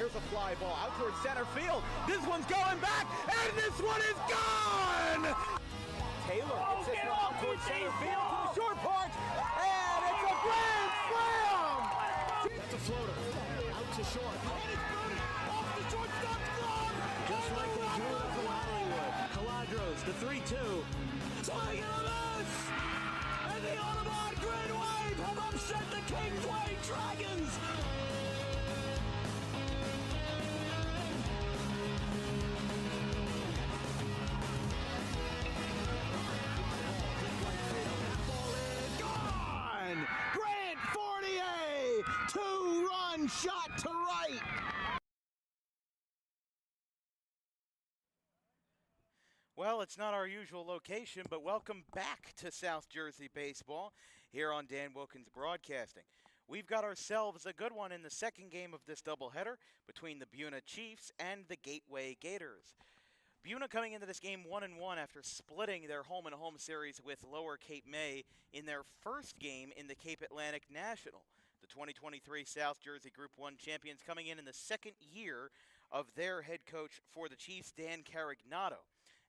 Here's a fly ball out towards center field. This one's going back, and this one is gone! Taylor hits this one out towards center field to the short porch, and it's a grand slam! That's a floater, out to short. And it's booted off the shortstop's glove! Just like they drew it from Hollywood. Caladros, the 3-2. Swing and a miss! And the Audubon Green Wave have upset the Kingsway Dragons! Grant Fournier, 2-run shot to right. Well, it's not our usual location, but welcome back to South Jersey Baseball here on Dan Wilkins Broadcasting. We've got ourselves a good one in the second game of this doubleheader between the Buena Chiefs and the Gateway Gators. Buena coming into this game 1-1 after splitting their home-and-home series with Lower Cape May in their first game in the Cape Atlantic National. The 2023 South Jersey Group 1 champions coming in the second year of their head coach for the Chiefs, Dan Carignato.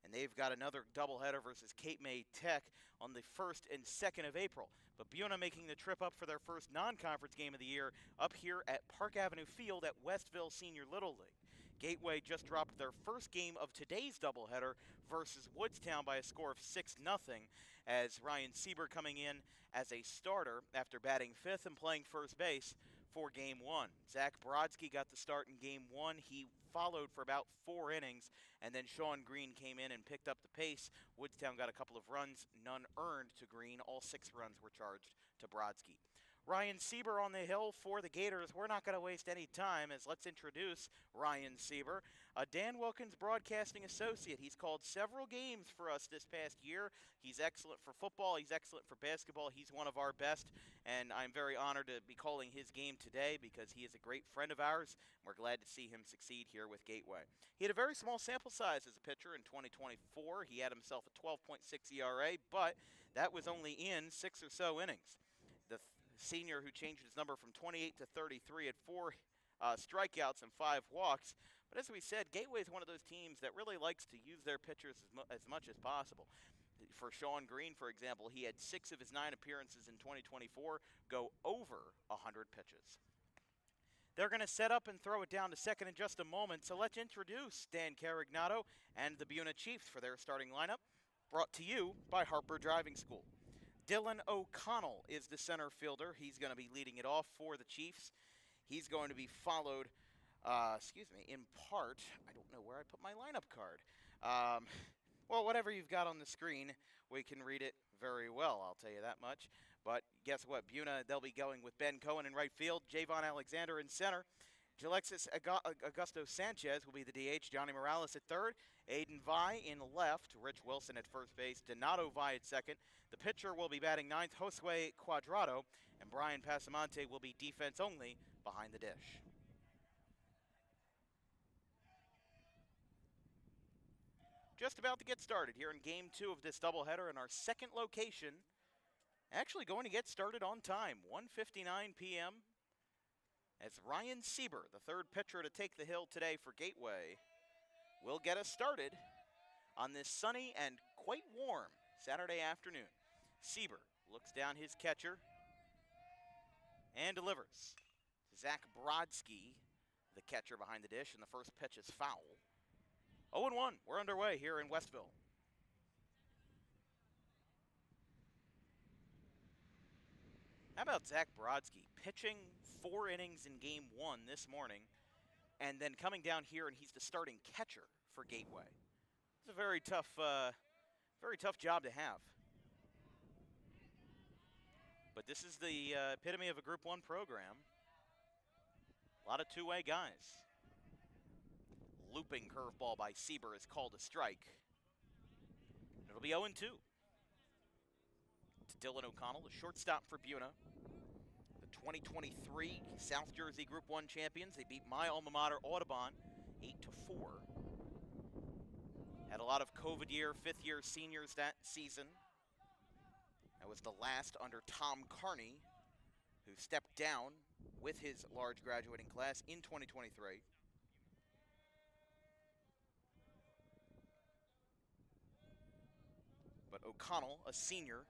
And they've got another doubleheader versus Cape May Tech on the 1st and 2nd of April. But Buena making the trip up for their first non-conference game of the year up here at Park Avenue Field at Westville Senior Little League. Gateway just dropped their first game of today's doubleheader versus Woodstown by a score of 6-0 as Ryan Sieber coming in as a starter after batting 5th and playing first base for Game 1. Zach Brodsky got the start in Game 1. He followed for about 4 innings, and then Sean Green came in and picked up the pace. Woodstown got a couple of runs, none earned to Green. All 6 runs were charged to Brodsky. Ryan Sieber on the hill for the Gators. We're not going to waste any time as let's introduce Ryan Sieber, a Dan Wilkins Broadcasting associate. He's called several games for us this past year. He's excellent for football. He's excellent for basketball. He's one of our best, and I'm very honored to be calling his game today because he is a great friend of ours. We're glad to see him succeed here with Gateway. He had a very small sample size as a pitcher in 2024. He had himself a 12.6 ERA, but that was only in 6 or so innings. The senior who changed his number from 28 to 33 had 4 strikeouts and 5 walks. But as we said, Gateway is one of those teams that really likes to use their pitchers as much as possible. For Sean Green, for example, he had 6 of his 9 appearances in 2024 go over 100 pitches. They're going to set up and throw it down to second in just a moment. So let's introduce Dan Carignato and the Buena Chiefs for their starting lineup, brought to you by Harper Driving School. Dylan O'Connell is the center fielder. He's going to be leading it off for the Chiefs. He's going to be followed, in part, I don't know where I put my lineup card. Well, whatever you've got on the screen, we can read it very well, I'll tell you that much. But guess what? Buena, they'll be going with Ben Cohen in right field, Javon Alexander in center. Jalexis Augusto Sanchez will be the DH. Johnny Morales at third. Aiden Vi in left. Rich Wilson at first base. Donato Vi at second. The pitcher will be batting ninth. Josue Cuadrado. And Brian Pasamonte will be defense only behind the dish. Just about to get started here in Game 2 of this doubleheader in our second location. Actually going to get started on time. 1:59 p.m. as Ryan Sieber, the third pitcher to take the hill today for Gateway, will get us started on this sunny and quite warm Saturday afternoon. Sieber looks down his catcher and delivers. Zach Brodsky, the catcher behind the dish, and the first pitch is foul. 0-1, we're underway here in Westville. How about Zach Brodsky pitching 4 innings in Game 1 this morning and then coming down here and he's the starting catcher for Gateway. It's a very tough job to have. But this is the epitome of a Group 1 program. A lot of two-way guys. Looping curveball by Sieber is called a strike. It'll be 0-2. To Dylan O'Connell, the shortstop for Buena. The 2023 South Jersey Group 1 champions. They beat my alma mater, Audubon, 8-4. Had a lot of COVID year, 5th-year seniors that season. That was the last under Tom Carney, who stepped down with his large graduating class in 2023. But O'Connell, a senior,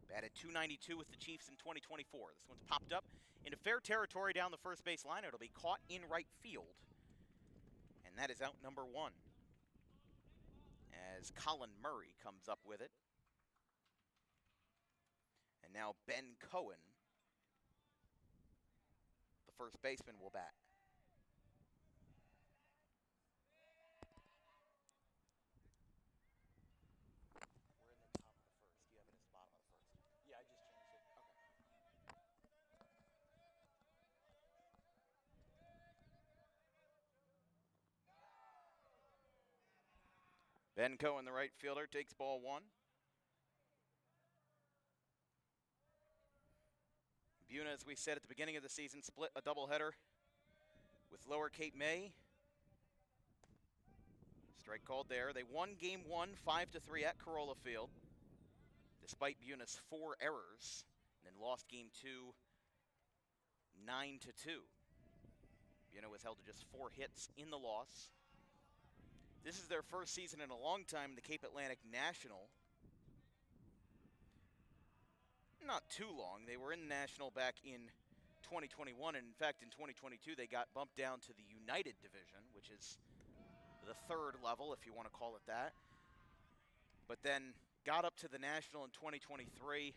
batted .292 with the Chiefs in 2024. This one's popped up into fair territory down the first base line. It'll be caught in right field. And that is out number 1. As Colin Murray comes up with it. And now Ben Cohen, the first baseman, will bat. We're in the top of the first. Do you have it as the bottom of the first? Yeah, I just changed it. Okay. Ben Cohen, the right fielder, takes ball 1. Buena, as we said at the beginning of the season, split a doubleheader with Lower Cape May. Strike called there. They won game 1, 5-3 at Corolla Field, despite Buena's 4 errors, and then lost game 2, 9-2. Buena was held to just 4 hits in the loss. This is their first season in a long time in the Cape Atlantic National. Not too long. They were in the National back in 2021, and in fact in 2022 they got bumped down to the United Division, which is the 3rd level, if you want to call it that. But then got up to the National in 2023.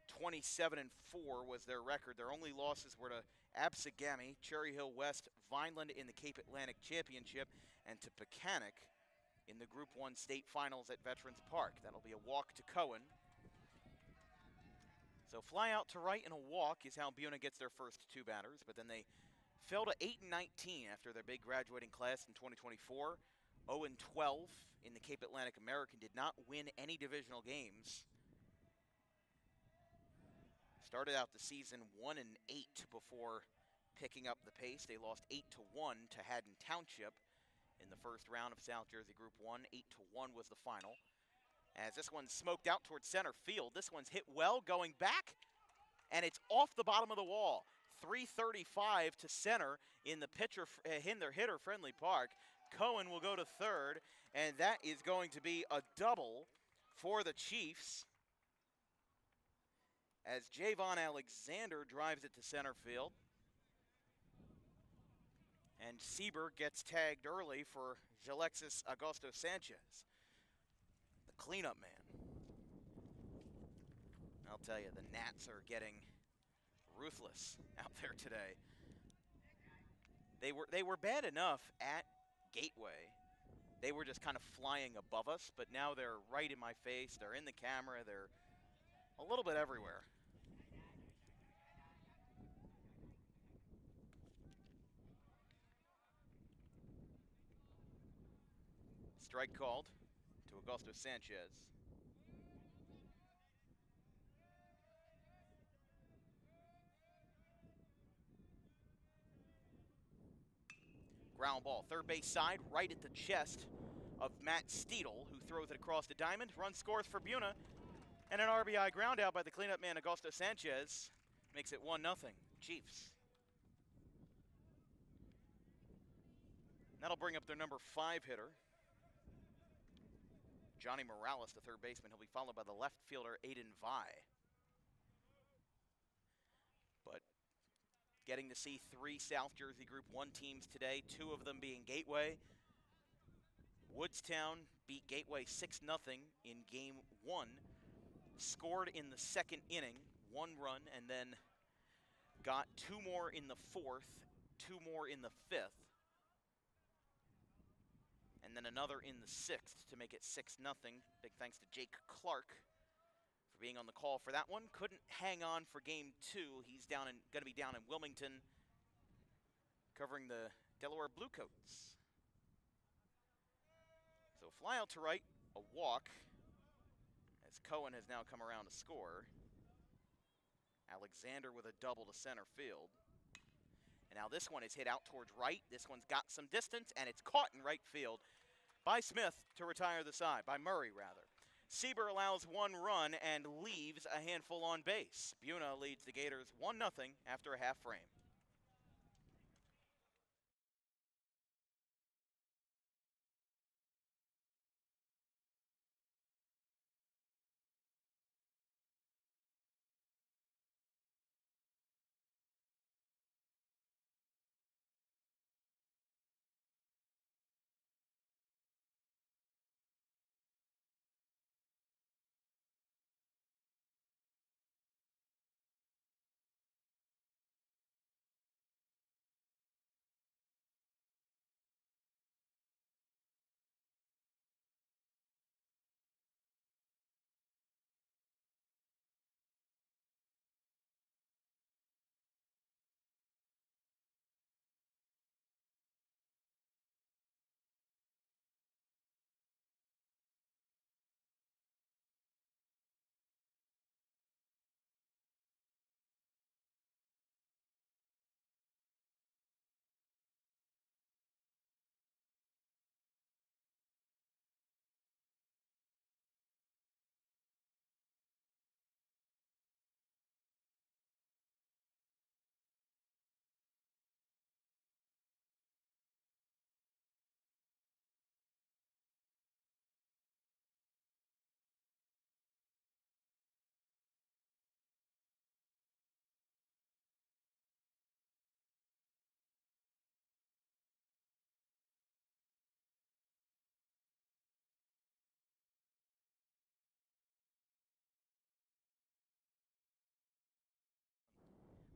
27-4 was their record. Their only losses were to Absegami, Cherry Hill West, Vineland in the Cape Atlantic Championship, and to Pecanic in the Group 1 state finals at Veterans Park. That'll be a walk to Cohen. So fly out to right and a walk is how Buena gets their first 2 batters, but then they fell to 8-19 after their big graduating class in 2024. 0-12 in the Cape Atlantic American, did not win any divisional games. Started out the season 1-8 before picking up the pace. They lost 8-1 to Haddon Township in the first round of South Jersey Group 1. 8-1 was the final. As this one's smoked out towards center field. This one's hit well going back, and it's off the bottom of the wall. 335 to center in the hitter-friendly park. Cohen will go to 3rd, and that is going to be a double for the Chiefs, as Javon Alexander drives it to center field. And Sieber gets tagged early for Jalexis Augusto Sanchez, the cleanup man. I'll tell you, the Nats are getting ruthless out there today. They were bad enough at Gateway. They were just kind of flying above us, but now they're right in my face. They're in the camera. They're a little bit everywhere. Strike called to Augusto Sanchez. Ground ball, 3rd base side, right at the chest of Matt Steedle, who throws it across the diamond. Run scores for Buena, and an RBI ground out by the cleanup man Augusto Sanchez makes it 1-0 Chiefs. That'll bring up their number 5 hitter, Johnny Morales, the 3rd baseman. He'll be followed by the left fielder, Aiden Vi. But getting to see 3 South Jersey Group 1 teams today, 2 of them being Gateway. Woodstown beat Gateway 6-0 in game 1. Scored in the 2nd inning, 1 run, and then got 2 more in the 4th, 2 more in the 5th. And then another in the 6th to make it 6-0. Big thanks to Jake Clark for being on the call for that one. Couldn't hang on for game 2. He's going to be down in Wilmington covering the Delaware Bluecoats. So fly out to right, a walk, as Cohen has now come around to score. Alexander with a double to center field. And now this one is hit out towards right. This one's got some distance, and it's caught in right field by Smith to retire the side, by Murray rather. Sieber allows 1 run and leaves a handful on base. Buena leads the Gators 1-0 after a half frame.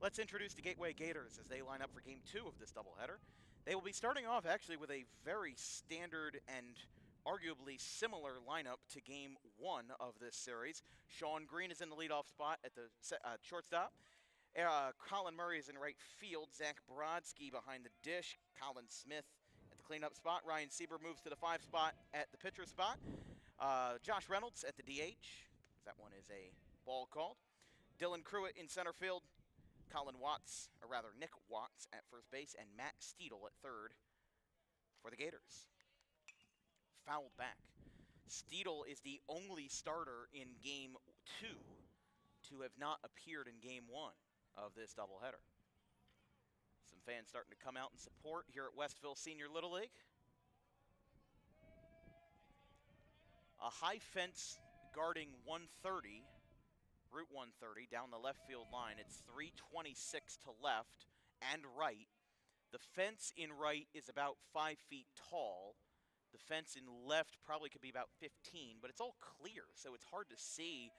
Let's introduce the Gateway Gators as they line up for Game 2 of this doubleheader. They will be starting off actually with a very standard and arguably similar lineup to Game 1 of this series. Sean Green is in the leadoff spot at the shortstop. Colin Murray is in right field. Zach Brodsky behind the dish. Colin Smith at the cleanup spot. Ryan Sieber moves to the 5 spot at the pitcher spot. Josh Reynolds at the DH. That one is a ball called. Dylan Cruitt in center field. Colin Watts, or rather Nick Watts at first base, and Matt Steedle at third for the Gators. Fouled back. Steedle is the only starter in Game 2 to have not appeared in Game 1 of this doubleheader. Some fans starting to come out and support here at Westville Senior Little League. A high fence guarding 130, Route 130, down the left field line. It's 326 to left and right. The fence in right is about 5 feet tall. The fence in left probably could be about 15, but it's all clear, so it's hard to see.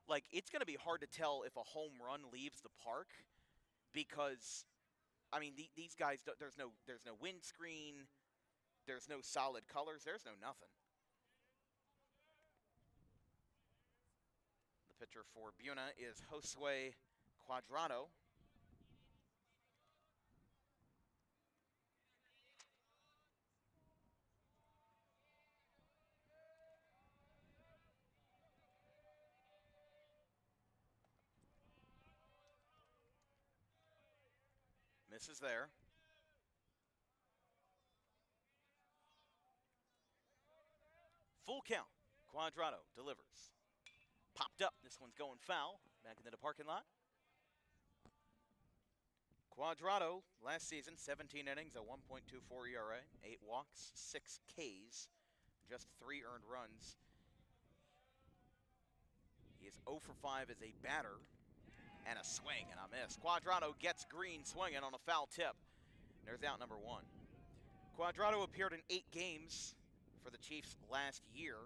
Like, it's going to be hard to tell if a home run leaves the park because, I mean, these guys, there's no windscreen, there's no solid colors, there's no nothing. The pitcher for Buena is Josue Cuadrado. Misses there. Full count. Cuadrado delivers. Popped up. This one's going foul. Back into the parking lot. Cuadrado, last season, 17 innings, a 1.24 ERA, 8 walks, 6 Ks, just 3 earned runs. He is 0 for 5 as a batter. And a swing and a miss. Cuadrado gets Green swinging on a foul tip. There's out number 1. Cuadrado appeared in 8 games for the Chiefs last year.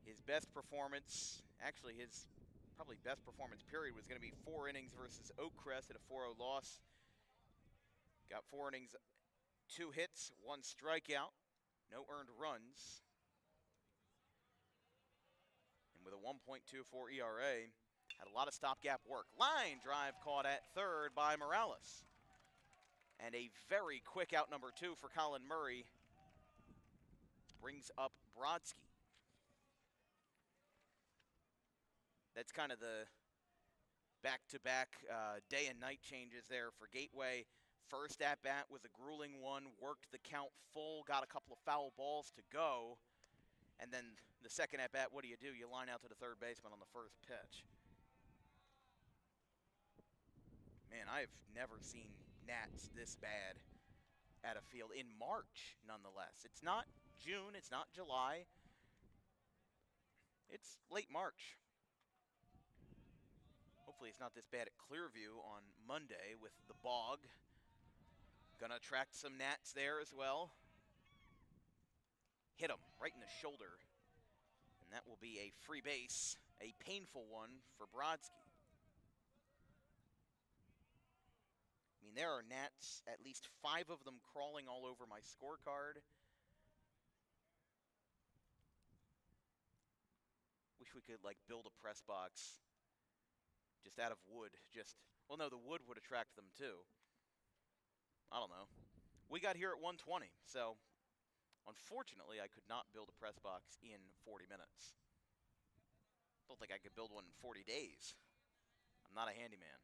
His best performance, actually his probably best performance period, was going to be 4 innings versus Oakcrest at a 4-0 loss. Got 4 innings, 2 hits, 1 strikeout, no earned runs. And with a 1.24 ERA, had a lot of stopgap work. Line drive caught at third by Morales. And a very quick out number 2 for Colin Murray brings up Brodsky. That's kind of the back-to-back day and night changes there for Gateway. First at-bat was a grueling one, worked the count full, got a couple of foul balls to go. And then the second at-bat, what do? You line out to the third baseman on the first pitch. Man, I've never seen gnats this bad at a field in March, nonetheless. It's not June, it's not July. It's late March. Hopefully it's not this bad at Clearview on Monday with the bog. Gonna attract some gnats there as well. Hit him right in the shoulder. And that will be a free base, a painful one for Brodsky. I mean, there are gnats, at least 5 of them crawling all over my scorecard. Wish we could, like, build a press box just out of wood. Well, no, the wood would attract them, too. I don't know. We got here at 1:20, so unfortunately, I could not build a press box in 40 minutes. Don't think I could build one in 40 days. I'm not a handyman.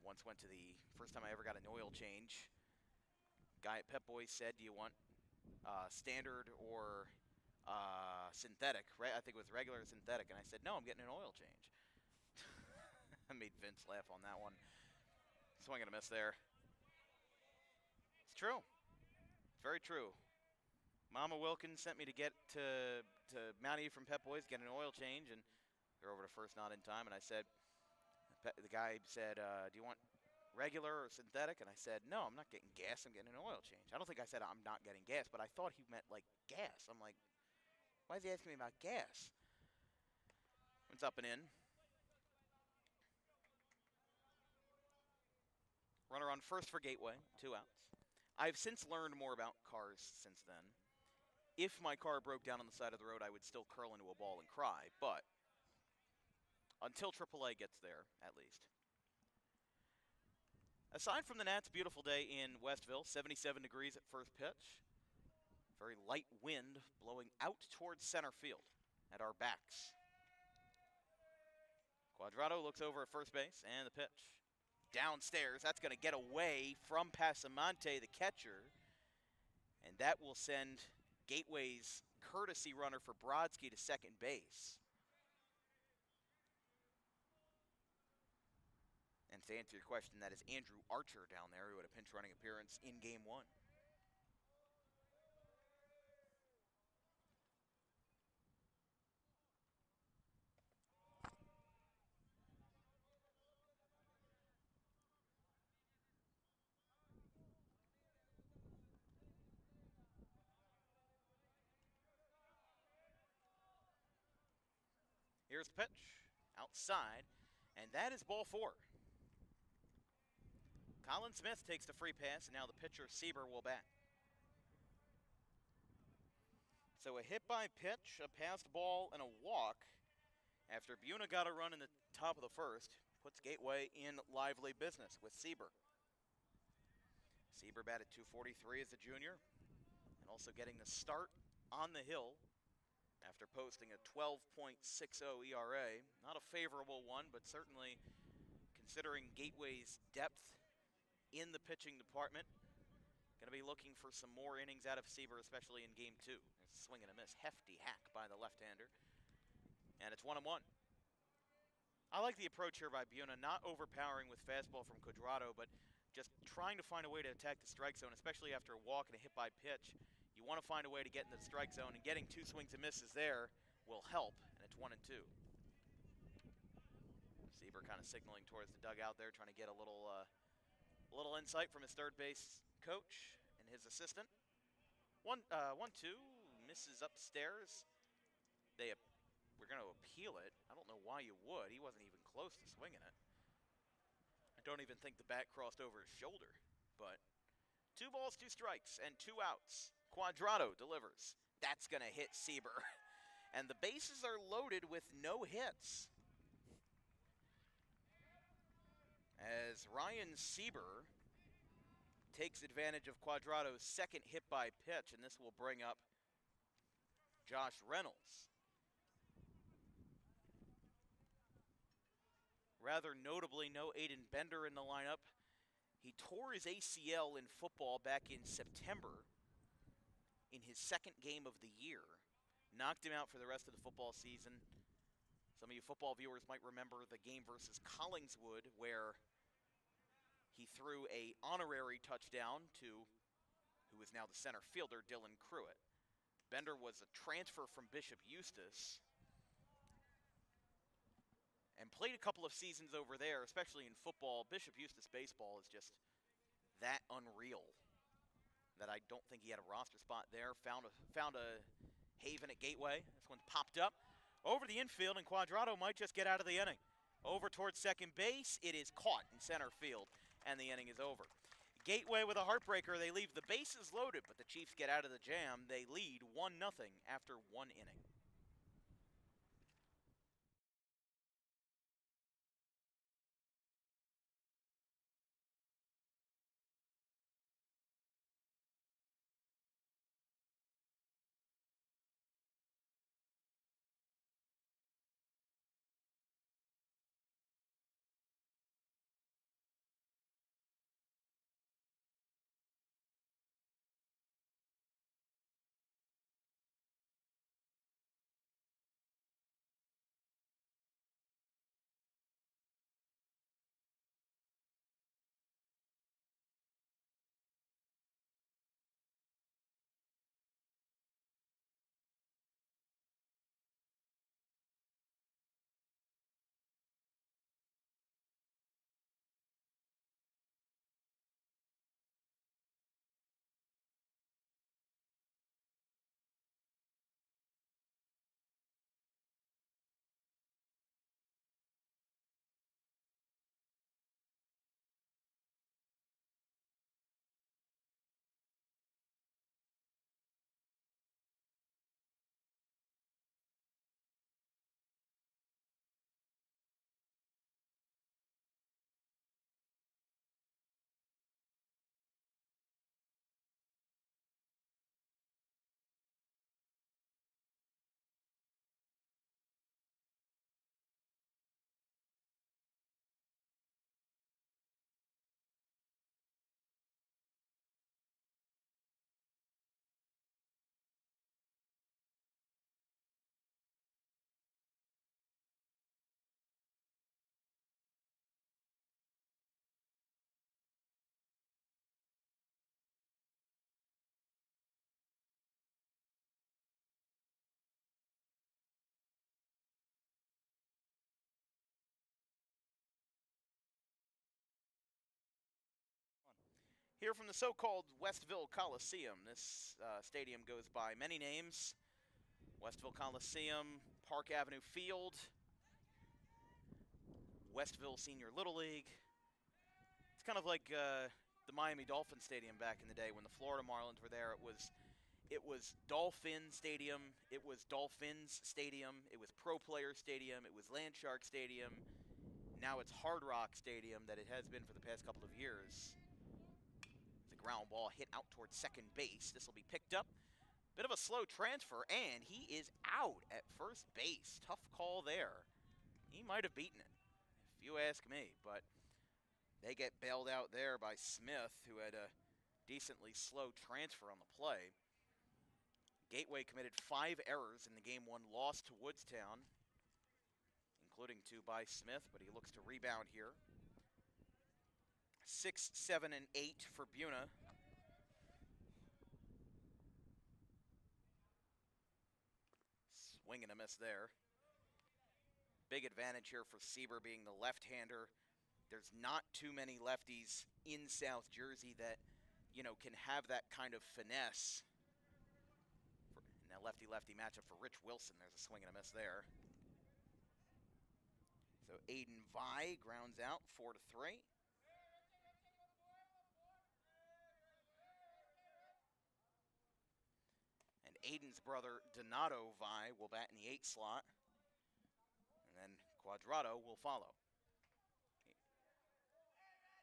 Once went to the first time I ever got an oil change. Guy at Pep Boys said, do you want standard or synthetic? I think it was regular or synthetic. And I said, no, I'm getting an oil change. I made Vince laugh on that one. Swing and a miss there. It's true. It's very true. Mama Wilkins sent me to get to Mount E from Pep Boys, get an oil change, and they're over to first not in time. And I said, the guy said, do you want regular or synthetic? And I said, no, I'm not getting gas. I'm getting an oil change. I don't think I said I'm not getting gas, but I thought he meant like gas. I'm like, why is he asking me about gas? It's up and in. Runner on first for Gateway, 2 outs. I've since learned more about cars since then. If my car broke down on the side of the road, I would still curl into a ball and cry, but until AAA gets there, at least. Aside from the Nats' beautiful day in Westville, 77 degrees at first pitch. Very light wind blowing out towards center field at our backs. Quadrado looks over at first base, and the pitch. Downstairs, that's going to get away from Pasamonte, the catcher. And that will send Gateway's courtesy runner for Brodsky to second base. And to answer your question, that is Andrew Archer down there, who had a pinch running appearance in Game 1. Here's the pitch, outside, and that is ball 4. Colin Smith takes the free pass, and now the pitcher, Sieber, will bat. So a hit by pitch, a passed ball, and a walk after Buena got a run in the top of the first, puts Gateway in lively business with Sieber. Sieber batted .243 as a junior, and also getting the start on the hill after posting a 12.60 ERA. Not a favorable one, but certainly considering Gateway's depth in the pitching department, going to be looking for some more innings out of Sieber, especially in Game 2. There's a swing and a miss, hefty hack by the left-hander, and it's 1-1. I like the approach here by Buena, not overpowering with fastball from Quadrado, but just trying to find a way to attack the strike zone, especially after a walk and a hit by pitch. You want to find a way to get into the strike zone, and getting 2 swings and misses there will help, and it's 1-2. Sieber kind of signaling towards the dugout there, trying to get a little insight from his third base coach and his assistant. 1-2, misses upstairs. We're going to appeal it. I don't know why you would. He wasn't even close to swinging it. I don't even think the bat crossed over his shoulder, but 2 balls, 2 strikes, and 2 outs. Quadrado delivers. That's going to hit Sieber. And the bases are loaded with no hits, as Ryan Sieber takes advantage of Quadrado's second hit by pitch, and this will bring up Josh Reynolds. Rather notably, no Aiden Bender in the lineup. He tore his ACL in football back in September in his second game of the year. Knocked him out for the rest of the football season. Some of you football viewers might remember the game versus Collingswood, where he threw an honorary touchdown to who is now the center fielder, Dylan Cruitt. Bender was a transfer from Bishop Eustis and played a couple of seasons over there, especially in football. Bishop Eustis baseball is just that unreal that I don't think he had a roster spot there. Found a haven at Gateway. This one's popped up over the infield, and Quadrado might just get out of the inning. Over towards second base. It is caught in center field, and the inning is over. Gateway with a heartbreaker. They leave the bases loaded, but the Chiefs get out of the jam. They lead 1-0 after 1 inning. Here from the so-called Westville Coliseum. This stadium goes by many names. Westville Coliseum, Park Avenue Field, Westville Senior Little League. It's kind of like the Miami Dolphins Stadium back in the day when the Florida Marlins were there. It was Dolphin Stadium, it was Dolphins Stadium, it was Pro Player Stadium, it was Landshark Stadium. Now it's Hard Rock Stadium that it has been for the past couple of years. The ground ball hit out towards second base. This will be picked up. Bit of a slow transfer, and he is out at first base. Tough call there. He might have beaten it, if you ask me, but they get bailed out there by Smith, who had a decently slow transfer on the play. Gateway committed 5 errors in the Game 1 loss to Woodstown, including 2 by Smith, but he looks to rebound here. 6, 7, and 8 for Buena. Swing and a miss there. Big advantage here for Sieber being the left-hander. There's not too many lefties in South Jersey that, can have that kind of finesse. In a lefty-lefty matchup for Rich Wilson, there's a swing and a miss there. So Aiden Vi grounds out 4-3. And Aiden's brother, Donato Vi, will bat in the 8 slot. And then Quadrado will follow.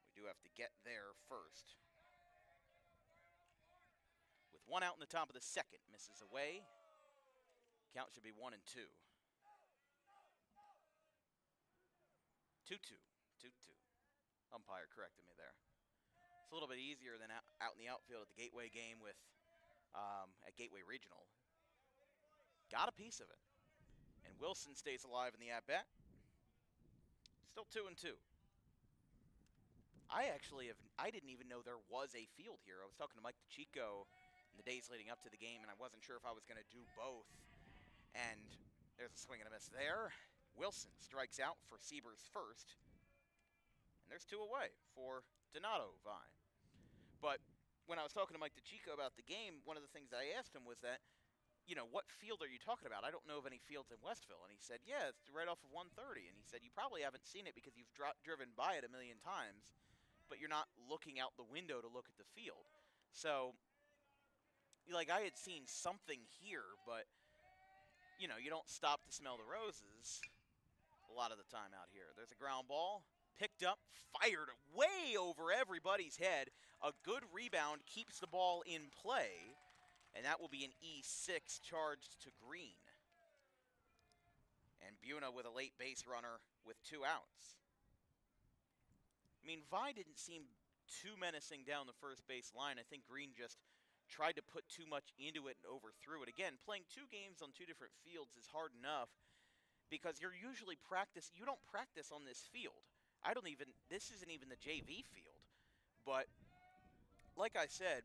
We do have to get there first. With 1 out in the top of the second, misses away. Count should be 1-2. 2-2. 2-2. Umpire corrected me there. It's a little bit easier than out in the outfield at the Gateway game with at Gateway Regional. Got a piece of it. And Wilson stays alive in the at-bat. Still 2-2. I didn't even know there was a field here. I was talking to Mike DeChico in the days leading up to the game, and I wasn't sure if I was going to do both. And there's a swing and a miss there. Wilson strikes out for Sieber's first. And there's 2 away for Donato Vi. But when I was talking to Mike DeChico about the game, one of the things I asked him was that, what field are you talking about? I don't know of any fields in Westville. And he said, yeah, it's right off of 130. And he said, you probably haven't seen it because you've driven by it a million times, but you're not looking out the window to look at the field. So, I had seen something here, but, you don't stop to smell the roses a lot of the time out here. There's a ground ball, picked up, fired way over everybody's head. A good rebound keeps the ball in play, and that will be an E6 charged to Green. And Buena with a late base runner with 2 outs. Vi didn't seem too menacing down the first base line. I think Green just tried to put too much into it and overthrew it. Again, playing 2 games on 2 different fields is hard enough because you don't practice on this field. This isn't even the JV field. But like I said,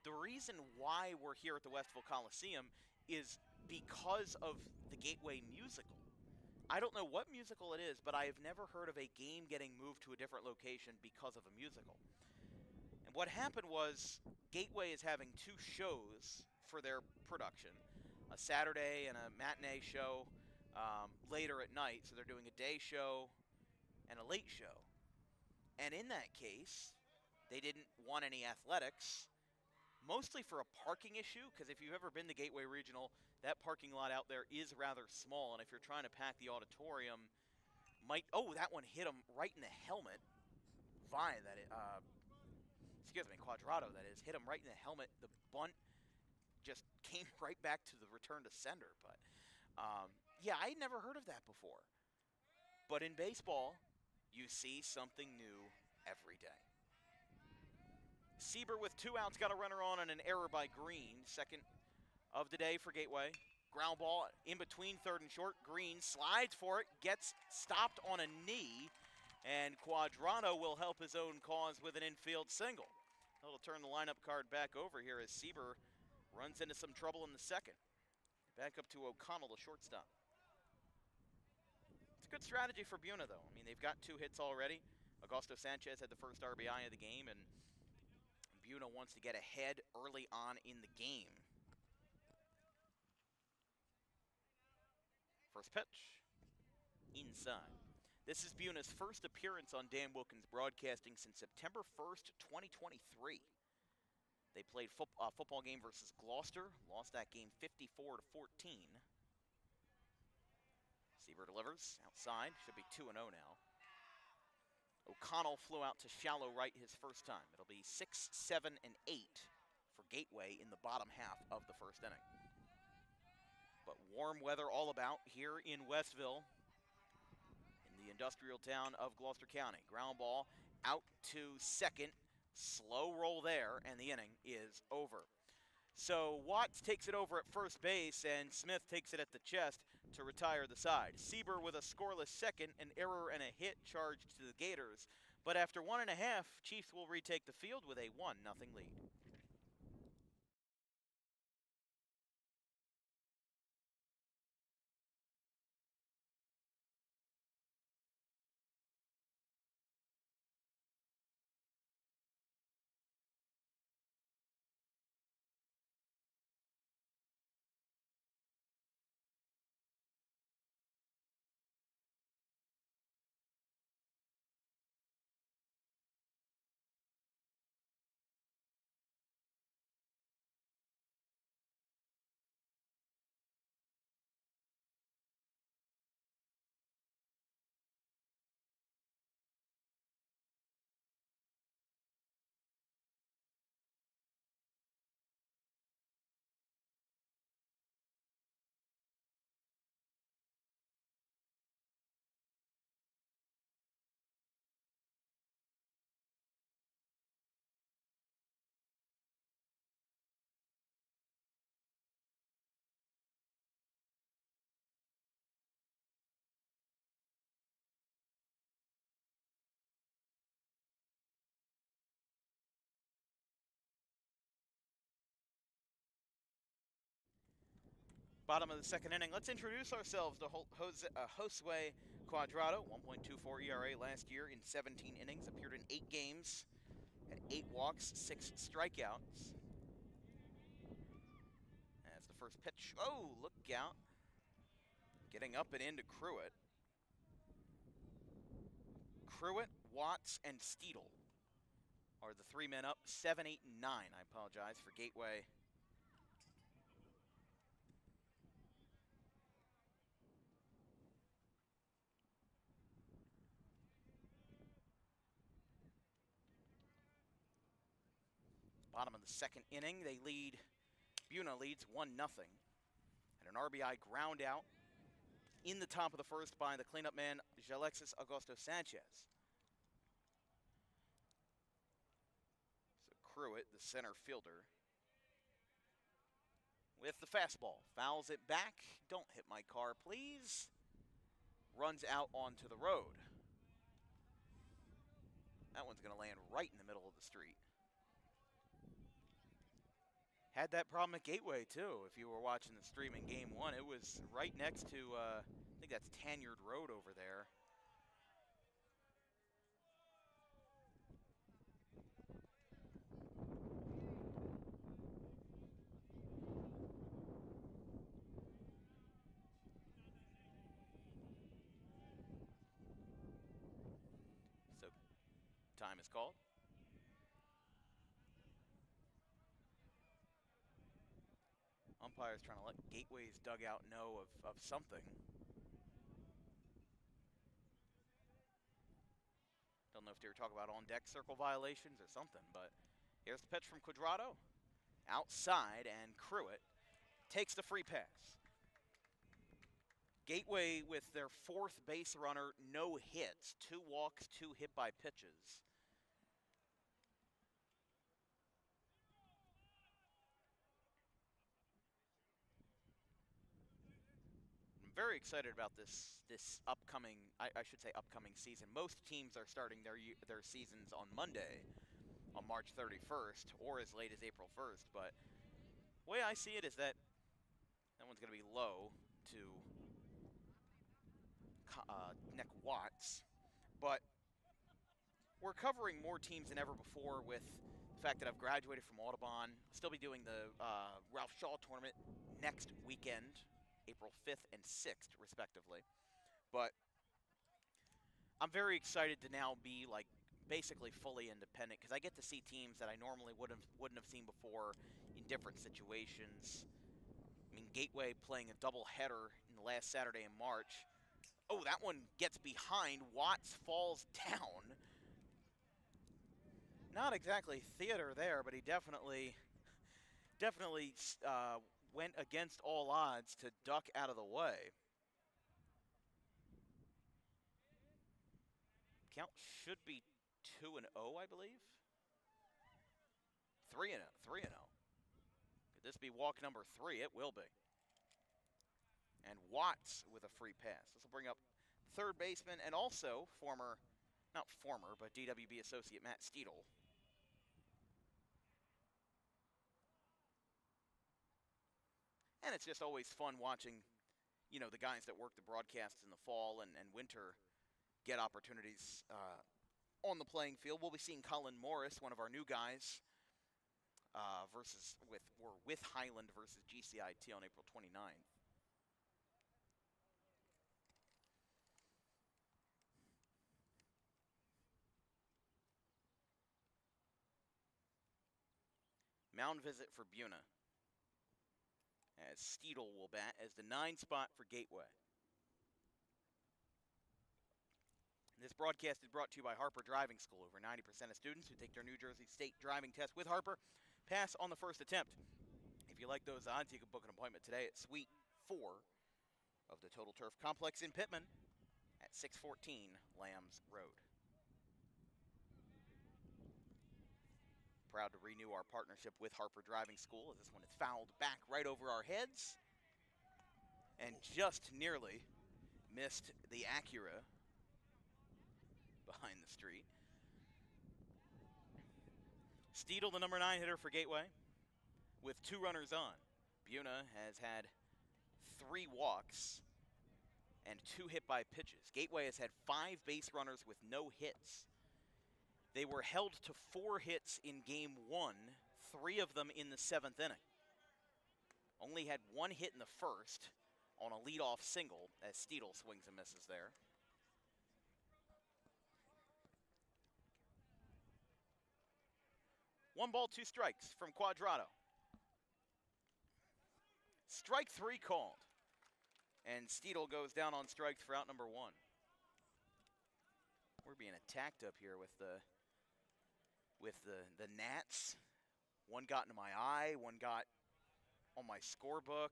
the reason why we're here at the Westville Coliseum is because of the Gateway musical. I don't know what musical it is, but I have never heard of a game getting moved to a different location because of a musical. And what happened was Gateway is having 2 shows for their production, a Saturday and a matinee show later at night. So they're doing a day show and a late show. And in that case, they didn't want any athletics, mostly for a parking issue, because if you've ever been to Gateway Regional, that parking lot out there is rather small, and if you're trying to pack the auditorium, that one hit him right in the helmet. Quadrado, that is, hit him right in the helmet. The bunt just came right back to the return to sender. But, I'd never heard of that before. But in baseball, you see something new every day. Sieber with 2 outs, got a runner on and an error by Green. Second of the day for Gateway. Ground ball in between third and short. Green slides for it, gets stopped on a knee, and Quadrado will help his own cause with an infield single. He'll turn the lineup card back over here as Sieber runs into some trouble in the second. Back up to O'Connell, the shortstop. It's a good strategy for Buena, though. They've got 2 hits already. Augusto Sanchez had the first RBI of the game, and Buena wants to get ahead early on in the game. First pitch, inside. This is Buena's first appearance on Dan Wilkins Broadcasting since September 1st, 2023. They played football game versus Gloucester, lost that game 54-14. Sieber delivers outside, should be 2-0 now. O'Connell flew out to shallow right his first time. It'll be 6, 7, and 8 for Gateway in the bottom half of the first inning. But warm weather all about here in Westville, in the industrial town of Gloucester County. Ground ball out to second. Slow roll there, and the inning is over. So Watts takes it over at first base, and Smith takes it at the chest to retire the side. Sieber with a scoreless second, an error and a hit charged to the Gators. But after 1.5, Chiefs will retake the field with a 1-0 lead. Bottom of the second inning. Let's introduce ourselves to Josue Cuadrado, 1.24 ERA last year in 17 innings, appeared in 8 games, had 8 walks, 6 strikeouts. That's the first pitch. Oh, look out. Getting up and into Cruitt. Cruitt, Watts, and Steedle are the 3 men up. 7, 8, and 9, I apologize, for Gateway. Bottom of the second inning, Buena leads 1-0. And an RBI ground out in the top of the first by the cleanup man, Jalexis Augusto Sanchez. So Cruitt, the center fielder, with the fastball, fouls it back. Don't hit my car, please. Runs out onto the road. That one's going to land right in the middle of the street. Had that problem at Gateway, too. If you were watching the stream in Game 1, it was right next to, I think that's Tanyard Road over there. So, time is called. Umpire's trying to let Gateway's dugout know of something. Don't know if they were talking about on-deck circle violations or something, but here's the pitch from Cuadrado. Outside, and Cruitt takes the free pass. Gateway with their 4th base runner, no hits, 2 walks, 2 hit by pitches. Very excited about this upcoming, I should say upcoming season. Most teams are starting their seasons on Monday, on March 31st, or as late as April 1st. But the way I see it is that one's going to be low to Nick Watts. But we're covering more teams than ever before with the fact that I've graduated from Audubon. I'll still be doing the Ralph Shaw tournament next weekend, April 5th and 6th, respectively. But I'm very excited to now be like basically fully independent because I get to see teams that I normally wouldn't have seen before in different situations. I mean, Gateway playing a doubleheader in the last Saturday in March. Oh, that one gets behind. Watts falls down. Not exactly theater there, but he definitely went against all odds to duck out of the way. Count should be 2-0, I believe. 3-0. 3-0. Could this be walk number 3? It will be. And Watts with a free pass. This will bring up third baseman and also not former, but DWB associate Matt Steedle. And it's just always fun watching, you know, the guys that work the broadcasts in the fall and winter get opportunities on the playing field. We'll be seeing Colin Morris, one of our new guys, with Highland versus GCIT on April 29th. Mound visit for Buena, as Steedle will bat as the 9 spot for Gateway. This broadcast is brought to you by Harper Driving School. Over 90% of students who take their New Jersey State driving test with Harper pass on the first attempt. If you like those odds, you can book an appointment today at Suite 4 of the Total Turf Complex in Pittman at 614 Lambs Road. Proud to renew our partnership with Harper Driving School as this one is fouled back right over our heads and just nearly missed the Acura behind the street. Steedle, the number 9 hitter for Gateway, with 2 runners on. Buena has had 3 walks and 2 hit by pitches. Gateway has had 5 base runners with no hits. They were held to 4 hits in game 1, 3 of them in the 7th inning. Only had 1 hit in the first on a leadoff single as Steedle swings and misses there. One ball, 2 strikes from Quadrado. Strike 3 called. And Steedle goes down on strikes for out number 1. We're being attacked up here with the gnats. One got into my eye, one got on my scorebook.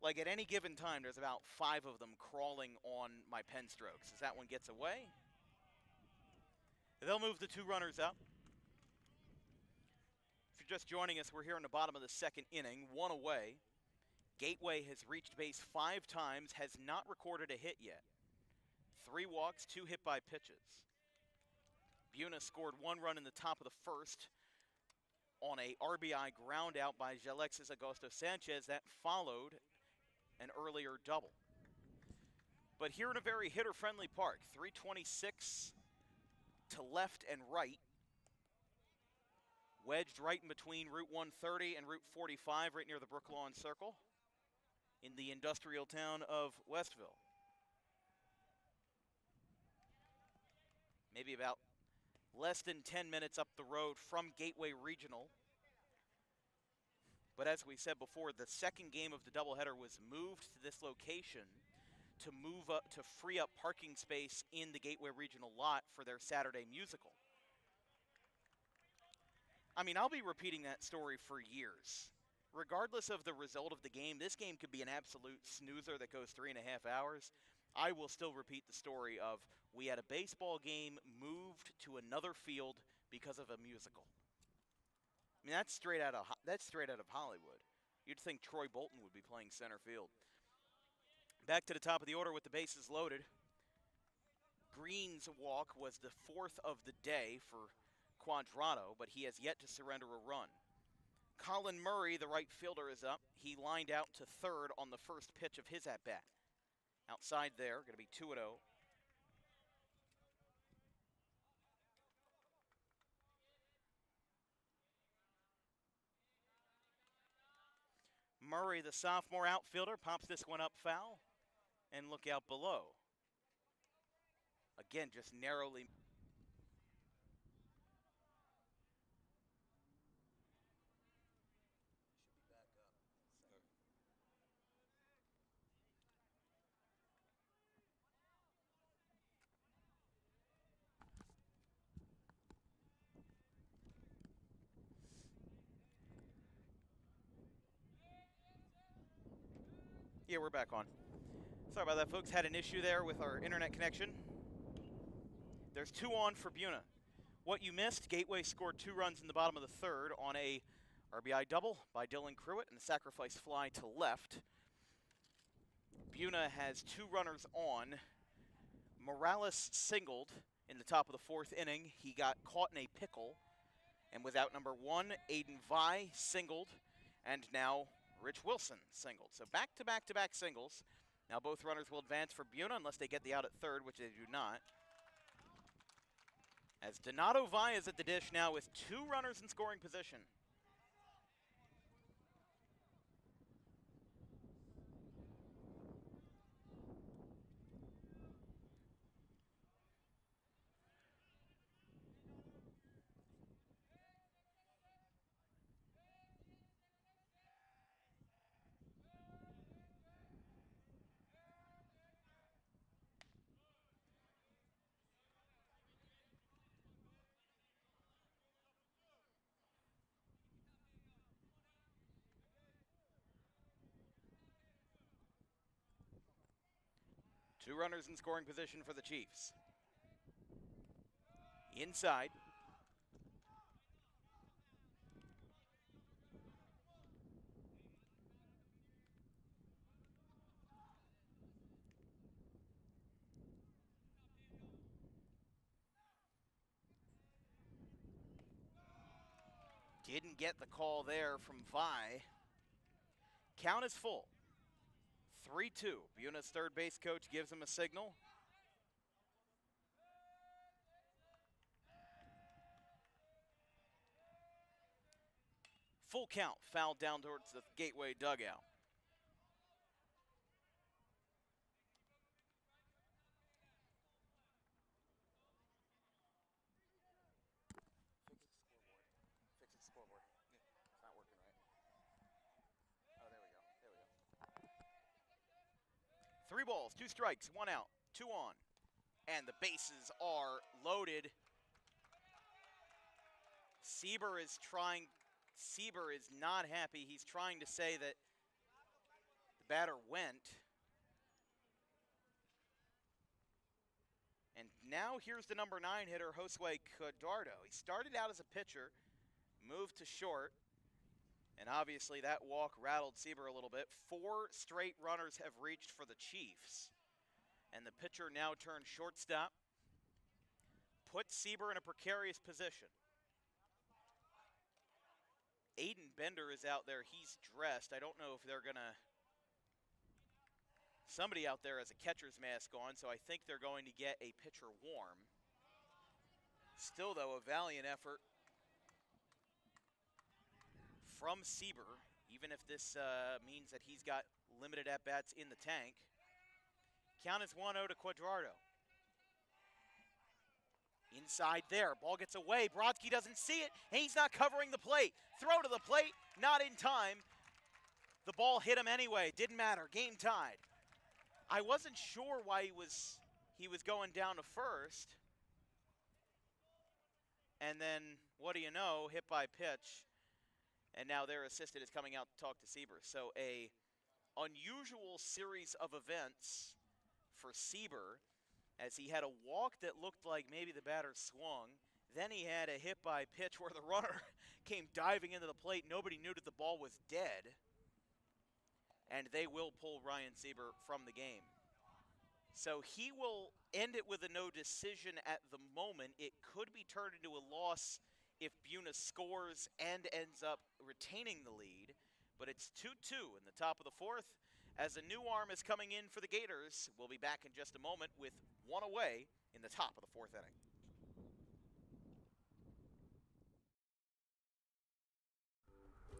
Like at any given time, there's about 5 of them crawling on my pen strokes. As that one gets away, they'll move the 2 runners up. If you're just joining us, we're here in the bottom of the 2nd inning, 1 away. Gateway has reached base 5 times, has not recorded a hit yet. 3 walks, 2 hit by pitches. Buena scored 1 run in the top of the first on a RBI ground out by Alexis Augusto Sanchez that followed an earlier double. But here in a very hitter-friendly park, 326 to left and right. Wedged right in between Route 130 and Route 45, right near the Brooklawn Circle in the industrial town of Westville. Maybe about less than 10 minutes up the road from Gateway Regional. But as we said before, the 2nd game of the doubleheader was moved to this location to free up parking space in the Gateway Regional lot for their Saturday musical. I mean, I'll be repeating that story for years. Regardless of the result of the game, this game could be an absolute snoozer that goes 3.5 hours. I will still repeat the story of we had a baseball game moved to another field because of a musical. I mean, that's straight out of Hollywood. You'd think Troy Bolton would be playing center field. Back to the top of the order with the bases loaded. Green's walk was the 4th of the day for Quadrado, but he has yet to surrender a run. Colin Murray, the right fielder, is up. He lined out to 3rd on the first pitch of his at-bat. Outside there, going to be 2-0. – . Murray, the sophomore outfielder, pops this one up foul. And look out below. Again, just narrowly. Yeah, we're back on. Sorry about that, folks. Had an issue there with our internet connection. There's 2 on for Buena. What you missed, Gateway scored 2 runs in the bottom of the third on a RBI double by Dylan Cruitt and a sacrifice fly to left. Buena has 2 runners on. Morales singled in the top of the 4th inning. He got caught in a pickle and was out number 1. Aiden Vi singled, and now Rich Wilson singled. So back-to-back-to-back singles. Now both runners will advance for Buena unless they get the out at third, which they do not. As Donato Vi is at the dish now with 2 runners in scoring position. Two runners in scoring position for the Chiefs. Inside. Didn't get the call there from Vi. Count is full. 3-2. Buena's third base coach gives him a signal. Full count, foul down towards the Gateway dugout. Fix the scoreboard. It's not working right. Oh, there we go. 3 balls, 2 strikes, 1 out, 2 on. And the bases are loaded. Sieber is not happy. He's trying to say that the batter went. And now here's the number 9 hitter, Josue Codardo. He started out as a pitcher, moved to short, and obviously that walk rattled Sieber a little bit. 4 straight runners have reached for the Chiefs. And the pitcher now turns shortstop. Puts Sieber in a precarious position. Aiden Bender is out there. He's dressed. I don't know if they're going to... Somebody out there has a catcher's mask on, so I think they're going to get a pitcher warm. Still, though, a valiant effort from Sieber, even if this means that he's got limited at-bats in the tank. Count is 1-0 to Cuadrado. Inside there, ball gets away. Brodsky doesn't see it, and he's not covering the plate. Throw to the plate, not in time. The ball hit him anyway. Didn't matter. Game tied. I wasn't sure why he was going down to first. And then, what do you know, hit by pitch. And now their assistant is coming out to talk to Sieber. So a unusual series of events for Sieber, as he had a walk that looked like maybe the batter swung. Then he had a hit by pitch where the runner came diving into the plate. Nobody knew that the ball was dead. And they will pull Ryan Sieber from the game. So he will end it with a no decision at the moment. It could be turned into a loss if Buena scores and ends up retaining the lead. But it's 2-2 in the top of the 4th. As a new arm is coming in for the Gators, we'll be back in just a moment with 1 away in the top of the 4th inning.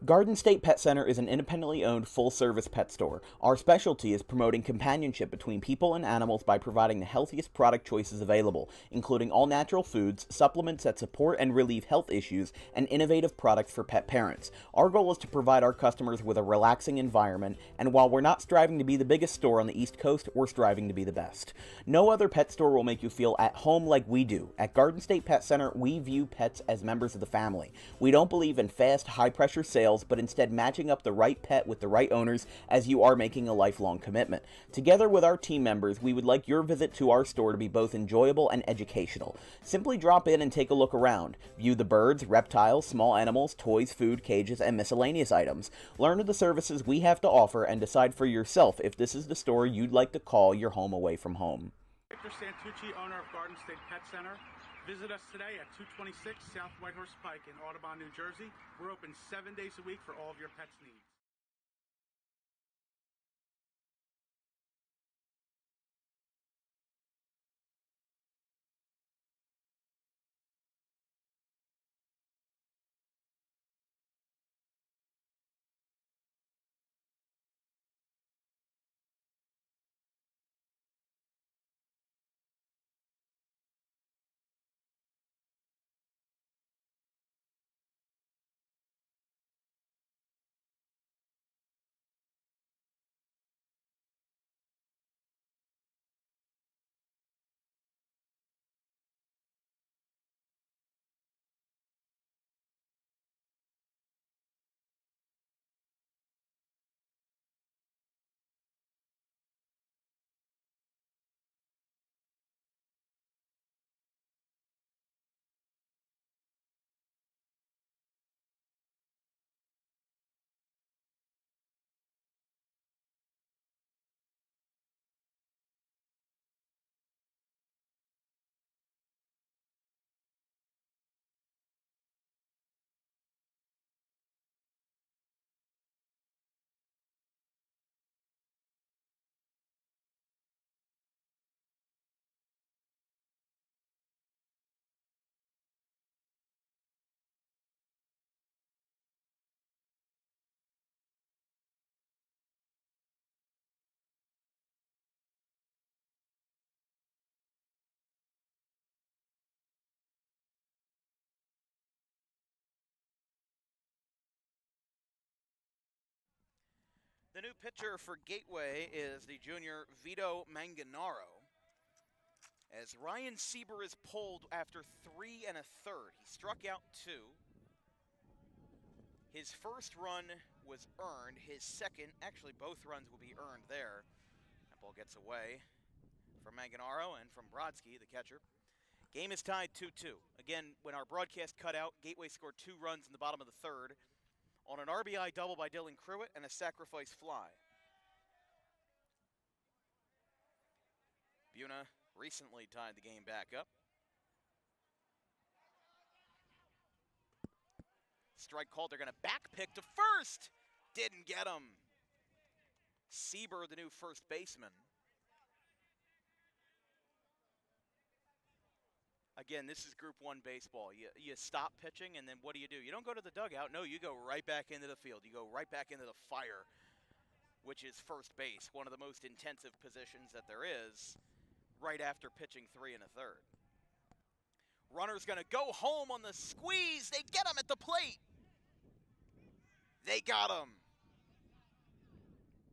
Garden State Pet Center is an independently owned full-service pet store. Our specialty is promoting companionship between people and animals by providing the healthiest product choices available, including all-natural foods, supplements that support and relieve health issues, and innovative products for pet parents. Our goal is to provide our customers with a relaxing environment, and while we're not striving to be the biggest store on the East Coast, we're striving to be the best. No other pet store will make you feel at home like we do. At Garden State Pet Center, we view pets as members of the family. We don't believe in fast, high-pressure sales, but instead matching up the right pet with the right owners, as you are making a lifelong commitment. Together with our team members, we would like your visit to our store to be both enjoyable and educational. Simply drop in and take a look around. View the birds, reptiles, small animals, toys, food, cages, and miscellaneous items. Learn of the services we have to offer and decide for yourself if this is the store you'd like to call your home away from home. Victor Santucci, owner of Garden State Pet Center. Visit us today at 226 South Whitehorse Pike in Audubon, New Jersey. We're open 7 days a week for all of your pets' needs. The new pitcher for Gateway is the junior Vito Manganaro, as Ryan Sieber is pulled after 3 1/3. He struck out 2. His first run was earned. His second, actually both runs will be earned there. That ball gets away from Manganaro and from Brodsky, the catcher. Game is tied 2-2. Again, when our broadcast cut out, Gateway scored 2 runs in the bottom of the third on an RBI double by Dylan Cruitt and a sacrifice fly. Buena recently tied the game back up. Strike called. They're going to back pick to first. Didn't get him. Sieber, the new first baseman. Again, this is Group 1 baseball. You stop pitching, and then what do? You don't go to the dugout. No, you go right back into the field. You go right back into the fire, which is first base, one of the most intensive positions that there is, right after pitching 3 1/3. Runner's going to go home on the squeeze. They get him at the plate. They got him.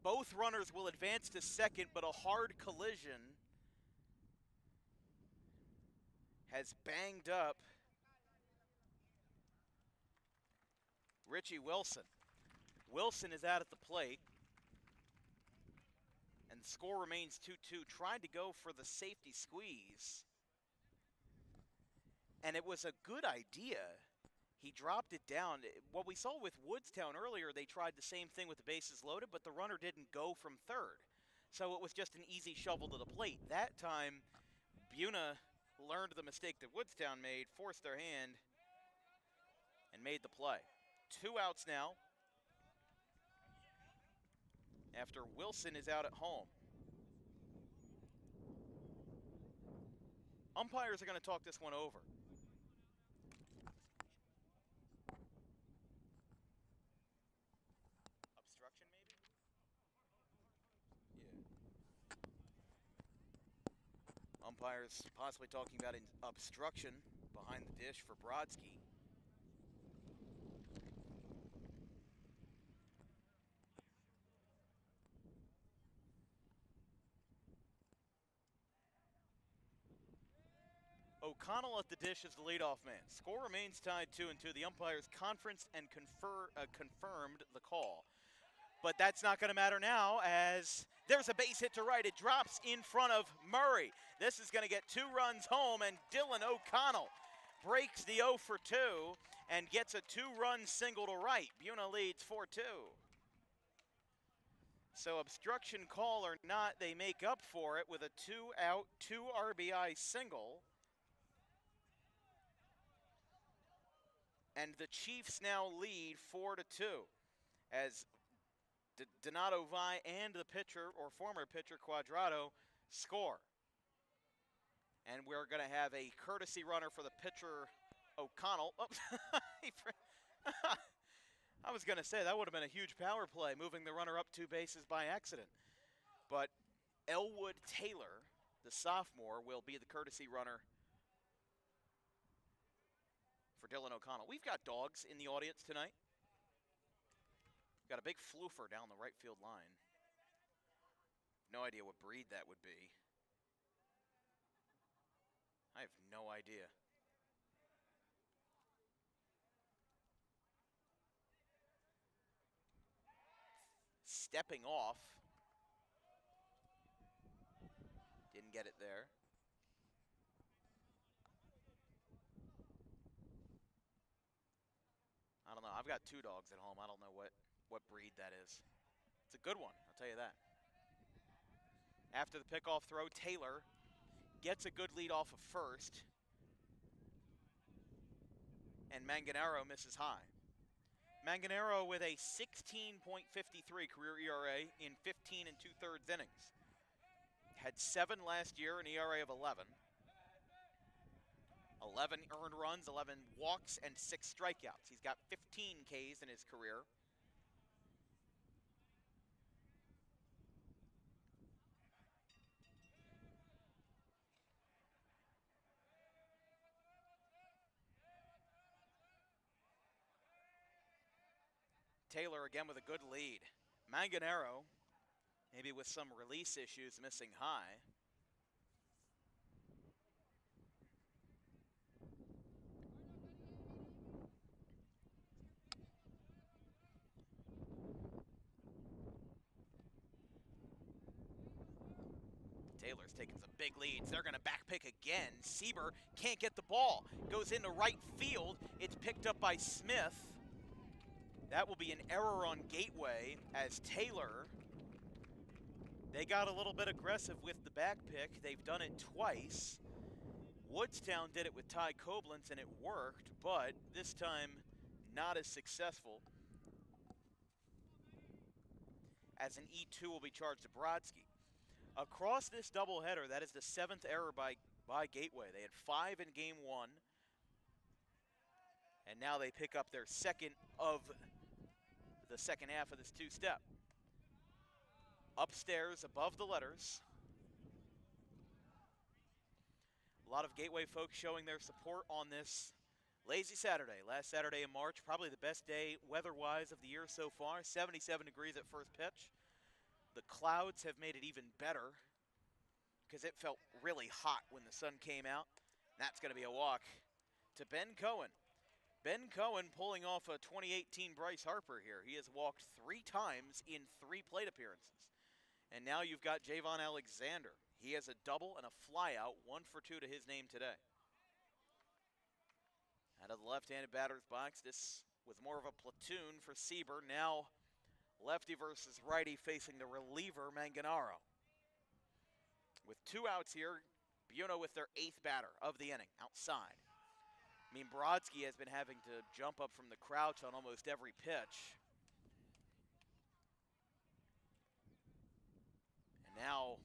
Both runners will advance to second, but a hard collision has banged up Richie Wilson. Wilson is out at the plate, and the score remains 2-2. Tried to go for the safety squeeze, and it was a good idea. He dropped it down. What we saw with Woodstown earlier, they tried the same thing with the bases loaded, but the runner didn't go from third. So it was just an easy shovel to the plate. That time, Buena learned the mistake that Woodstown made, forced their hand, and made the play. 2 outs now after Wilson is out at home. Umpires are going to talk this one over. umpires possibly talking about an obstruction behind the dish for Brodsky. O'Connell at the dish is the leadoff man. Score remains tied 2-2. The umpires conferenced and confirmed the call. But that's not going to matter now as there's a base hit to right. It drops in front of Murray. This is going to get 2 runs home, and Dylan O'Connell breaks the 0 for 2 and gets a 2-run single to right. Buena leads 4-2. So obstruction call or not, they make up for it with a 2-out, 2 RBI single. And the Chiefs now lead 4-2 as Donato Vi and the pitcher, or former pitcher, Quadrado, score. And we're going to have a courtesy runner for the pitcher, O'Connell. Oh, I was going to say, that would have been a huge power play, moving the runner up 2 bases by accident. But Elwood Taylor, the sophomore, will be the courtesy runner for Dylan O'Connell. We've got dogs in the audience tonight. Got a big floofer down the right field line. No idea what breed that would be. I have no idea. Stepping off. Didn't get it there. I don't know. I've got 2 dogs at home. I don't know what breed that is. It's a good one, I'll tell you that. After the pickoff throw, Taylor gets a good lead off of first. And Manganaro misses high. Manganaro with a 16.53 career ERA in 15 2/3 innings. Had 7 last year, an ERA of 11. 11 earned runs, 11 walks, and 6 strikeouts. He's got 15 Ks in his career. Taylor again with a good lead. Manganaro, maybe with some release issues, missing high. Taylor's taking some big leads. They're going to back pick again. Sieber can't get the ball. Goes into right field. It's picked up by Smith. That will be an error on Gateway as Taylor, they got a little bit aggressive with the back pick. They've done it twice. Woodstown did it with Ty Koblenz and it worked, but this time not as successful. As an E2 will be charged to Brodsky. Across this doubleheader, that is the 7th error by Gateway. They had 5 in game 1. And now they pick up their second of the second half of this 2-step. Upstairs, above the letters. A lot of Gateway folks showing their support on this lazy Saturday. Last Saturday in March, probably the best day weather-wise of the year so far. 77 degrees at first pitch. The clouds have made it even better because it felt really hot when the sun came out. That's going to be a walk to Ben Cohen. Ben Cohen pulling off a 2018 Bryce Harper here. He has walked 3 times in 3 plate appearances. And now you've got Javon Alexander. He has a double and a flyout, 1 for 2 to his name today. Out of the left-handed batter's box, this was more of a platoon for Sieber. Now lefty versus righty facing the reliever, Manganaro. With 2 outs here, Buena with their 8th batter of the inning, outside. I mean, Brodsky has been having to jump up from the crouch on almost every pitch. And now,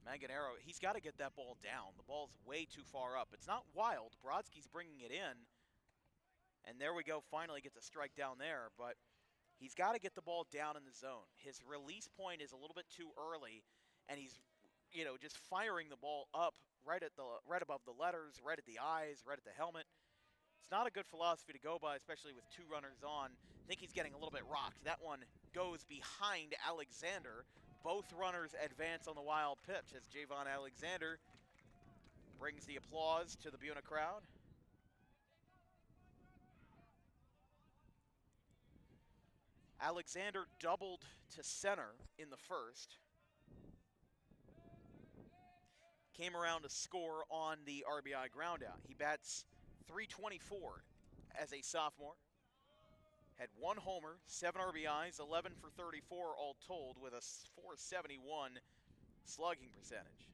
Manganaro, he's got to get that ball down. The ball's way too far up. It's not wild. Brodsky's bringing it in. And there we go, finally gets a strike down there. But he's got to get the ball down in the zone. His release point is a little bit too early. And he's, just firing the ball up right above the letters, right at the eyes, right at the helmet. It's not a good philosophy to go by, especially with 2 runners on. I think he's getting a little bit rocked. That one goes behind Alexander. Both runners advance on the wild pitch as Javon Alexander brings the applause to the Buena crowd. Alexander doubled to center in the first. Came around to score on the RBI groundout. He bats .324 as a sophomore. Had 1 homer, 7 RBIs, 11 for 34 all told with a .471 slugging percentage.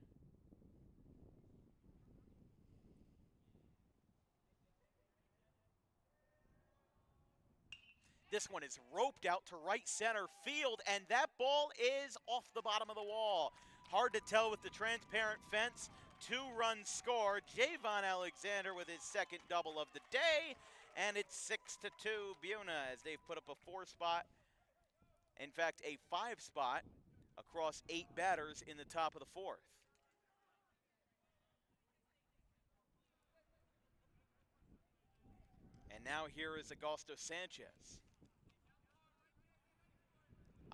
This one is roped out to right center field, and that ball is off the bottom of the wall. Hard to tell with the transparent fence. 2-run score. Javon Alexander with his second double of the day, and it's 6-2 Buena as they've put up a 4-spot. In fact, a 5-spot across 8 batters in the top of the 4th. And now here is Augusto Sanchez.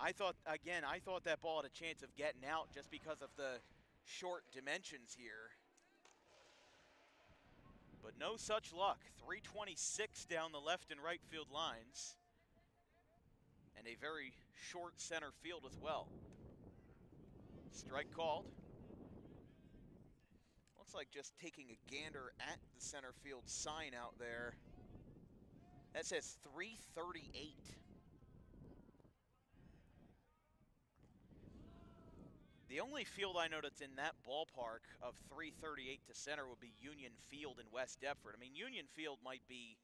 I thought that ball had a chance of getting out just because of the short dimensions here. But no such luck. .326 down the left and right field lines. And a very short center field as well. Strike called. Looks like just taking a gander at the center field sign out there. That says .338. The only field I know that's in that ballpark of .338 to center would be Union Field in West Deptford. I mean, Union Field might be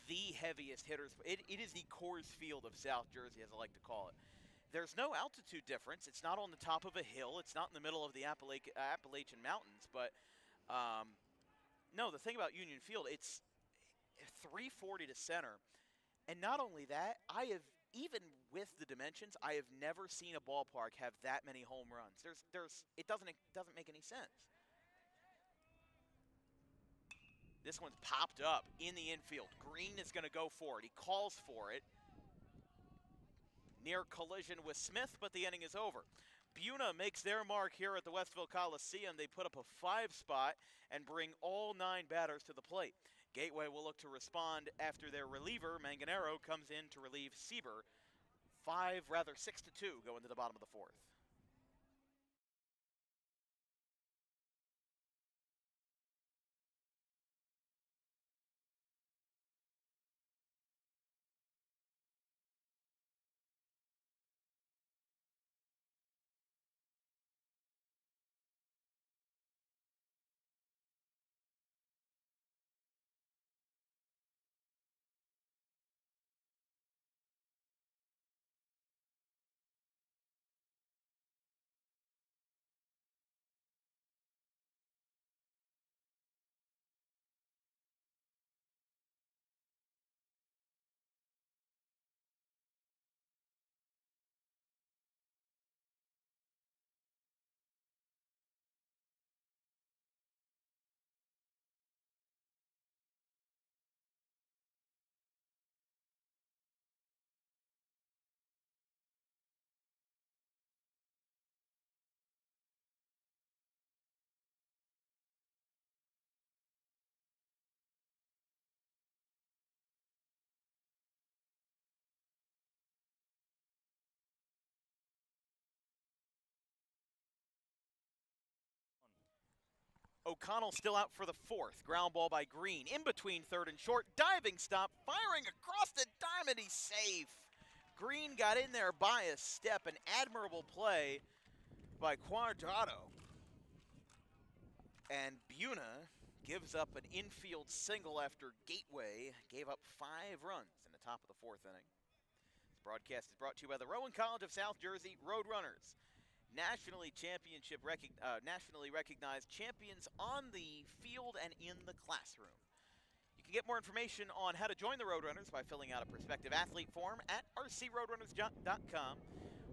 the heaviest hitters. It is the Coors Field of South Jersey, as I like to call it. There's no altitude difference. It's not on the top of a hill. It's not in the middle of the Appalachian Mountains. But, no, the thing about Union Field, it's .340 to center. And not only that, even with the dimensions, I have never seen a ballpark have that many home runs. It doesn't make any sense. This one's popped up in the infield. Green is going to go for it. He calls for it. Near collision with Smith, but the inning is over. Buena makes their mark here at the Westville Coliseum. They put up a 5-spot and bring all 9 batters to the plate. Gateway will look to respond after their reliever, Manganero, comes in to relieve Sieber. 6-2 go into the bottom of the 4th. O'Connell still out for the 4th. Ground ball by Green. In between third and short. Diving stop. Firing across the diamond. He's safe. Green got in there by a step. An admirable play by Cuadrado. And Buena gives up an infield single after Gateway gave up 5 runs in the top of the 4th inning. This broadcast is brought to you by the Rowan College of South Jersey Roadrunners. Nationally recognized champions on the field and in the classroom. You can get more information on how to join the Roadrunners by filling out a prospective athlete form at rcroadrunners.com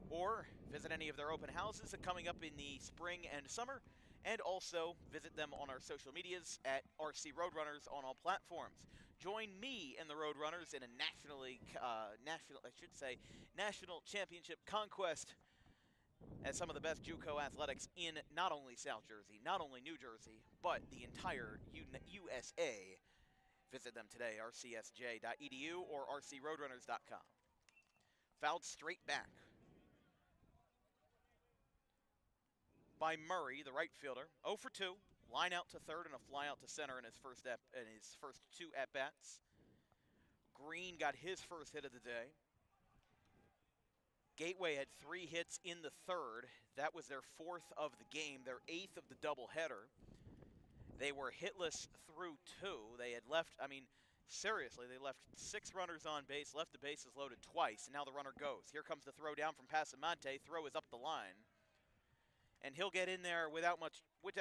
or visit any of their open houses coming up in the spring and summer And also visit them on our social medias at RC Roadrunners on all platforms. Join me and the Roadrunners in a national championship conquest as some of the best JUCO athletics in not only South Jersey, not only New Jersey, but the entire USA. Visit them today, rcsj.edu or rcroadrunners.com. Fouled straight back by Murray, the right fielder. 0 for 2. Line out to third and a fly out to center in his first two at-bats. Green got his first hit of the day. Gateway had 3 hits in the third. That was their 4th of the game, their 8th of the doubleheader. They were hitless through 2. They had left, seriously, they left 6 runners on base, left the bases loaded twice, and now the runner goes. Here comes the throw down from Pasamonte. Throw is up the line. And he'll get in there without much trouble.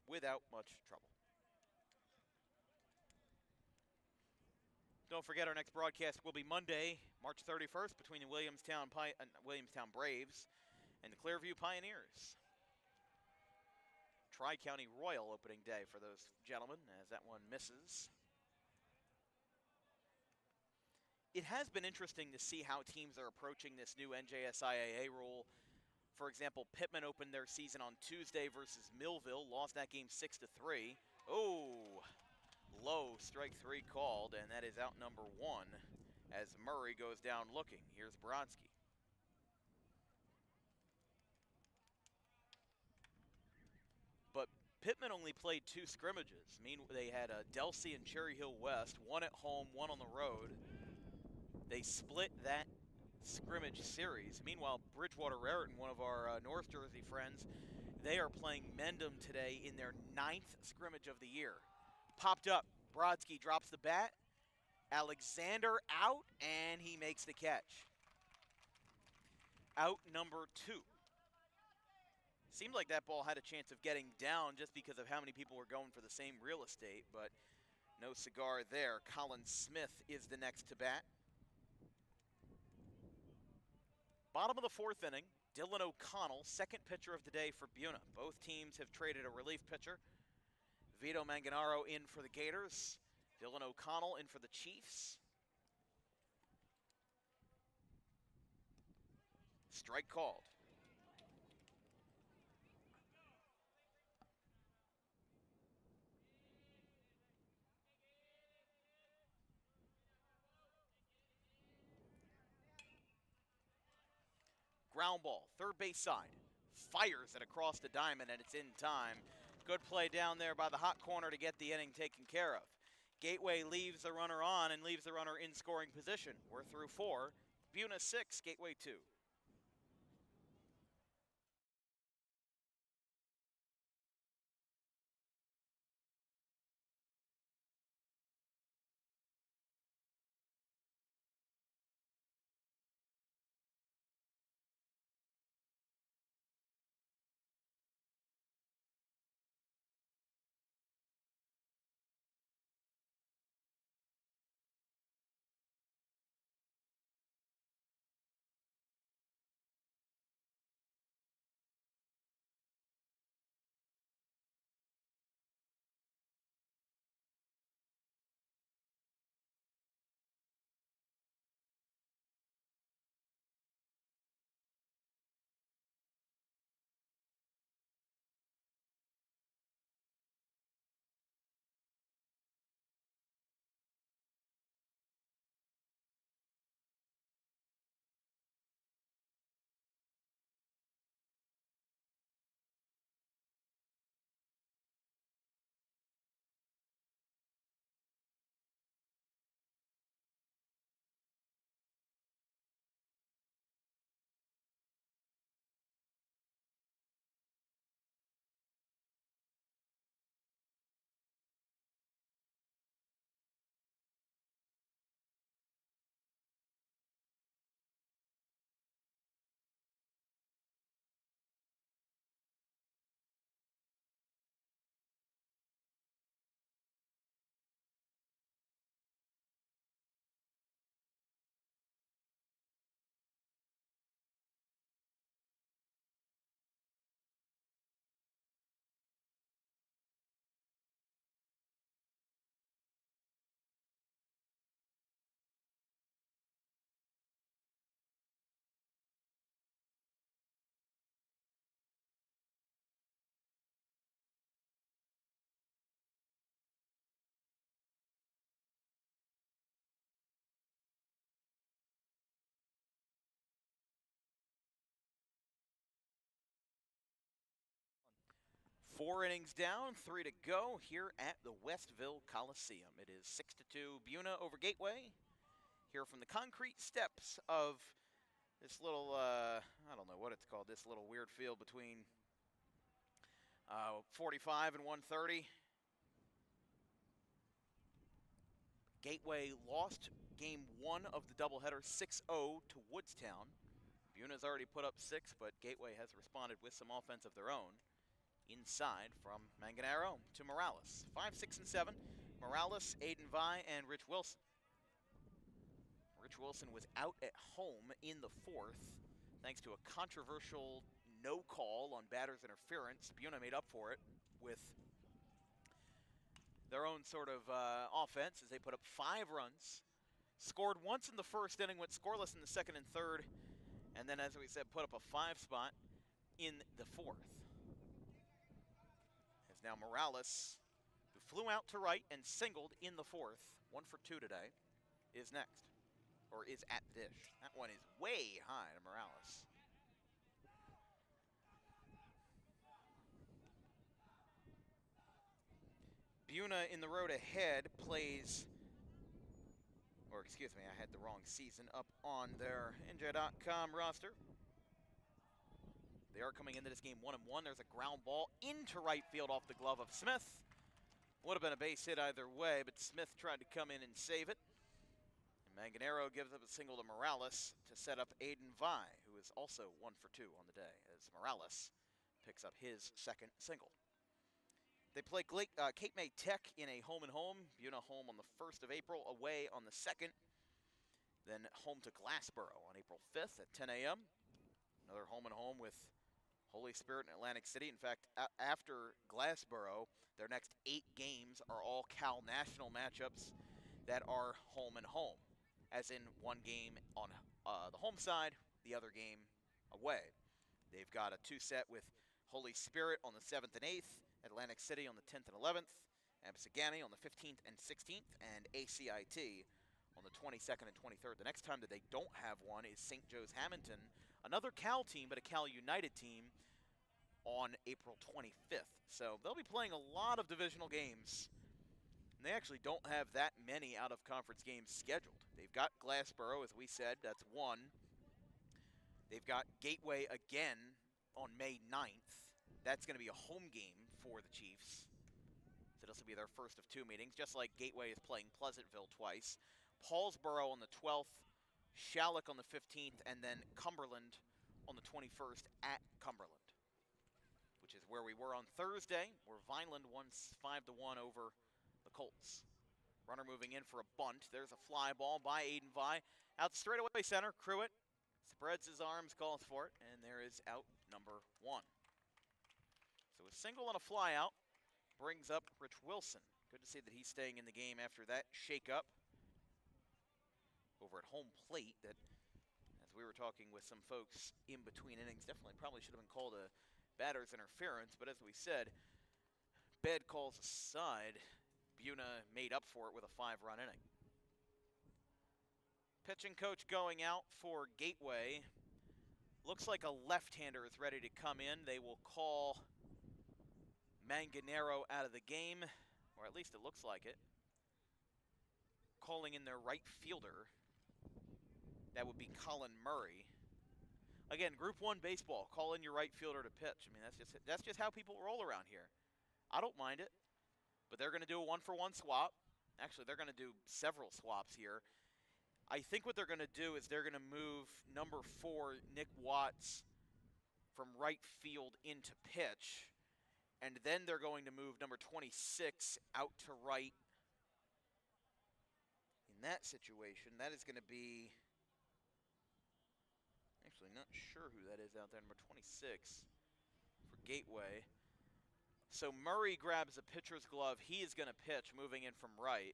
Without much trouble. Don't forget, our next broadcast will be Monday, March 31st, between the Williamstown Braves and the Clearview Pioneers. Tri-County Royal opening day for those gentlemen, as that one misses. It has been interesting to see how teams are approaching this new NJSIAA rule. For example, Pittman opened their season on Tuesday versus Millville, lost that game 6-3. Oh, low strike 3 called, and that is out number 1 as Murray goes down looking. Here's Brodsky. But Pittman only played 2 scrimmages. They had Delsey and Cherry Hill West, 1 at home, 1 on the road. They split that scrimmage series. Meanwhile, Bridgewater Raritan, one of our North Jersey friends, they are playing Mendham today in their 9th scrimmage of the year. Popped up. Brodsky drops the bat. Alexander out, and he makes the catch. Out number 2. Seemed like that ball had a chance of getting down just because of how many people were going for the same real estate, but no cigar there. Colin Smith is the next to bat. Bottom of the 4th inning, Dylan O'Connell, second pitcher of the day for Buena. Both teams have traded a relief pitcher. Vito Manganaro in for the Gators. Dylan O'Connell in for the Chiefs. Strike called. Ground ball, third base side. Fires it across the diamond, and it's in time. Good play down there by the hot corner to get the inning taken care of. Gateway leaves the runner on and leaves the runner in scoring position. We're through 4. Buena 6, Gateway 2. 4 innings down, 3 to go here at the Westville Coliseum. It is 6-2 Buena over Gateway. Here from the concrete steps of this little, I don't know what it's called, this little weird field between 45 and 130. Gateway lost game 1 of the doubleheader 6-0 to Woodstown. Buna's already put up 6, but Gateway has responded with some offense of their own. Inside from Manganero to Morales. 5, 6, and 7. Morales, Aiden Vi, and Rich Wilson. Rich Wilson was out at home in the 4th thanks to a controversial no call on batter's interference. Buena made up for it with their own sort of offense as they put up 5 runs. Scored once in the first inning, went scoreless in the second and third, and then, as we said, put up a 5 spot in the 4th. As now Morales, who flew out to right and singled in the 4th, 1 for 2 today, is next, or is at the dish. That one is way high to Morales. Buena in the road ahead plays, or excuse me, I had the wrong season up on their NJ.com roster. They are coming into this game 1-1. There's a ground ball into right field off the glove of Smith. Would have been a base hit either way, but Smith tried to come in and save it. And Manganero gives up a single to Morales to set up Aiden Vi, who is also 1 for 2 on the day, as Morales picks up his second single. They play Cape May Tech in a home-and-home. Buena home on the 1st of April, away on the 2nd. Then home to Glassboro on April 5th at 10 a.m. Another home-and-home with Holy Spirit in Atlantic City. In fact, after Glassboro, their next 8 games are all Cal National matchups that are home-and-home, as in one game on the home side, the other game away. They've got a 2-set with Holy Spirit on the 7th and 8th, Atlantic City on the 10th and 11th, Absegani on the 15th and 16th, and ACIT on the 22nd and 23rd. The next time that they don't have one is St. Joe's Hamilton, another Cal team, but a Cal United team, on April 25th. So they'll be playing a lot of divisional games. And they actually don't have that many out-of-conference games scheduled. They've got Glassboro, as we said, that's 1. They've got Gateway again on May 9th. That's going to be a home game for the Chiefs. So this will be their first of 2 meetings, just like Gateway is playing Pleasantville twice. Paulsboro on the 12th, Shalleck on the 15th, and then Cumberland on the 21st at Cumberland, which is where we were on Thursday, where Vineland won 5-1 over the Colts. Runner moving in for a bunt. There's a fly ball by Aiden Vi. Out the straightaway center, Pruitt spreads his arms, calls for it, and there is out number 1. So a single and a fly out brings up Rich Wilson. Good to see that he's staying in the game after that shakeup over at home plate that, as we were talking with some folks in between innings, definitely probably should have been called a batter's interference, but as we said, bad calls aside, Buena made up for it with a 5-run inning. Pitching coach going out for Gateway. Looks like a left-hander is ready to come in. They will call Manganero out of the game, or at least it looks like it. Calling in their right fielder. That would be Colin Murray. Again, Group 1 baseball, call in your right fielder to pitch. I mean, that's just how people roll around here. I don't mind it, but they're going to do a 1-for-1 swap. Actually, they're going to do several swaps here. I think what they're going to do is they're going to move number 4, Nick Watts, from right field into pitch, and then they're going to move number 26 out to right. In that situation, that is going to be, actually not sure who that is out there, number 26 for Gateway. So Murray grabs a pitcher's glove. He is going to pitch, moving in from right.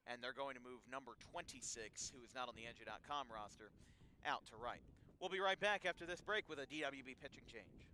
And they're going to move number 26, who is not on the NJ.com roster, out to right. We'll be right back after this break with a DWB pitching change.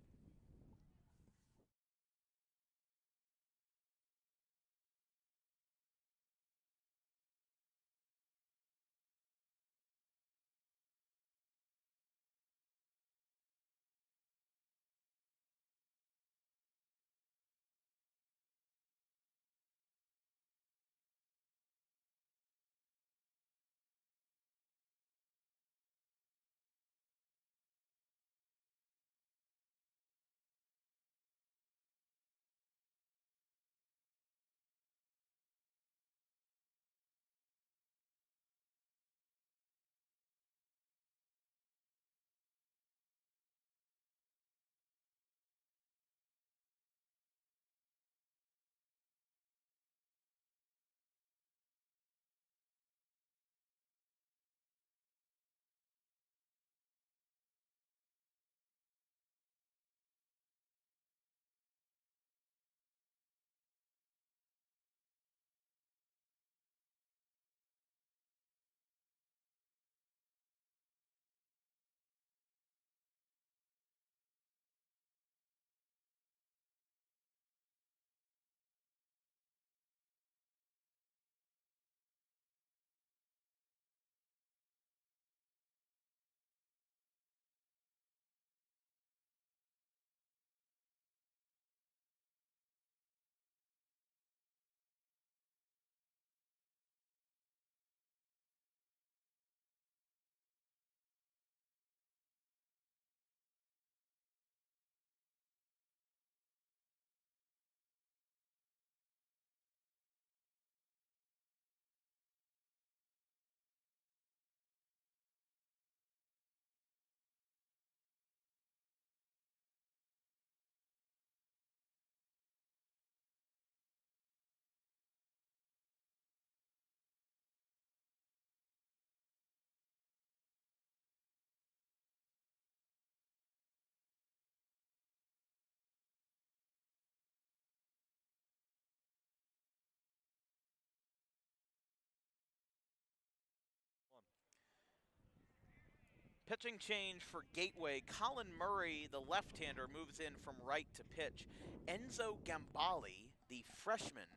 Pitching change for Gateway. Colin Murray, the left-hander, moves in from right to pitch. Enzo Gambale, the freshman,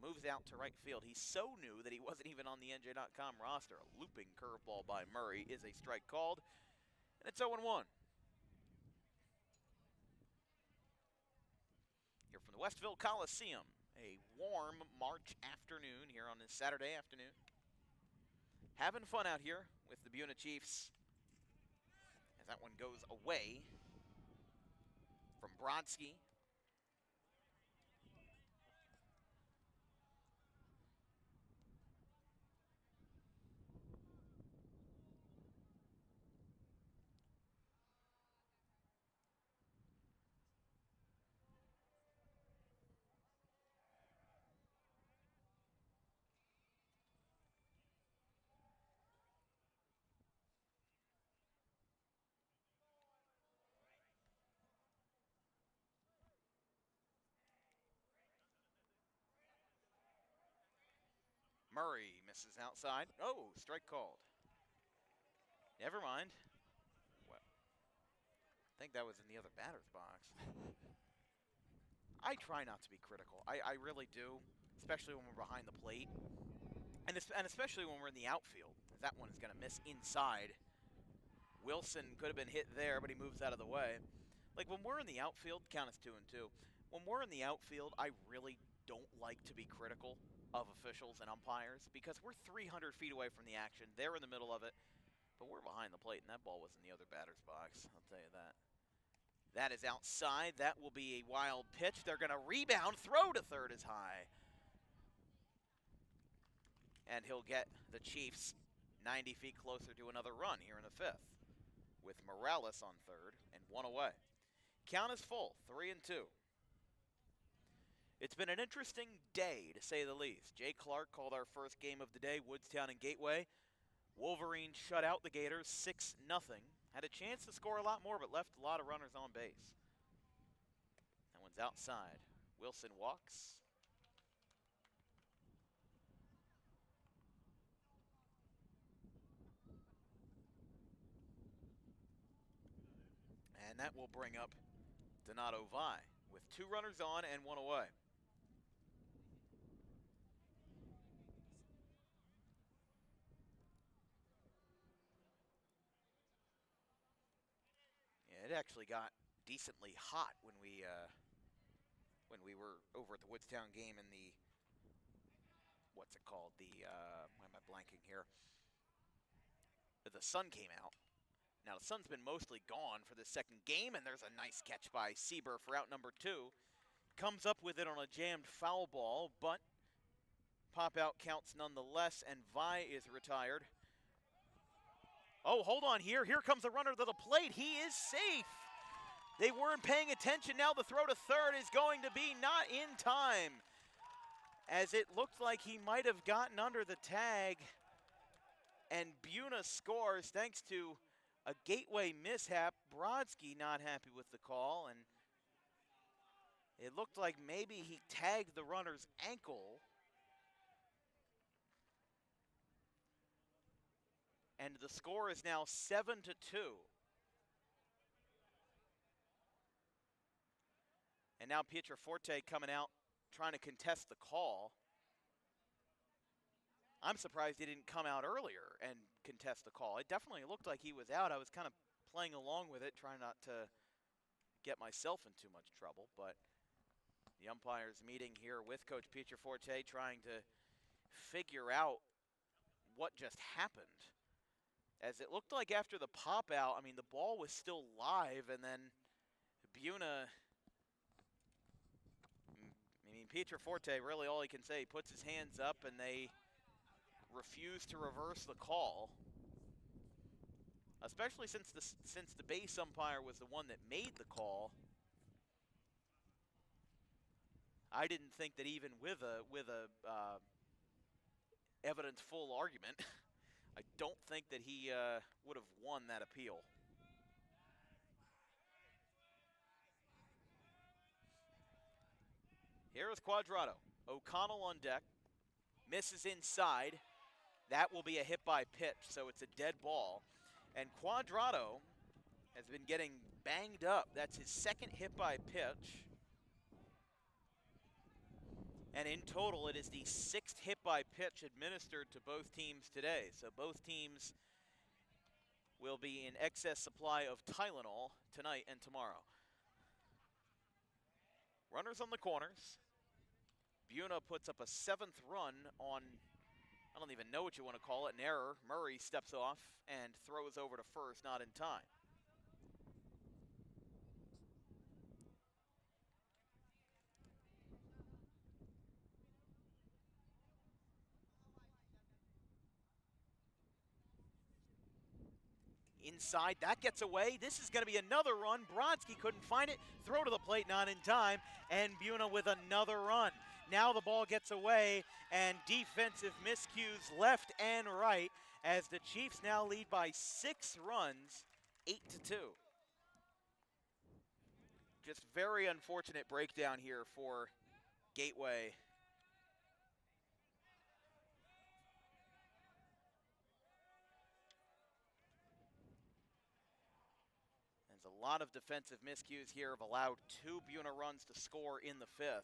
moves out to right field. He's so new that he wasn't even on the NJ.com roster. A looping curveball by Murray is a strike called, and it's 0-1. Here from the Westville Coliseum, a warm March afternoon here on this Saturday afternoon. Having fun out here with the Buena Chiefs as that one goes away from Brodsky. Murray misses outside. Oh, strike called. Never mind. Well, I think that was in the other batter's box. I try not to be critical. I really do, especially when we're behind the plate. And especially when we're in the outfield. That one is going to miss inside. Wilson could have been hit there, but he moves out of the way. Like, when we're in the outfield, count us 2-2. When we're in the outfield, I really don't like to be critical of officials and umpires because we're 300 feet away from the action. They're in the middle of it, but we're behind the plate, and that ball was in the other batter's box. I'll tell you that. That is outside. That will be a wild pitch. They're going to rebound. Throw to third is high. And he'll get the Chiefs 90 feet closer to another run here in the fifth with Morales on third and one away. Count is full, 3-2. It's been an interesting day, to say the least. Jay Clark called our first game of the day, Woodstown and Gateway. Wolverines shut out the Gators 6-0. Had a chance to score a lot more, but left a lot of runners on base. That one's outside. Wilson walks. And that will bring up Donato Vi with 2 runners on and 1 away. It actually got decently hot when we were over at the Woodstown game in the, what's it called? The why am I blanking here? The sun came out. Now the sun's been mostly gone for the second game, and there's a nice catch by Sieber for out number 2. Comes up with it on a jammed foul ball, but pop out counts nonetheless, and Vi is retired. Oh, hold on here. Here comes the runner to the plate. He is safe. They weren't paying attention. Now the throw to third is going to be not in time, as it looked like he might have gotten under the tag. And Buena scores thanks to a Gateway mishap. Brodsky not happy with the call, and it looked like maybe he tagged the runner's ankle. And the score is now 7-2. And now Pietroforte coming out trying to contest the call. I'm surprised he didn't come out earlier and contest the call. It definitely looked like he was out. I was kind of playing along with it, trying not to get myself in too much trouble. But the umpires meeting here with Coach Pietroforte, trying to figure out what just happened. As it looked like after the pop out, I mean, the ball was still live, and then Buena, I mean, Pietroforte, really all he can say, he puts his hands up, and they refuse to reverse the call. Especially since the base umpire was the one that made the call. I didn't think that even with a evidence full argument, I don't think that he would have won that appeal. Here is Quadrado. O'Connell on deck. Misses inside. That will be a hit by pitch, so it's a dead ball. And Quadrado has been getting banged up. That's his second hit by pitch. And in total, it is the 6th hit by pitch administered to both teams today. So both teams will be in excess supply of Tylenol tonight and tomorrow. Runners on the corners. Buena puts up a 7th run on, I don't even know what you want to call it, an error. Murray steps off and throws over to first, not in time. Inside, that gets away. This is going to be another run. Brodsky couldn't find it. Throw to the plate, not in time. And Buena with another run. Now the ball gets away, and defensive miscues left and right as the Chiefs now lead by 6 runs, 8-2. Just very unfortunate breakdown here for Gateway. There's a lot of defensive miscues here, have allowed 2 Buena runs to score in the 5th.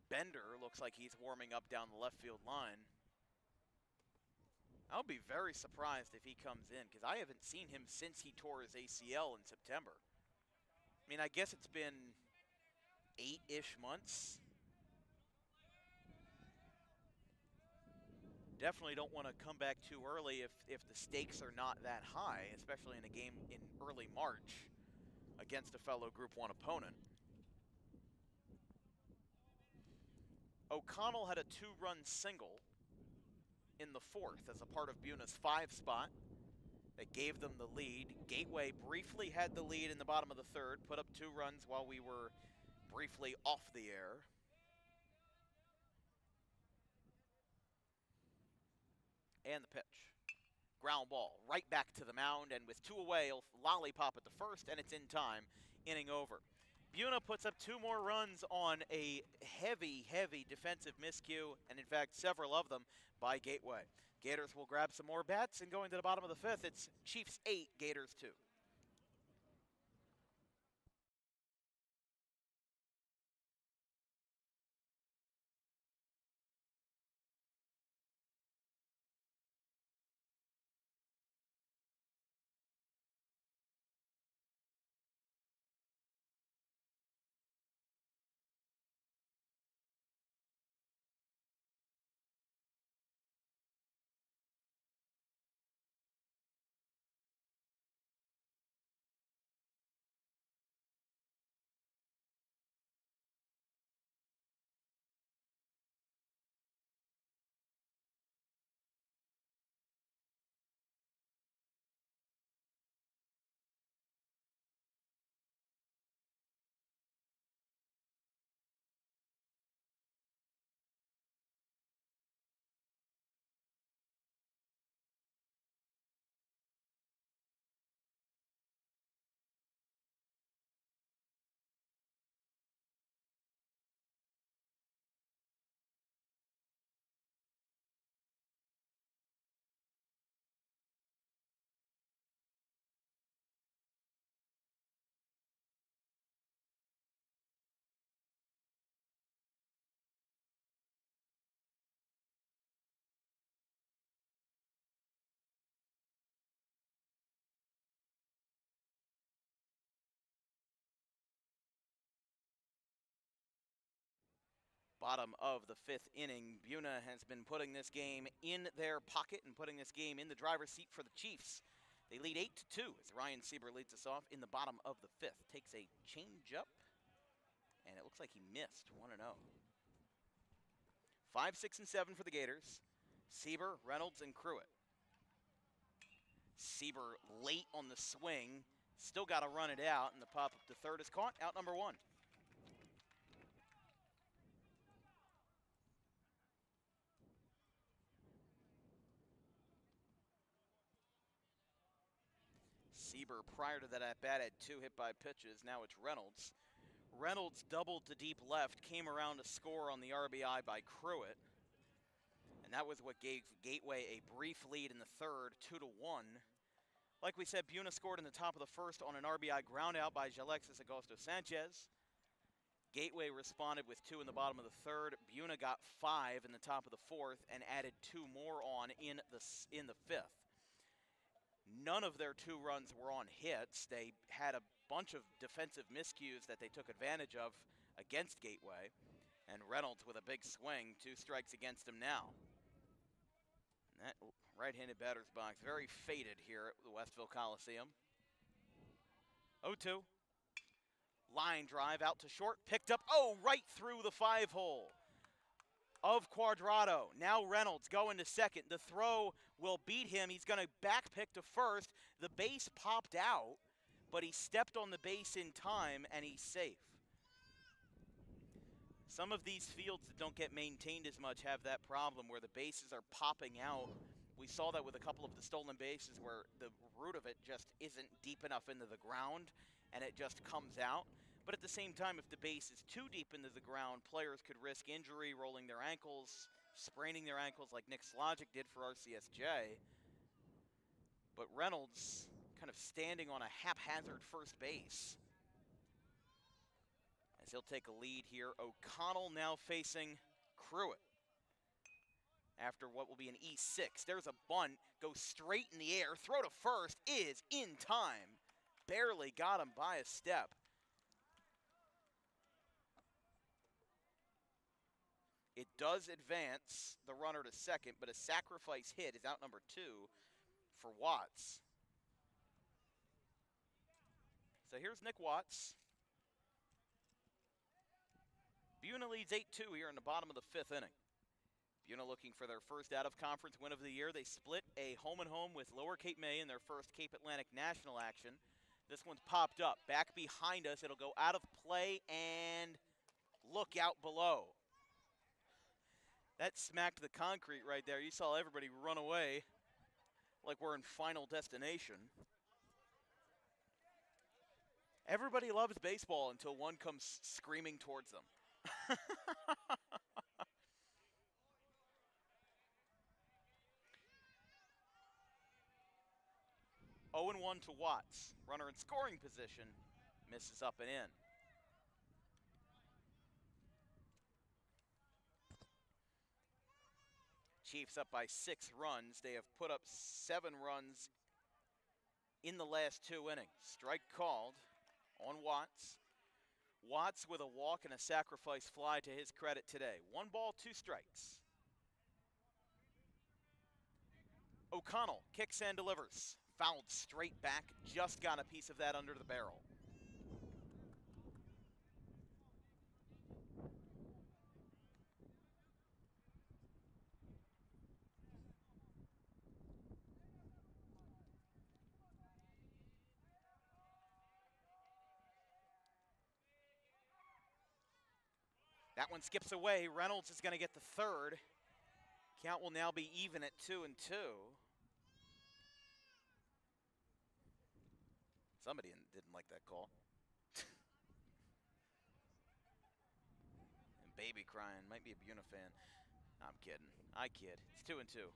Bender looks like he's warming up down the left field line. I'll be very surprised if he comes in, because I haven't seen him since he tore his ACL in September. I mean, I guess it's been 8-ish months. Definitely don't want to come back too early if the stakes are not that high, especially in a game in early March against a fellow Group 1 opponent. O'Connell had a 2-run single in the 4th as a part of Buena's 5 spot that gave them the lead. Gateway briefly had the lead in the bottom of the 3rd, put up 2 runs while we were briefly off the air. And the pitch. Ground ball right back to the mound, and with 2 away, lollipop at the first, and it's in time. Inning over. Buena puts up 2 more runs on a heavy, heavy defensive miscue, and in fact, several of them by Gateway. Gators will grab some more bats, and going to the bottom of the 5th, it's Chiefs 8, Gators 2. Bottom of the 5th inning, Buena has been putting this game in their pocket and putting this game in the driver's seat for the Chiefs. They lead 8-2 as Ryan Sieber leads us off in the bottom of the 5th. Takes a change-up, and it looks like he missed 1-0. 5, 6, and 7 for the Gators. Sieber, Reynolds, and Cruitt. Sieber late on the swing. Still got to run it out, and the pop up to third is caught. Out number 1. Sieber, prior to that at-bat, had 2 hit by pitches. Now it's Reynolds. Reynolds doubled to deep left, came around to score on the RBI by Cruitt. And that was what gave Gateway a brief lead in the third, 2-1. Like we said, Buena scored in the top of the first on an RBI groundout by Alexis Augusto Sanchez. Gateway responded with 2 in the bottom of the third. Buena got 5 in the top of the fourth and added 2 more on in the fifth. None of their 2 runs were on hits. They had a bunch of defensive miscues that they took advantage of against Gateway. And Reynolds with a big swing, 2 strikes against him now. And that right-handed batter's box, very faded here at the Westville Coliseum. 0-2. Line drive out to short, picked up, right through the 5-hole of Quadrado. Now Reynolds going to second. The throw will beat him. He's going to back pick to first. The base popped out, but he stepped on the base in time, and he's safe. Some of these fields that don't get maintained as much have that problem where the bases are popping out. We saw that with a couple of the stolen bases where the root of it just isn't deep enough into the ground, and it just comes out. But at the same time, if the base is too deep into the ground, players could risk injury, rolling their ankles, spraining their ankles like Nick Slogic did for RCSJ. But Reynolds kind of standing on a haphazard first base as he'll take a lead here. O'Connell now facing Cruitt after what will be an E6. There's a bunt, goes straight in the air, throw to first is in time. Barely got him by a step. It does advance the runner to second, but a sacrifice hit is out number 2 for Watts. So here's Nick Watts. Buena leads 8-2 here in the bottom of the 5th inning. Buena looking for their first out-of-conference win of the year. They split a home-and-home with Lower Cape May in their first Cape Atlantic National action. This one's popped up. Back behind us, it'll go out of play and look out below. That smacked the concrete right there. You saw everybody run away like we're in Final Destination. Everybody loves baseball until one comes screaming towards them. 0-1 to Watts. Runner in scoring position, misses up and in. Chiefs up by 6 runs. They have put up 7 runs in the last 2 innings. Strike called on Watts. Watts with a walk and a sacrifice fly to his credit today. 1 ball, 2 strikes. O'Connell kicks and delivers. Fouled straight back, just got a piece of that under the barrel. That one skips away. Reynolds is going to get the third. Count will now be even at 2-2. Somebody didn't like that call. And baby crying. Might be a Buena fan. I'm kidding. I kid. It's 2-2.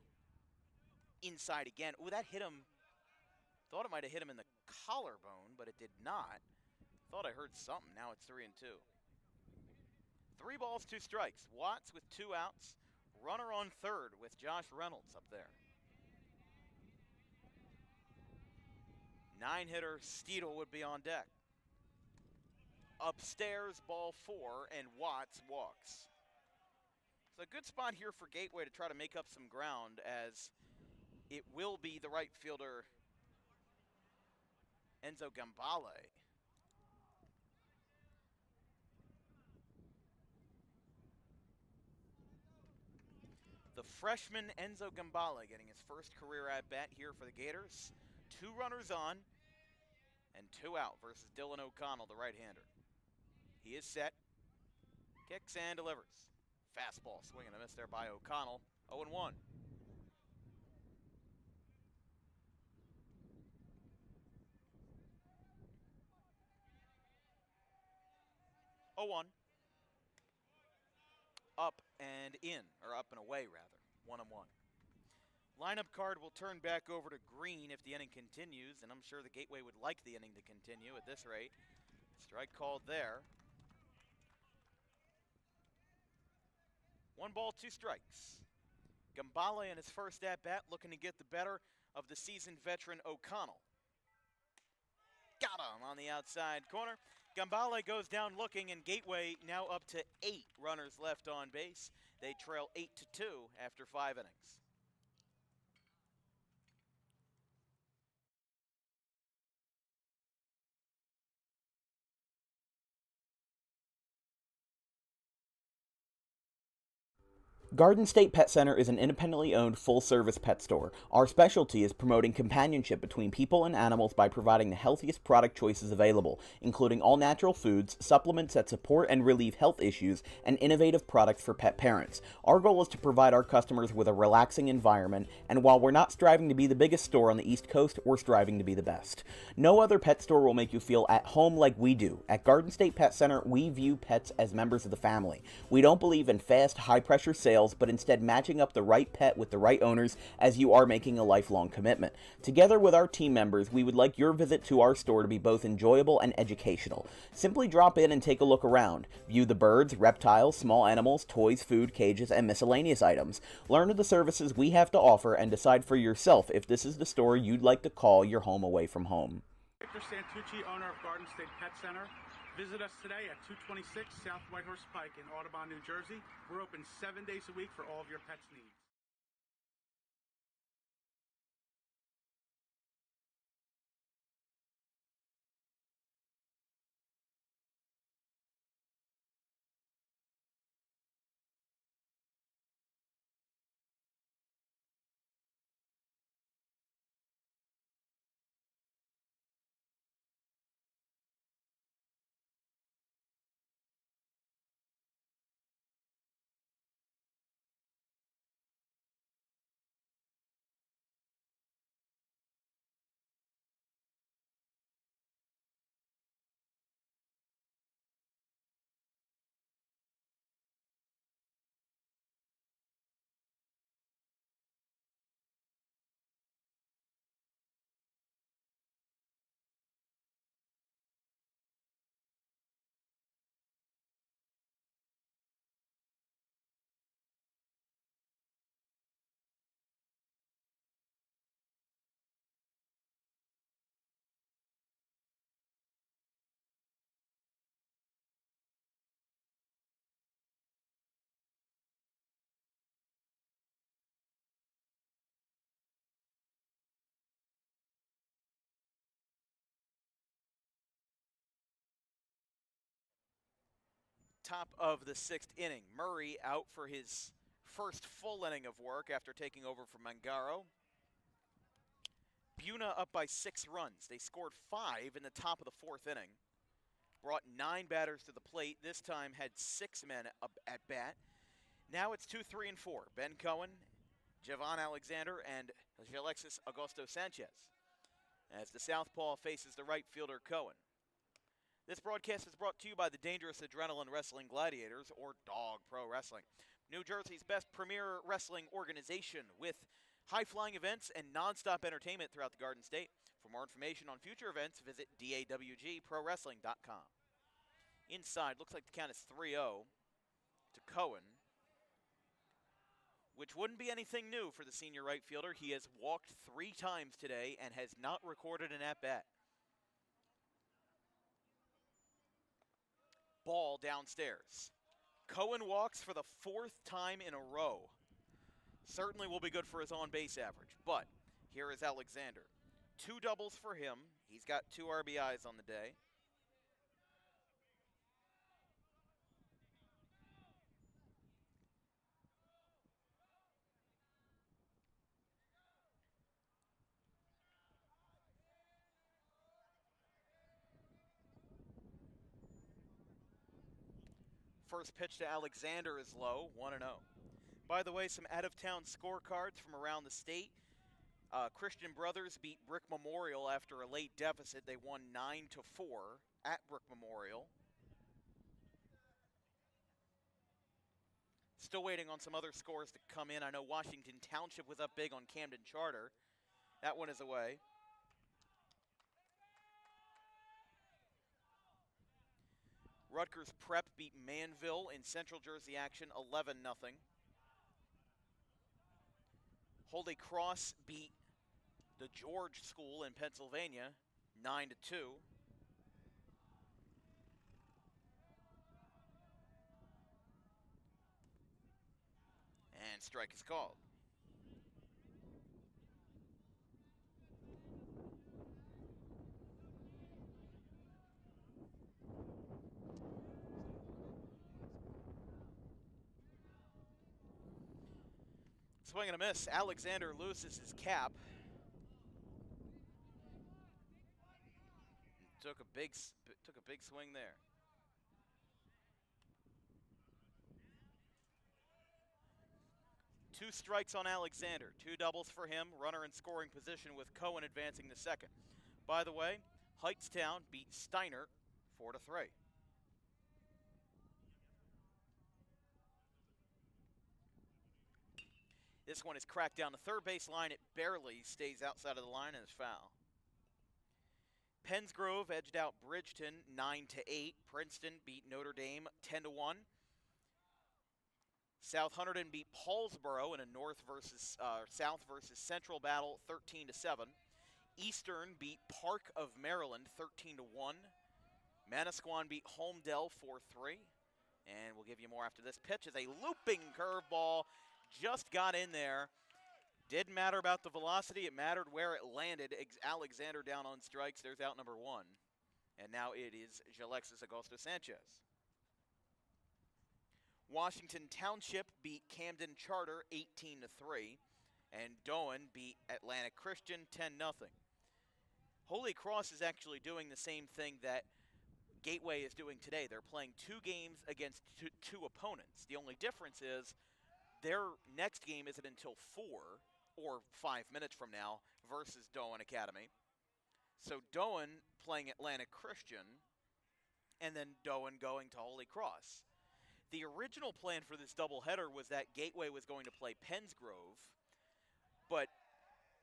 Inside again. Ooh, that hit him. Thought it might have hit him in the collarbone, but it did not. Thought I heard something. Now it's 3-2. 3 balls, 2 strikes. Watts with 2 outs. Runner on third with Josh Reynolds up there. 9-hitter Steedle would be on deck. Upstairs, ball 4, and Watts walks. It's a good spot here for Gateway to try to make up some ground, as it will be the right fielder Enzo Gambale. The freshman Enzo Gambale getting his first career at-bat here for the Gators. 2 runners on and 2 out versus Dylan O'Connell, the right-hander. He is set, kicks and delivers. Fastball swing and a miss there by O'Connell. 0-1. 0-1. Up and in, or up and away, rather. 1-1. Lineup card will turn back over to green if the inning continues, and I'm sure the Gateway would like the inning to continue at this rate. Strike called there. 1 ball, 2 strikes. Gambale in his first at-bat looking to get the better of the seasoned veteran O'Connell. Got him on the outside corner. Gambale goes down looking, and Gateway now up to 8 runners left on base. They trail 8-2 after 5 innings. Garden State Pet Center is an independently owned full-service pet store. Our specialty is promoting companionship between people and animals by providing the healthiest product choices available, including all-natural foods, supplements that support and relieve health issues, and innovative products for pet parents. Our goal is to provide our customers with a relaxing environment, and while we're not striving to be the biggest store on the East Coast, we're striving to be the best. No other pet store will make you feel at home like we do. At Garden State Pet Center, we view pets as members of the family. We don't believe in fast, high-pressure sales, but instead matching up the right pet with the right owners, as you are making a lifelong commitment. Together with our team members, we would like your visit to our store to be both enjoyable and educational. Simply drop in and take a look around. View the birds, reptiles, small animals, toys, food, cages, and miscellaneous items. Learn of the services we have to offer and decide for yourself if this is the store you'd like to call your home away from home. Victor Santucci, owner of Garden State Pet Center. Visit us today at 226 South Whitehorse Pike in Audubon, New Jersey. We're open 7 days a week for all of your pets' needs. Top of the 6th inning. Murray out for his first full inning of work after taking over from Mangaro. Buena up by 6 runs. They scored 5 in the top of the 4th inning. Brought 9 batters to the plate. This time had 6 men up at bat. Now it's 2, 3, and 4. Ben Cohen, Javon Alexander, and Alexis Augusto Sanchez as the southpaw faces the right fielder Cohen. This broadcast is brought to you by the Dangerous Adrenaline Wrestling Gladiators, or Dog Pro Wrestling, New Jersey's best premier wrestling organization with high-flying events and non-stop entertainment throughout the Garden State. For more information on future events, visit dawgprowrestling.com. Inside, looks like the count is 3-0 to Cohen, which wouldn't be anything new for the senior right fielder. He has walked 3 times today and has not recorded an at-bat. Ball downstairs. Cohen walks for the 4th time in a row. Certainly will be good for his on-base average, but here is Alexander. 2 doubles for him. He's got 2 RBIs on the day. First pitch to Alexander is low, 1-0. By the way, some out-of-town scorecards from around the state. Christian Brothers beat Brick Memorial after a late deficit. They won 9-4 at Brick Memorial. Still waiting on some other scores to come in. I know Washington Township was up big on Camden Charter. That one is away. Rutgers Prep beat Manville in Central Jersey action 11-0. Holy Cross beat the George School in Pennsylvania 9-2. And strike is called. Swing and a miss. Alexander loses his cap. Took a big swing there. Two strikes on Alexander. Two doubles for him. Runner in scoring position with Cohen advancing to second. By the way, Heightstown beat Steiner 4-3. This one is cracked down the third base line. It barely stays outside of the line and is foul. Pennsgrove edged out Bridgeton 9-8. Princeton beat Notre Dame 10-1. South Hunterdon beat Paulsboro in a South versus Central battle 13-7. Eastern beat Park of Maryland 13-1. Manasquan beat Holmdel 4-3. And we'll give you more after this pitch as a looping curveball just got in there. Didn't matter about the velocity. It mattered where it landed. Alexander down on strikes. There's out number one. And now it is Jalexis Augusto Sanchez. Washington Township beat Camden Charter 18-3. And Doan beat Atlantic Christian 10-0. Holy Cross is actually doing the same thing that Gateway is doing today. They're playing two games against two opponents. The only difference is their next game isn't until 4 or 5 minutes from now versus Doan Academy. So Doan playing Atlantic Christian and then Doan going to Holy Cross. The original plan for this doubleheader was that Gateway was going to play Pennsgrove, but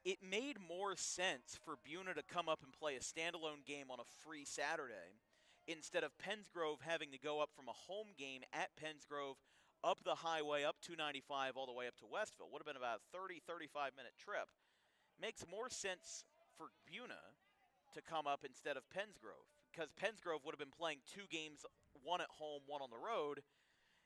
it made more sense for Buena to come up and play a standalone game on a free Saturday instead of Pennsgrove having to go up from a home game at Pennsgrove up the highway, up 295, all the way up to Westville. Would have been about a 30, 35-minute trip. Makes more sense for Buena to come up instead of Pennsgrove, because Pennsgrove would have been playing two games, one at home, one on the road.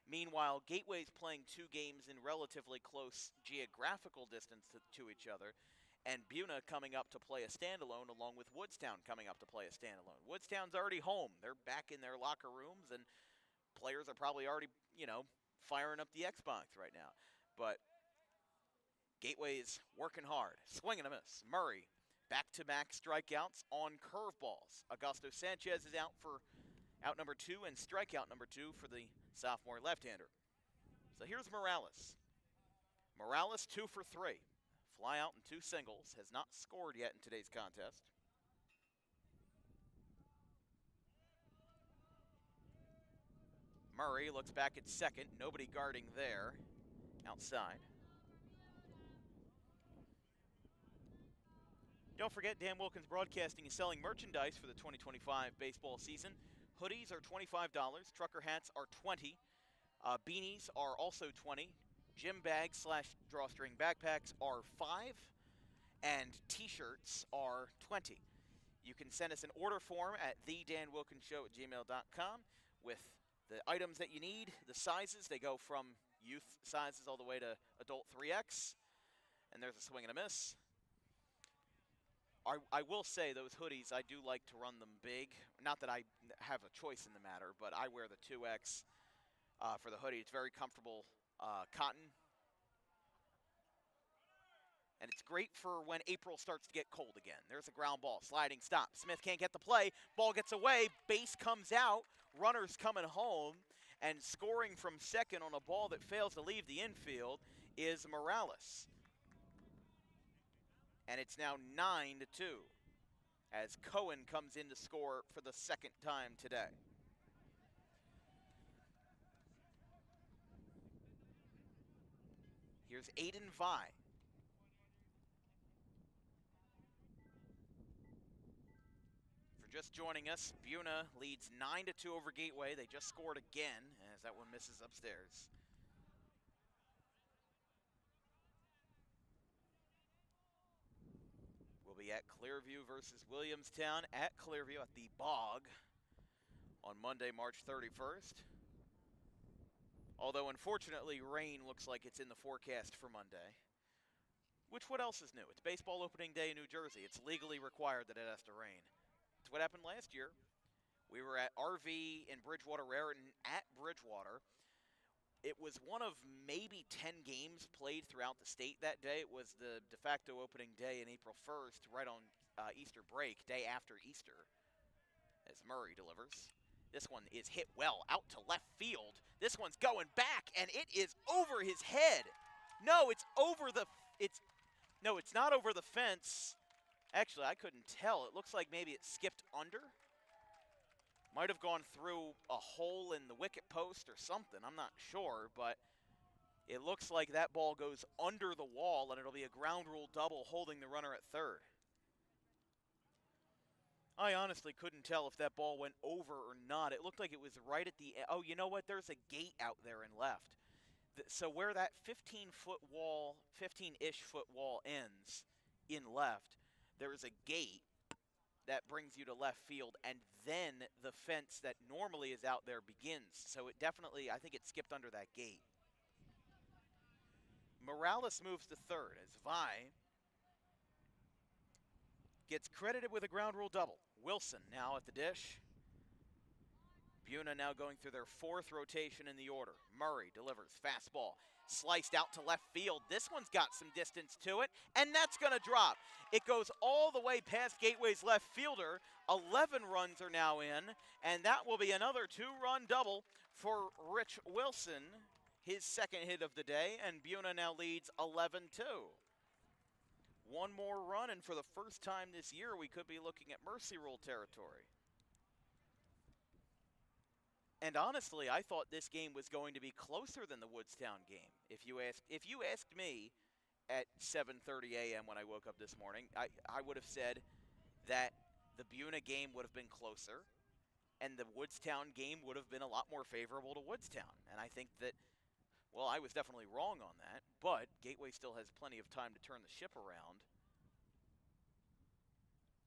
Meanwhile, Gateway's playing two games in relatively close geographical distance to each other, and Buena coming up to play a standalone along with Woodstown coming up to play a standalone. Woodstown's already home. They're back in their locker rooms, and players are probably already, firing up the Xbox right now. But Gateway is working hard. Swing and a miss. Murray, back-to-back strikeouts on curveballs. Augusto Sanchez is out for out number 2 and strikeout number 2 for the sophomore left-hander. So here's Morales. Morales 2 for 3. Fly out and 2 singles. Has not scored yet in today's contest. Murray looks back at second. Nobody guarding there. Outside. Don't forget, Dan Wilkins Broadcasting is selling merchandise for the 2025 baseball season. Hoodies are $25. Trucker hats are $20. Beanies are also $20. Gym bags / drawstring backpacks are $5. And T-shirts are $20. You can send us an order form at thedanwilkinsshow@gmail.com with the items that you need, the sizes. They go from youth sizes all the way to adult 3X. And there's a swing and a miss. I will say those hoodies, I do like to run them big. Not that I have a choice in the matter, but I wear the 2X for the hoodie. It's very comfortable cotton. And it's great for when April starts to get cold again. There's a ground ball, sliding stop. Smith can't get the play. Ball gets away. Base comes out. Runner's coming home. And scoring from second on a ball that fails to leave the infield is Morales. And it's now 9-2 as Cohen comes in to score for the second time today. Here's Aiden Vi. For just joining us, Buena leads 9-2 over Gateway. They just scored again as that one misses upstairs. We'll be at Clearview versus Williamstown at Clearview at the Bog on Monday, March 31st. Although, unfortunately, rain looks like it's in the forecast for Monday. Which, what else is new? It's baseball opening day in New Jersey. It's legally required that it has to rain. It's what happened last year. We were at RV in Bridgewater, Raritan at Bridgewater. It was one of maybe 10 games played throughout the state that day. It was the de facto opening day in April 1st, right on Easter break, day after Easter, as Murray delivers. This one is hit well out to left field. This one's going back, and it is over his head. No, it's over the, no, it's not over the fence. Actually, I couldn't tell. It looks like maybe it skipped under. Might have gone through a hole in the wicket post or something. I'm not sure, but it looks like that ball goes under the wall, and it'll be a ground rule double holding the runner at third. I honestly couldn't tell if that ball went over or not. It looked like it was right at the, oh, you know what? There's a gate out there in left. So where that 15-foot wall, 15-ish foot wall ends in left, there is a gate that brings you to left field, and then the fence that normally is out there begins. So it definitely, I think it skipped under that gate. Morales moves to third as Vi gets credited with a ground rule double. Wilson now at the dish. Buena now going through their fourth rotation in the order. Murray delivers fastball. Sliced out to left field. This one's got some distance to it, and that's going to drop. It goes all the way past Gateway's left fielder. 11 runs are now in, and that will be another two-run double for Rich Wilson, his second hit of the day, and Buena now leads 11-2. One more run, and for the first time this year, we could be looking at mercy rule territory. And honestly, I thought this game was going to be closer than the Woodstown game. If you asked me at 7:30 a.m. when I woke up this morning, I would have said that the Buena game would have been closer, and the Woodstown game would have been a lot more favorable to Woodstown. And I think that, well, I was definitely wrong on that, but Gateway still has plenty of time to turn the ship around.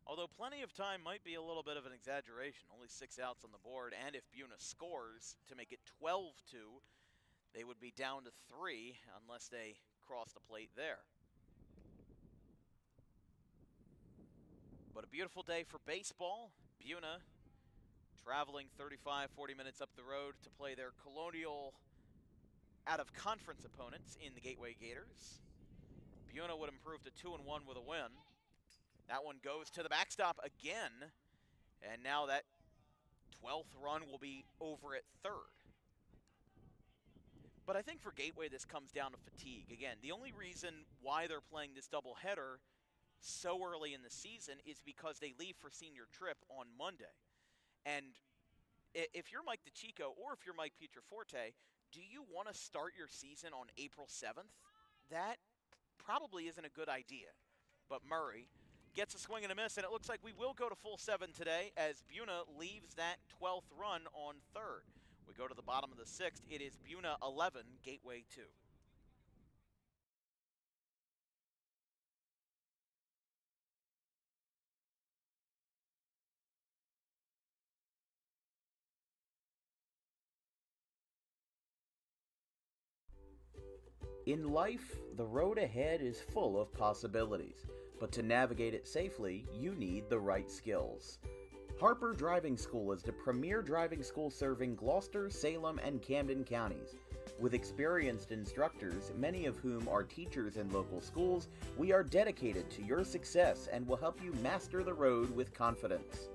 Although plenty of time might be a little bit of an exaggeration. Only 6 outs on the board, and if Buena scores to make it 12-2, they would be down to 3 unless they cross the plate there. But a beautiful day for baseball. Buena traveling 35, 40 minutes up the road to play their Colonial out-of-conference opponents in the Gateway Gators. Buena would improve to 2-1 with a win. That one goes to the backstop again, and now that 12th run will be over at third. But I think for Gateway, this comes down to fatigue. Again, the only reason why they're playing this doubleheader so early in the season is because they leave for senior trip on Monday. And if you're Mike DeChico or if you're Mike Pietroforte, do you want to start your season on April 7th? That probably isn't a good idea. But Murray gets a swing and a miss, and it looks like we will go to full 7 today as Buena leaves that 12th run on third. We go to the bottom of the 6th. It is Buena 11, Gateway 2. In life, the road ahead is full of possibilities, but to navigate it safely, you need the right skills. Harper Driving School is the premier driving school serving Gloucester, Salem, and Camden counties. With experienced instructors, many of whom are teachers in local schools, we are dedicated to your success and will help you master the road with confidence.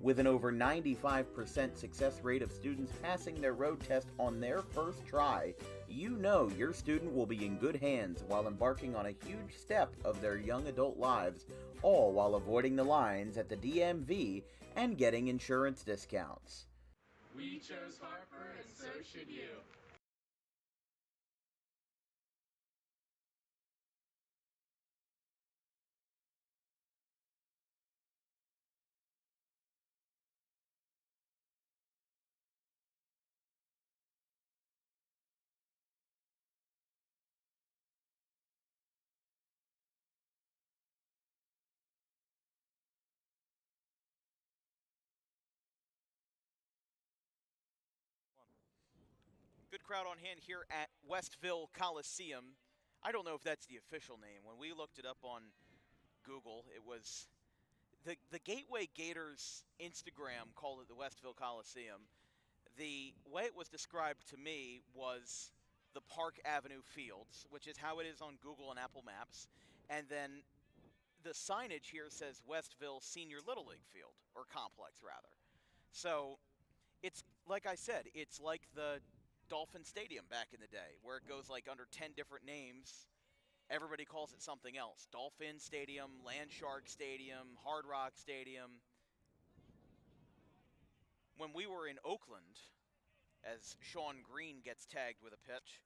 With an over 95% success rate of students passing their road test on their first try, you know your student will be in good hands while embarking on a huge step of their young adult lives, all while avoiding the lines at the DMV and getting insurance discounts. We chose Harper, and so should you. Good crowd on hand here at Westville Coliseum. I don't know if that's the official name. When we looked it up on Google, it was the Gateway Gators Instagram called it the Westville Coliseum. The way it was described to me was the Park Avenue Fields, which is how it is on Google and Apple Maps. And then the signage here says Westville Senior Little League Field, or complex rather. So it's, like I said, it's like the Dolphin Stadium back in the day, where it goes like under 10 different names. Everybody calls it something else. Dolphin Stadium, Landshark Stadium, Hard Rock Stadium. When we were in Oakland, as Sean Green gets tagged with a pitch.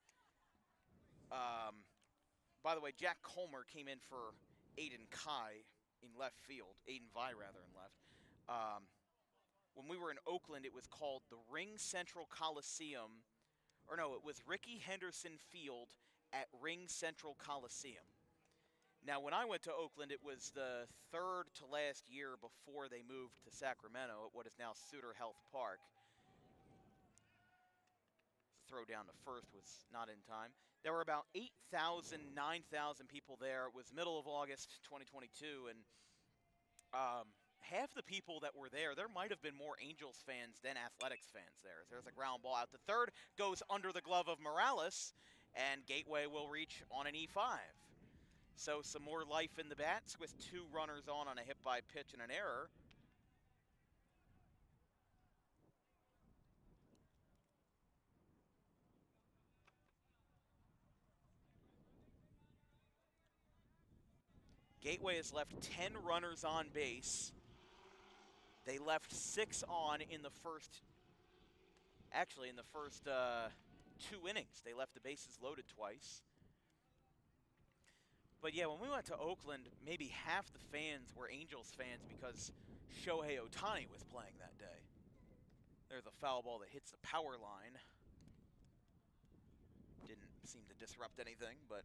By the way, Jack Colmer came in for Aiden Kai in left field. Aiden Vi, rather, in left. When we were in Oakland, it was called the Ring Central Coliseum. Or no, it was Rickey Henderson Field at Ring Central Coliseum. Now, when I went to Oakland, it was the third to last year before they moved to Sacramento at what is now Suter Health Park. The throw down to first was not in time. There were about 8,000, 9,000 people there. It was middle of August 2022, and half the people that were there might have been more Angels fans than Athletics fans there. There's a ground ball out to third, goes under the glove of Morales, and Gateway will reach on an E5. So some more life in the bats with 2 runners on a hit by pitch and an error. Gateway has left 10 runners on base. They left 6 on in the first, actually in the first 2 innings. They left the bases loaded twice. But yeah, when we went to Oakland, maybe half the fans were Angels fans because Shohei Ohtani was playing that day. There's a foul ball that hits the power line. Didn't seem to disrupt anything, but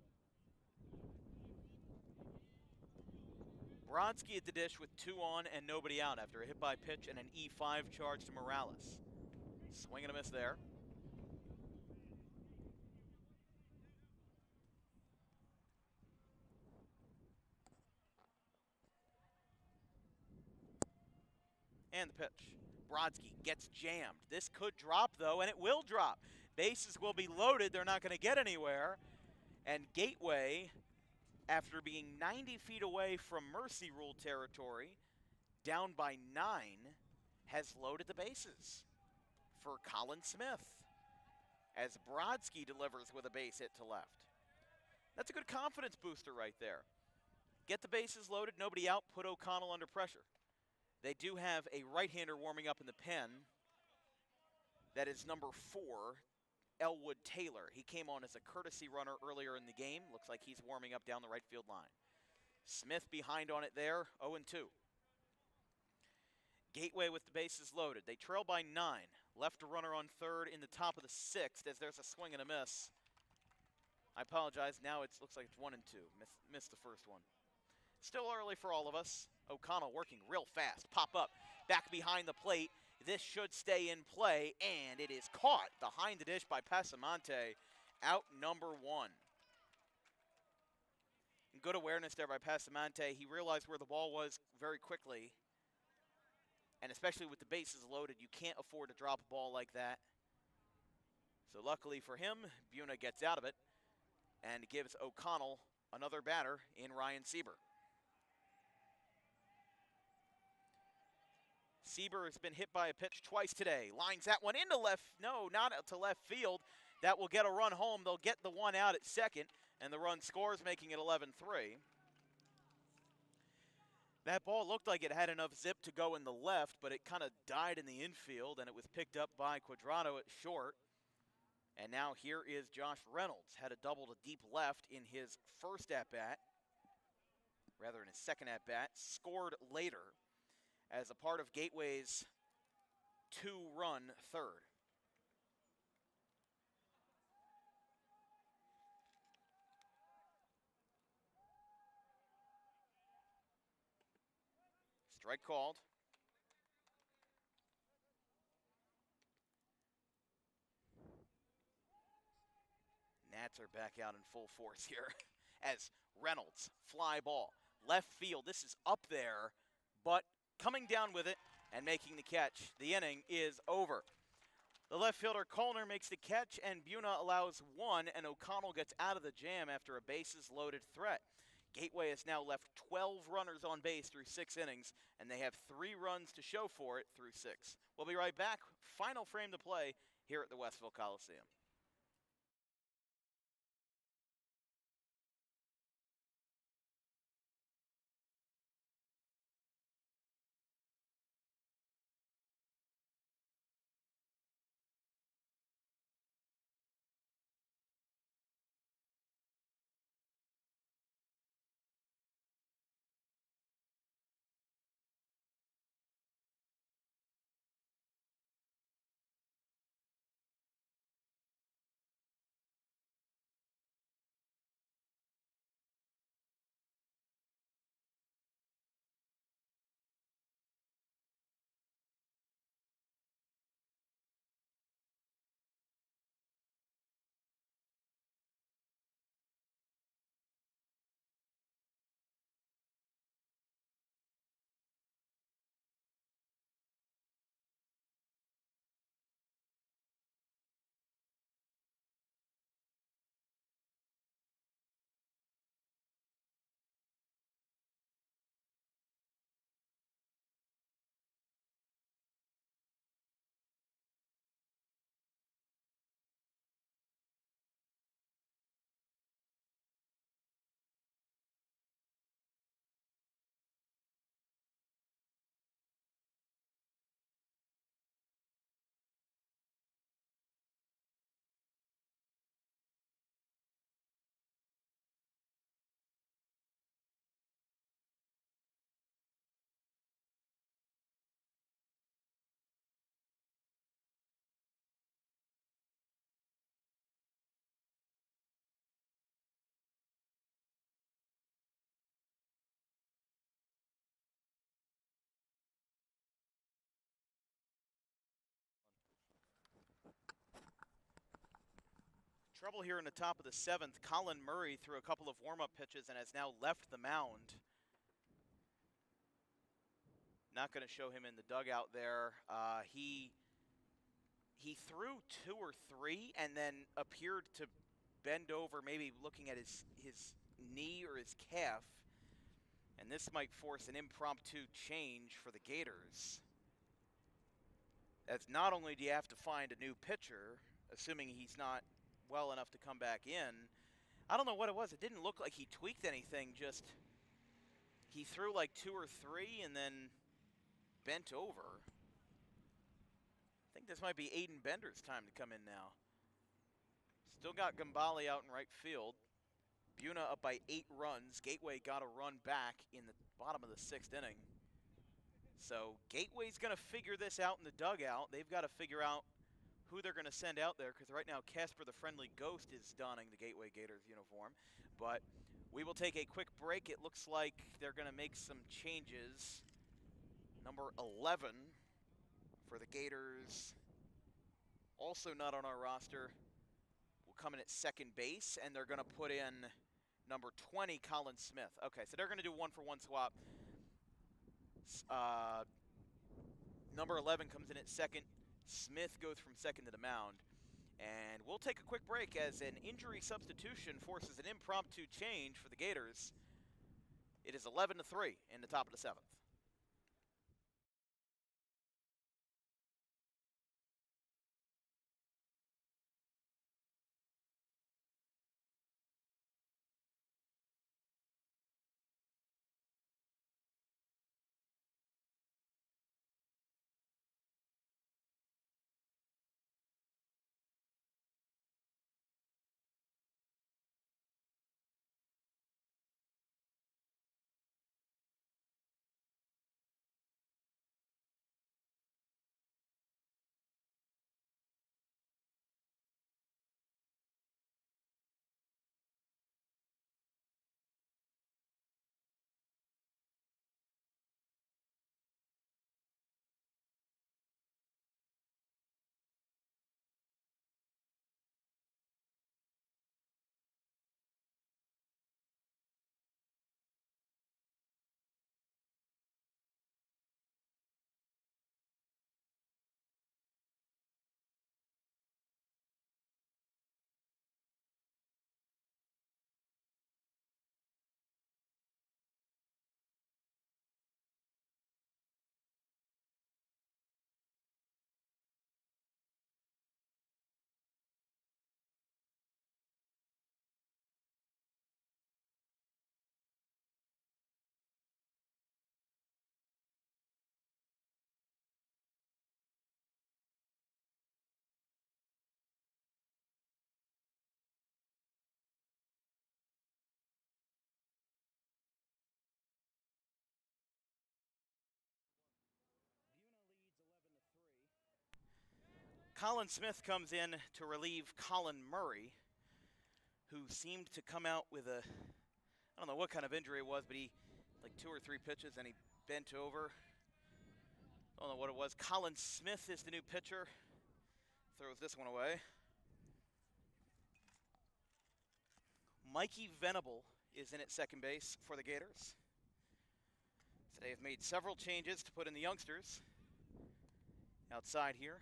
Brodsky at the dish with 2 on and nobody out after a hit by pitch and an E5 charge to Morales. Swing and a miss there. And the pitch. Brodsky gets jammed. This could drop, though, and it will drop. Bases will be loaded. They're not going to get anywhere. And Gateway, after being 90 feet away from Mercy Rule territory, down by 9, has loaded the bases for Colin Smith as Brodsky delivers with a base hit to left. That's a good confidence booster right there. Get the bases loaded, nobody out, put O'Connell under pressure. They do have a right-hander warming up in the pen. That is number 4, Elwood Taylor. He came on as a courtesy runner earlier in the game. Looks like he's warming up down the right field line. Smith behind on it there, 0-2. Gateway with the bases loaded. They trail by 9. Left a runner on third in the top of the 6th as there's a swing and a miss. I apologize. Now it looks like it's 1-2. Missed the first one. Still early for all of us. O'Connell working real fast. Pop up, back behind the plate. This should stay in play, and it is caught behind the dish by Pasamonte. Out number 1. Good awareness there by Pasamonte. He realized where the ball was very quickly. And especially with the bases loaded, you can't afford to drop a ball like that. So luckily for him, Buena gets out of it and gives O'Connell another batter in Ryan Sieber. Sieber has been hit by a pitch twice today. Lines that one into left. No, not to left field. That will get a run home. They'll get the one out at second, and the run scores, making it 11-3. That ball looked like it had enough zip to go in the left, but it kind of died in the infield, and it was picked up by Quadrado at short. And now here is Josh Reynolds. Had a double to deep left in his first at-bat, rather in his second at-bat. Scored later as a part of Gateway's 2-run third. Strike called. Nats are back out in full force here as Reynolds, fly ball, left field. This is up there, but coming down with it and making the catch. The inning is over. The left fielder Colner makes the catch, and Buena allows one, and O'Connell gets out of the jam after a bases-loaded threat. Gateway has now left 12 runners on base through 6 innings, and they have 3 runs to show for it through 6. We'll be right back. Final frame to play here at the Westville Coliseum. Trouble here in the top of the 7th. Colin Murray threw a couple of warm-up pitches and has now left the mound. Not going to show him in the dugout there. He threw 2 or 3 and then appeared to bend over, maybe looking at his knee or his calf. And this might force an impromptu change for the Gators. As not only do you have to find a new pitcher, assuming he's not well enough to come back in. I don't know what it was. It didn't look like he tweaked anything, just he threw like 2 or 3 and then bent over. I think this might be Aiden Bender's time to come in now. Still got Gambale out in right field. Buena up by 8 runs. Gateway got a run back in the bottom of the 6th inning. So Gateway's going to figure this out in the dugout. They've got to figure out who they're going to send out there, because right now Casper the Friendly Ghost is donning the Gateway Gators uniform. But we will take a quick break. It looks like they're going to make some changes. Number 11 for the Gators, also not on our roster, will come in at second base, and they're going to put in number 20, Colin Smith. Okay, so they're going to do 1-for-1 swap. Number 11 comes in at second. Smith goes from second to the mound. And we'll take a quick break as an injury substitution forces an impromptu change for the Gators. It is 11-3 in the top of the 7th. Colin Smith comes in to relieve Colin Murray, who seemed to come out with a, I don't know what kind of injury it was, but he, like 2 or 3 pitches, and he bent over. I don't know what it was. Colin Smith is the new pitcher. Throws this one away. Mikey Venable is in at second base for the Gators. So they have made several changes to put in the youngsters. Outside here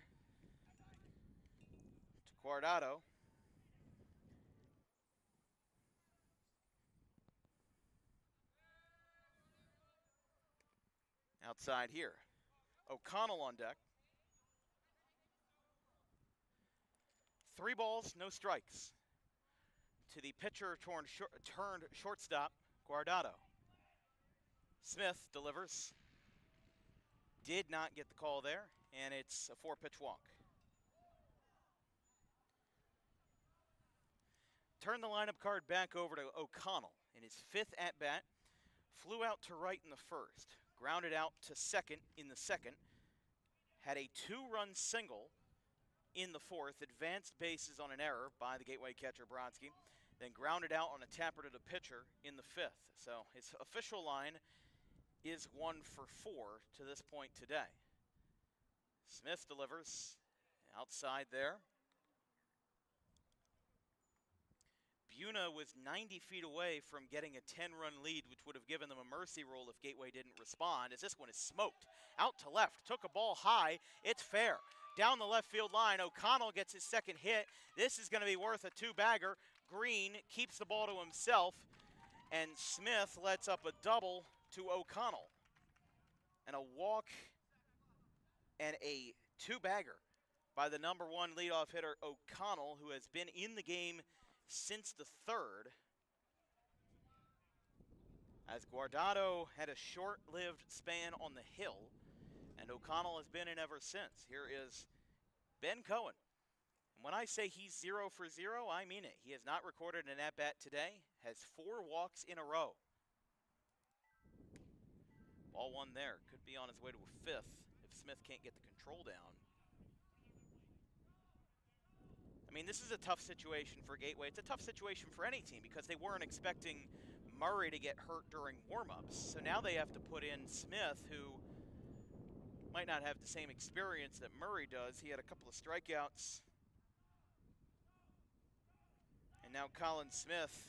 to Guardado. Outside here, O'Connell on deck. 3 balls, no strikes. To the pitcher turned shortstop, Guardado. Smith delivers. Did not get the call there, and it's a 4-pitch walk. Turn the lineup card back over to O'Connell in his 5th at-bat. Flew out to right in the first. Grounded out to second in the second. Had a 2-run single in the 4th. Advanced bases on an error by the Gateway catcher, Brodsky. Then grounded out on a tapper to the pitcher in the 5th. So his official line is 1 for 4 to this point today. Smith delivers outside there. Buena was 90 feet away from getting a 10-run lead, which would have given them a mercy rule if Gateway didn't respond, as this one is smoked. Out to left, took a ball high, it's fair. Down the left field line, O'Connell gets his 2nd hit. This is going to be worth a 2-bagger. Green keeps the ball to himself, and Smith lets up a double to O'Connell. And a walk and a 2-bagger by the number 1 leadoff hitter, O'Connell, who has been in the game since the 3rd. As Guardado had a short-lived span on the hill, and O'Connell has been in ever since. Here is Ben Cohen. And when I say he's 0 for 0, I mean it. He has not recorded an at-bat today, has 4 walks in a row. Ball 1 there. Could be on his way to a 5th if Smith can't get the control down. I mean, this is a tough situation for Gateway. It's a tough situation for any team because they weren't expecting Murray to get hurt during warm-ups. So now they have to put in Smith, who might not have the same experience that Murray does. He had a couple of strikeouts. And now Colin Smith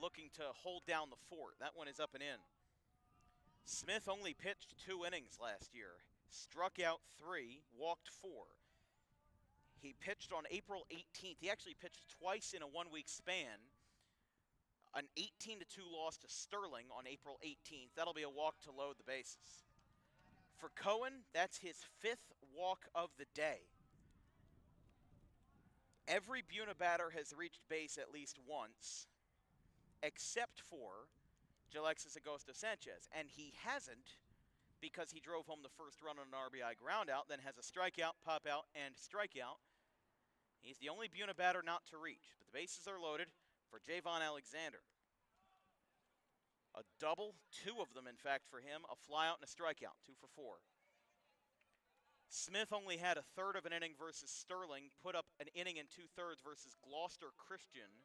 looking to hold down the fort. That one is up and in. Smith only pitched 2 innings last year. Struck out 3, walked 4. He pitched on April 18th. He actually pitched twice in a 1-week span. An 18-2 loss to Sterling on April 18th. That'll be a walk to load the bases. For Cohen, that's his 5th walk of the day. Every Buena batter has reached base at least once, except for Jalexis Agosto Sanchez. And he hasn't, because he drove home the first run on an RBI groundout, then has a strikeout, pop out, and strikeout. He's the only Buena batter not to reach, but the bases are loaded for Javon Alexander. A double, 2 of them in fact for him, a flyout and a strikeout, 2 for 4. Smith only had a 1/3 of an inning versus Sterling, put up an inning and 2/3 versus Gloucester Christian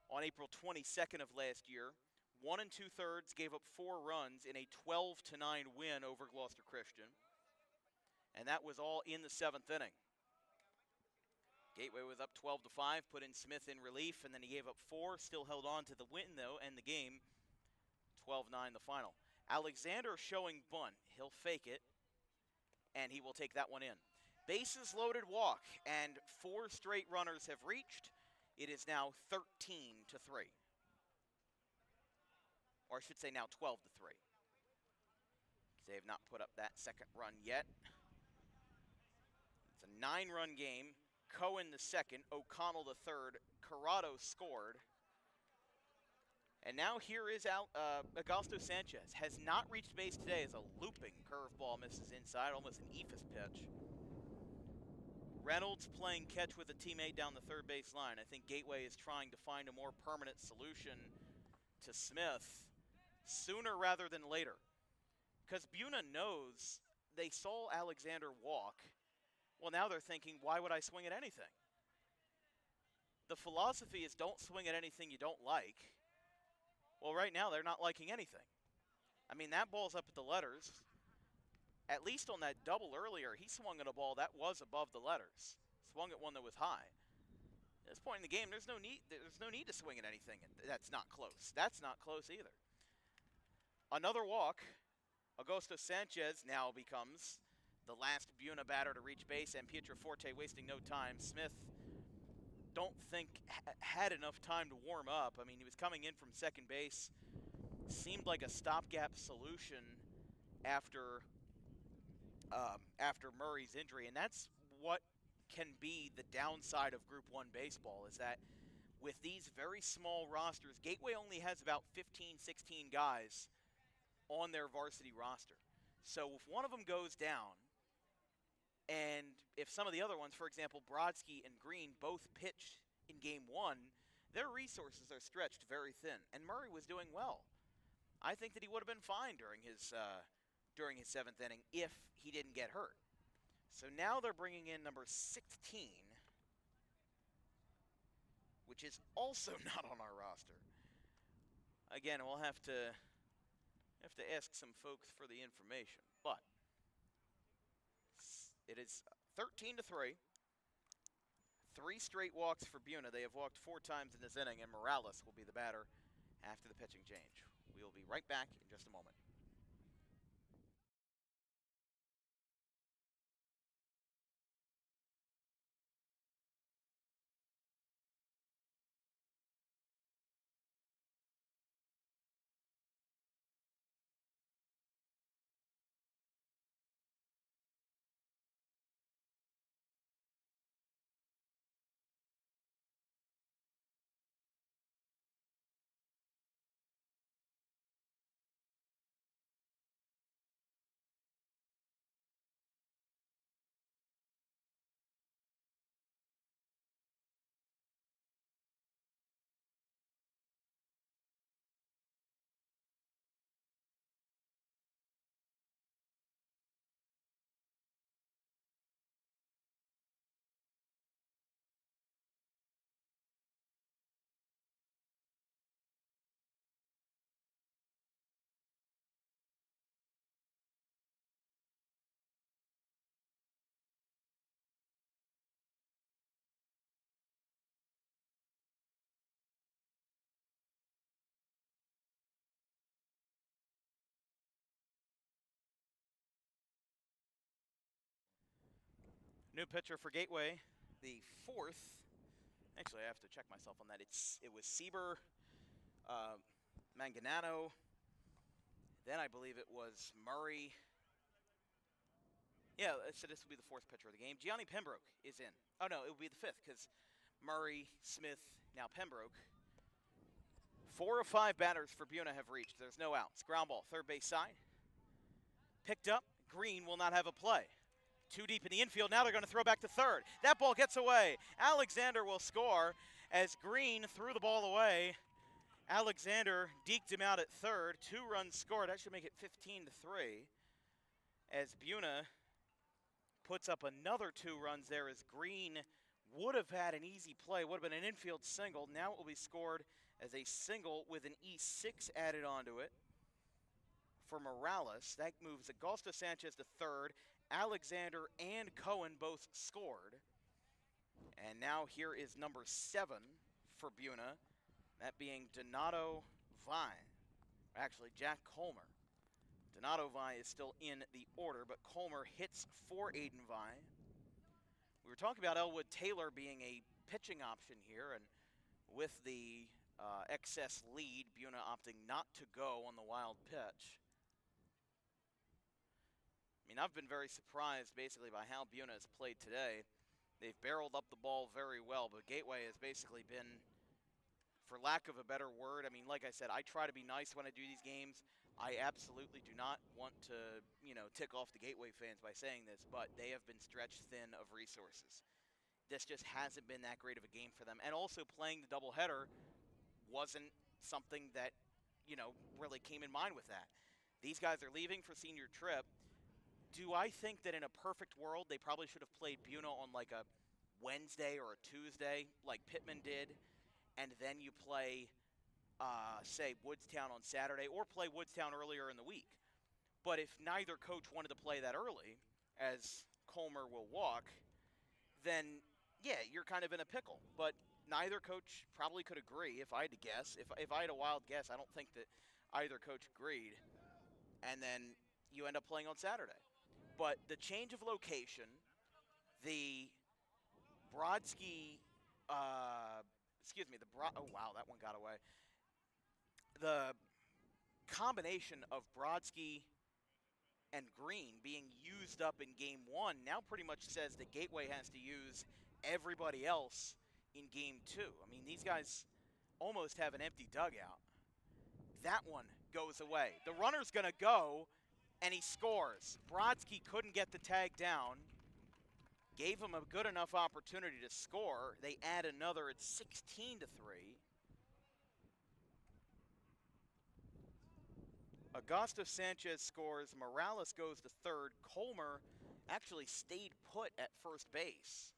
on April 22nd of last year. 1 2/3, gave up 4 runs in a 12-9 win over Gloucester Christian. And that was all in the 7th inning. Gateway was up 12-5, put in Smith in relief, and then he gave up 4, still held on to the win, though, and the game, 12-9 the final. Alexander showing bunt. He'll fake it, and he will take that one in. Bases loaded walk, and 4 straight runners have reached. It is now 13-3. Or I should say now 12-3. They have not put up that second run yet. It's a 9-run game. Cohen the second, O'Connell the third, Corrado scored. And now here is Agosto Sanchez. Has not reached base today as a looping curveball misses inside, almost an eephus pitch. Reynolds playing catch with a teammate down the 3rd base line. I think Gateway is trying to find a more permanent solution to Smith sooner rather than later. Because Buena knows they saw Alexander walk. Well, now they're thinking, why would I swing at anything? The philosophy is don't swing at anything you don't like. Well, right now they're not liking anything. I mean, that ball's up at the letters. At least on that double earlier, he swung at a ball that was above the letters. Swung at one that was high. At this point in the game, there's no need to swing at anything that's not close. That's not close either. Another walk. Augusto Sanchez now becomes the last Buena batter to reach base, and Pietroforte wasting no time. Smith, don't think had enough time to warm up. I mean, he was coming in from second base. Seemed like a stopgap solution after Murray's injury, and that's what can be the downside of Group 1 baseball, is that with these very small rosters, Gateway only has about 15, 16 guys on their varsity roster. So if one of them goes down, and if some of the other ones, for example, Brodsky and Green, both pitch in Game 1, their resources are stretched very thin, and Murray was doing well. I think that he would have been fine during his 7th inning if he didn't get hurt. So now they're bringing in number 16, which is also not on our roster. Again, we'll have to ask some folks for the information, but it is 13-3. 3 straight walks for Buena. They have walked 4 times in this inning, and Morales will be the batter after the pitching change. We will be right back in just a moment. New pitcher for Gateway, the 4th. Actually, I have to check myself on that. It was Sieber, Manganano. Then I believe it was Murray. Yeah, so this will be the 4th pitcher of the game. Gianni Pembroke is in. Oh, no, it would be the 5th because Murray, Smith, now Pembroke. 4 of 5 batters for Buena have reached. There's no outs. Ground ball, third base side. Picked up. Green will not have a play. Too deep in the infield. Now they're going to throw back to third. That ball gets away. Alexander will score as Green threw the ball away. Alexander deked him out at third. 2 runs scored. That should make it 15-3. As Buena puts up another 2 runs there, as Green would have had an easy play. Would have been an infield single. Now it will be scored as a single with an E6 added onto it for Morales. That moves Augusto Sanchez to third. Alexander and Cohen both scored. And now here is number 7 for Buena, that being Donato Vine. Actually, Jack Colmer. Donato Vine is still in the order, but Colmer hits for Aiden Vine. We were talking about Elwood Taylor being a pitching option here, and with the excess lead, Buena opting not to go on the wild pitch. I mean, I've been very surprised basically by how Buena has played today. They've barreled up the ball very well, but Gateway has basically been, for lack of a better word, I mean, like I said, I try to be nice when I do these games. I absolutely do not want to, tick off the Gateway fans by saying this, but they have been stretched thin of resources. This just hasn't been that great of a game for them. And also playing the doubleheader wasn't something that, really came in mind with that. These guys are leaving for senior trip. Do I think that in a perfect world they probably should have played Buena on like a Wednesday or a Tuesday like Pittman did, and then you play, say, Woodstown on Saturday, or play Woodstown earlier in the week? But if neither coach wanted to play that early, as Colmer will walk, then, yeah, you're kind of in a pickle. But neither coach probably could agree, if I had to guess. If I had a wild guess, I don't think that either coach agreed. And then you end up playing on Saturday. But the change of location, the Brodsky, oh, wow, that one got away. The combination of Brodsky and Green being used up in game one now pretty much says that Gateway has to use everybody else in game two. I mean, these guys almost have an empty dugout. That one goes away. The runner's going to go, and he scores. Brodsky couldn't get the tag down. Gave him a good enough opportunity to score. They add another. It's 16-3. Augusto Sanchez scores. Morales goes to third. Colmer actually stayed put at first base.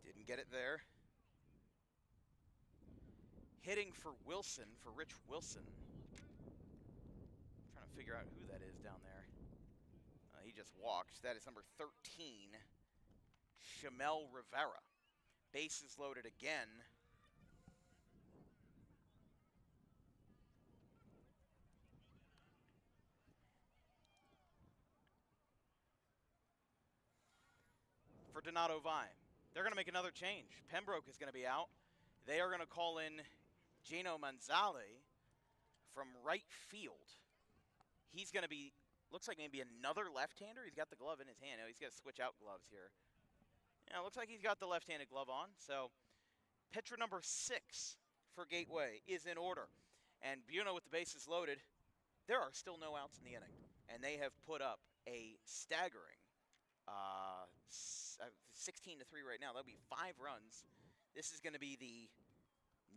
Didn't get it there. Hitting for Wilson, for Rich Wilson. I'm trying to figure out who that is down there. He just walked. That is number 13, Shamel Rivera. Bases loaded again. For Donato Vine. They're going to make another change. Pembroke is going to be out. They are going to call in Gino Manzale from right field. He's going to be, looks like maybe another left-hander. He's got the glove in his hand. He's got to switch out gloves here. Yeah, looks like he's got the left-handed glove on. So pitcher number 6 for Gateway is in order. And Buena with the bases loaded. There are still no outs in the inning. And they have put up a staggering 16-3 right now. That'll be 5 runs. This is going to be the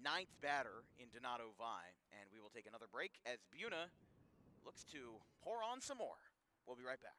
9th batter in Donato Vine. And we will take another break as Buena looks to pour on some more. We'll be right back.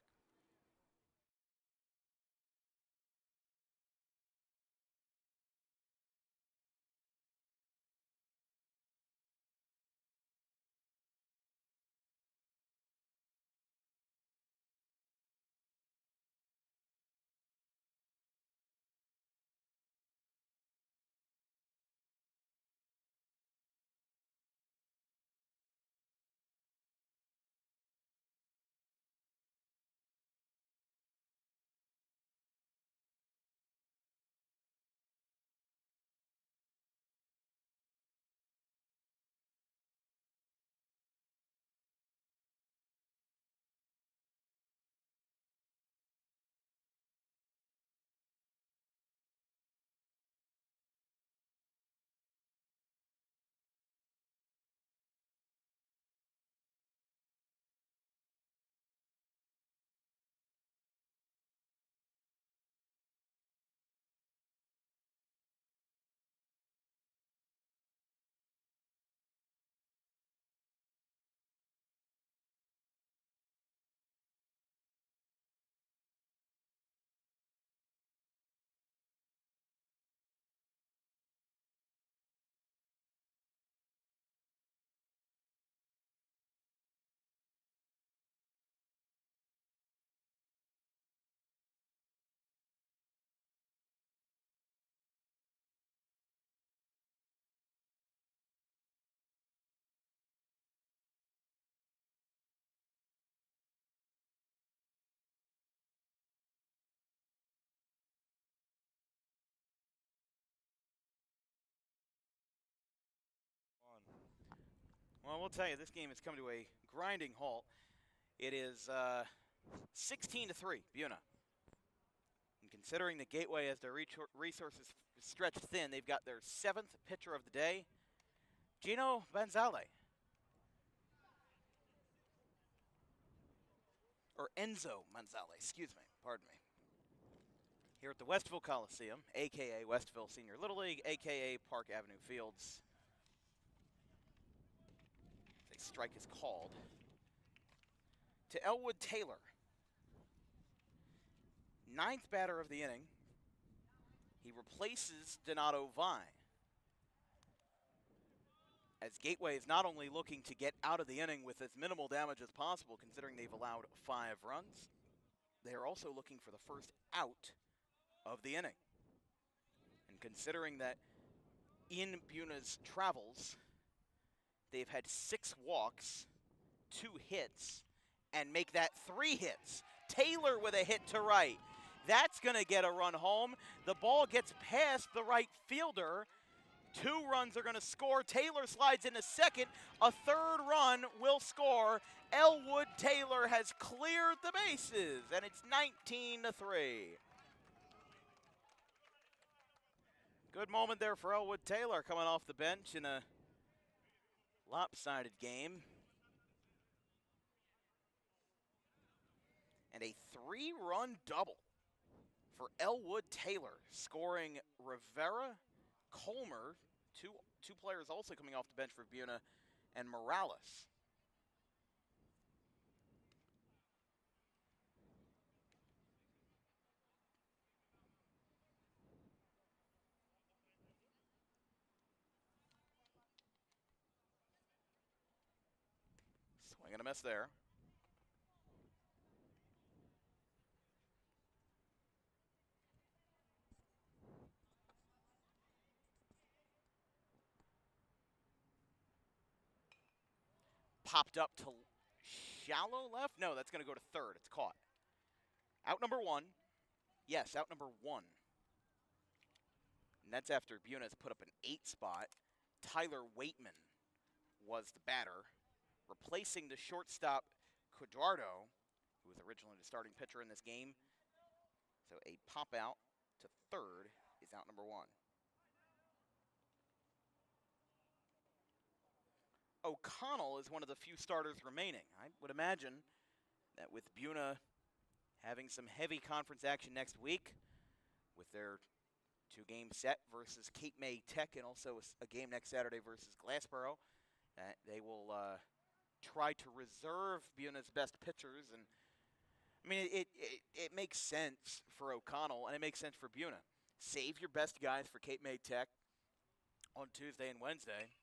Well, we'll tell you, this game has come to a grinding halt. It is 16-3, Buena. And considering the Gateway has their resources stretched thin, they've got their 7th pitcher of the day, Gino Manzale. or Enzo Manzale, excuse me, pardon me. Here at the Westville Coliseum, a.k.a. Westville Senior Little League, a.k.a. Park Avenue Fields. A strike is called to Elwood Taylor. 9th batter of the inning. He replaces Donato Vine. As Gateway is not only looking to get out of the inning with as minimal damage as possible, considering they've allowed 5 runs, they are also looking for the first out of the inning. And considering that in Buena's travels, they've had 6 walks, 2 hits, and make that 3 hits. Taylor with a hit to right. That's going to get a run home. The ball gets past the right fielder. 2 runs are going to score. Taylor slides into second. A 3rd run will score. Elwood Taylor has cleared the bases, and it's 19-3. Good moment there for Elwood Taylor coming off the bench in a lopsided game. And a 3-run double for Elwood Taylor, scoring Rivera, Colmer, two players also coming off the bench for Buena, and Morales. Swing and a miss there. Popped up to shallow left. No, that's going to go to third. It's caught. Out number 1. Yes, out number 1. And that's after Buena's put up an 8 spot. Tyler Waitman was the batter, replacing the shortstop Cuadrado, who was originally the starting pitcher in this game. So a pop out to third is out number 1. O'Connell is one of the few starters remaining. I would imagine that with Buena having some heavy conference action next week, with their 2-game set versus Cape May Tech and also a game next Saturday versus Glassboro, they will try to reserve Buena's best pitchers. And I mean, it makes sense for O'Connell, and it makes sense for Buena. Save your best guys for Cape May Tech on Tuesday and Wednesday.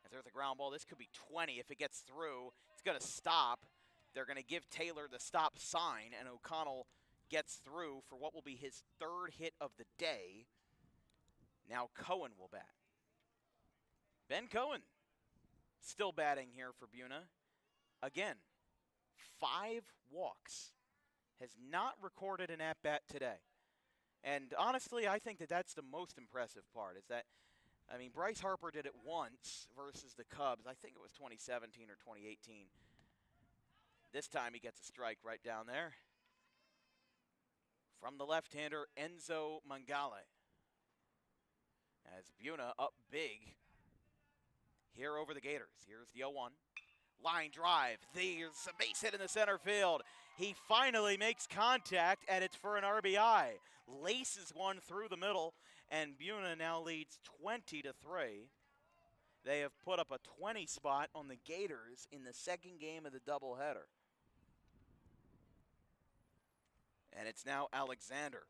As there's a ground ball, this could be 20. If it gets through, it's going to stop. They're going to give Taylor the stop sign, and O'Connell gets through for what will be his 3rd hit of the day. Now Cohen will bat. Ben Cohen still batting here for Buena. Again, 5 walks. Has not recorded an at-bat today. And honestly, I think that that's the most impressive part, is that, I mean, Bryce Harper did it once versus the Cubs. I think it was 2017 or 2018. This time he gets a strike right down there from the left-hander, Enzo Mangale. As Buena up big here over the Gators. Here's the 0-1. Line drive. There's a base hit in the center field. He finally makes contact, and it's for an RBI. Laces one through the middle, and Buena now leads 20-3. They have put up a 20 spot on the Gators in the 2nd game of the doubleheader. And it's now Alexander.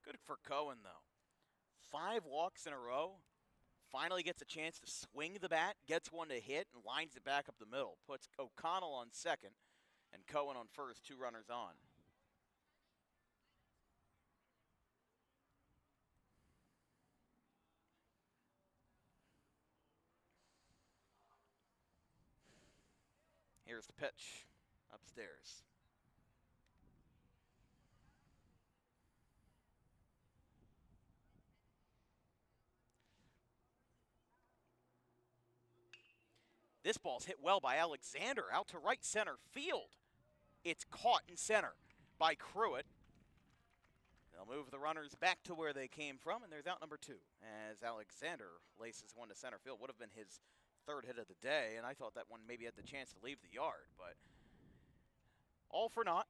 Good for Cohen, though. 5 walks in a row. Finally gets a chance to swing the bat, gets one to hit, and lines it back up the middle. Puts O'Connell on second, and Cohen on first, 2 runners on. Here's the pitch upstairs. This ball's hit well by Alexander out to right center field. It's caught in center by Cruitt. They'll move the runners back to where they came from, and there's out number 2 as Alexander laces one to center field. Would have been his 3rd hit of the day, and I thought that one maybe had the chance to leave the yard, but All for naught.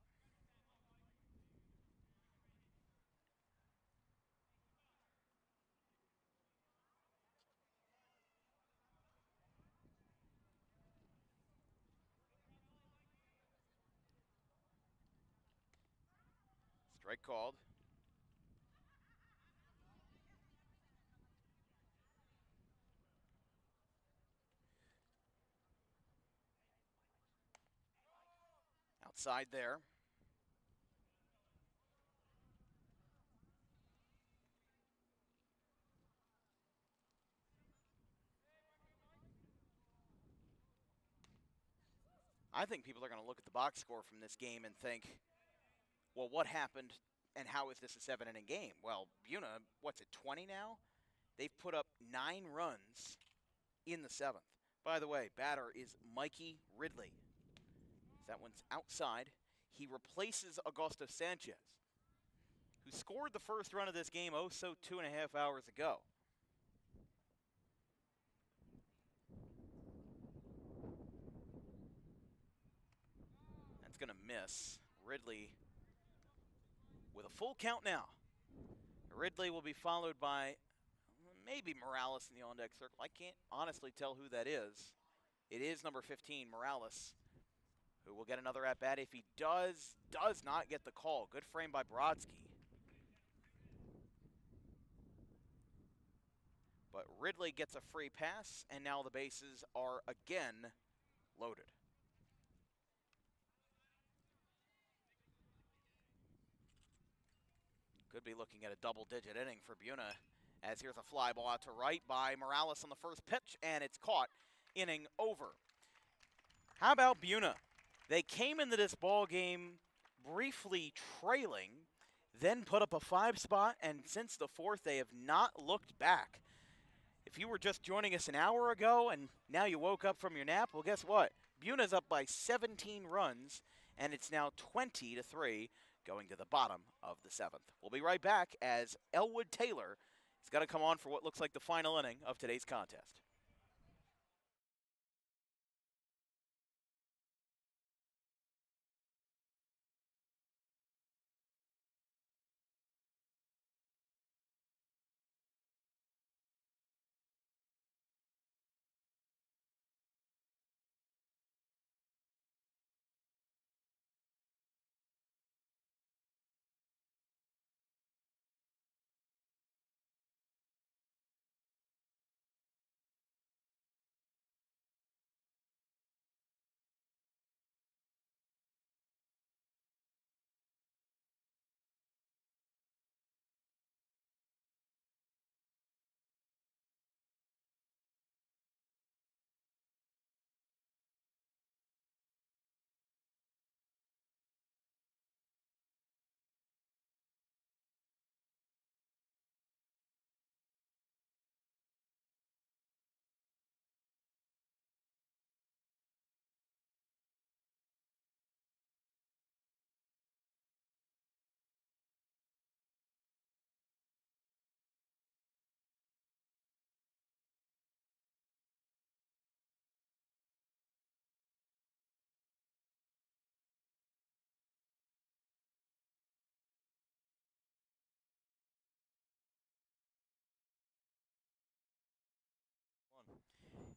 Strike called. Outside there. I think people are going to look at the box score from this game and think, well, what happened and how is this a 7-inning game? Well, Buena, what's it, 20 now? They've put up 9 runs in the 7th. By the way, batter is Mikey Ridley. That one's outside. He replaces Augusto Sanchez, who scored the first run of this game 2.5 hours ago. That's going to miss. Ridley with a full count now. Ridley will be followed by maybe Morales in the on-deck circle. I can't honestly tell who that is. It is number 15, Morales, who will get another at-bat if he does not get the call. Good frame by Brodsky. But Ridley gets a free pass, and now the bases are again loaded. Could be looking at a double-digit inning for Buena, as here's a fly ball out to right by Morales on the first pitch, and it's caught. Inning over. How about Buena? They came into this ball game briefly trailing, then put up a 5 spot, and since the 4th, they have not looked back. If you were just joining us an hour ago and now you woke up from your nap, well, guess what? Buena's up by 17 runs, and it's now 20-3 going to the bottom of the 7th. We'll be right back as Elwood Taylor is going to come on for what looks like the final inning of today's contest.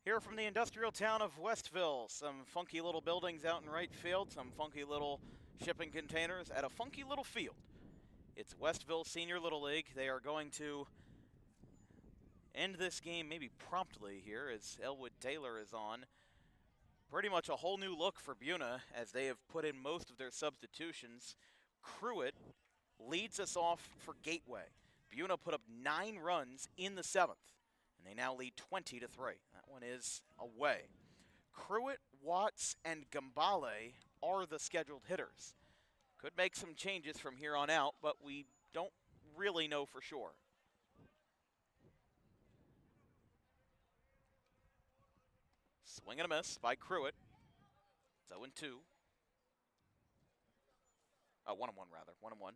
Here from the industrial town of Westville, some funky little buildings out in right field, some funky little shipping containers at a funky little field. It's Westville Senior Little League. They are going to end this game maybe promptly here as Elwood Taylor is on. Pretty much a whole new look for Buena as they have put in most of their substitutions. Cruitt leads us off for Gateway. Buena put up 9 runs in the 7th. And they now lead 20-3. That one is away. Cruitt, Watts, and Gambale are the scheduled hitters. Could make some changes from here on out, but we don't really know for sure. Swing and a miss by Cruitt. It's 0-2. 1-1 rather, 1-1.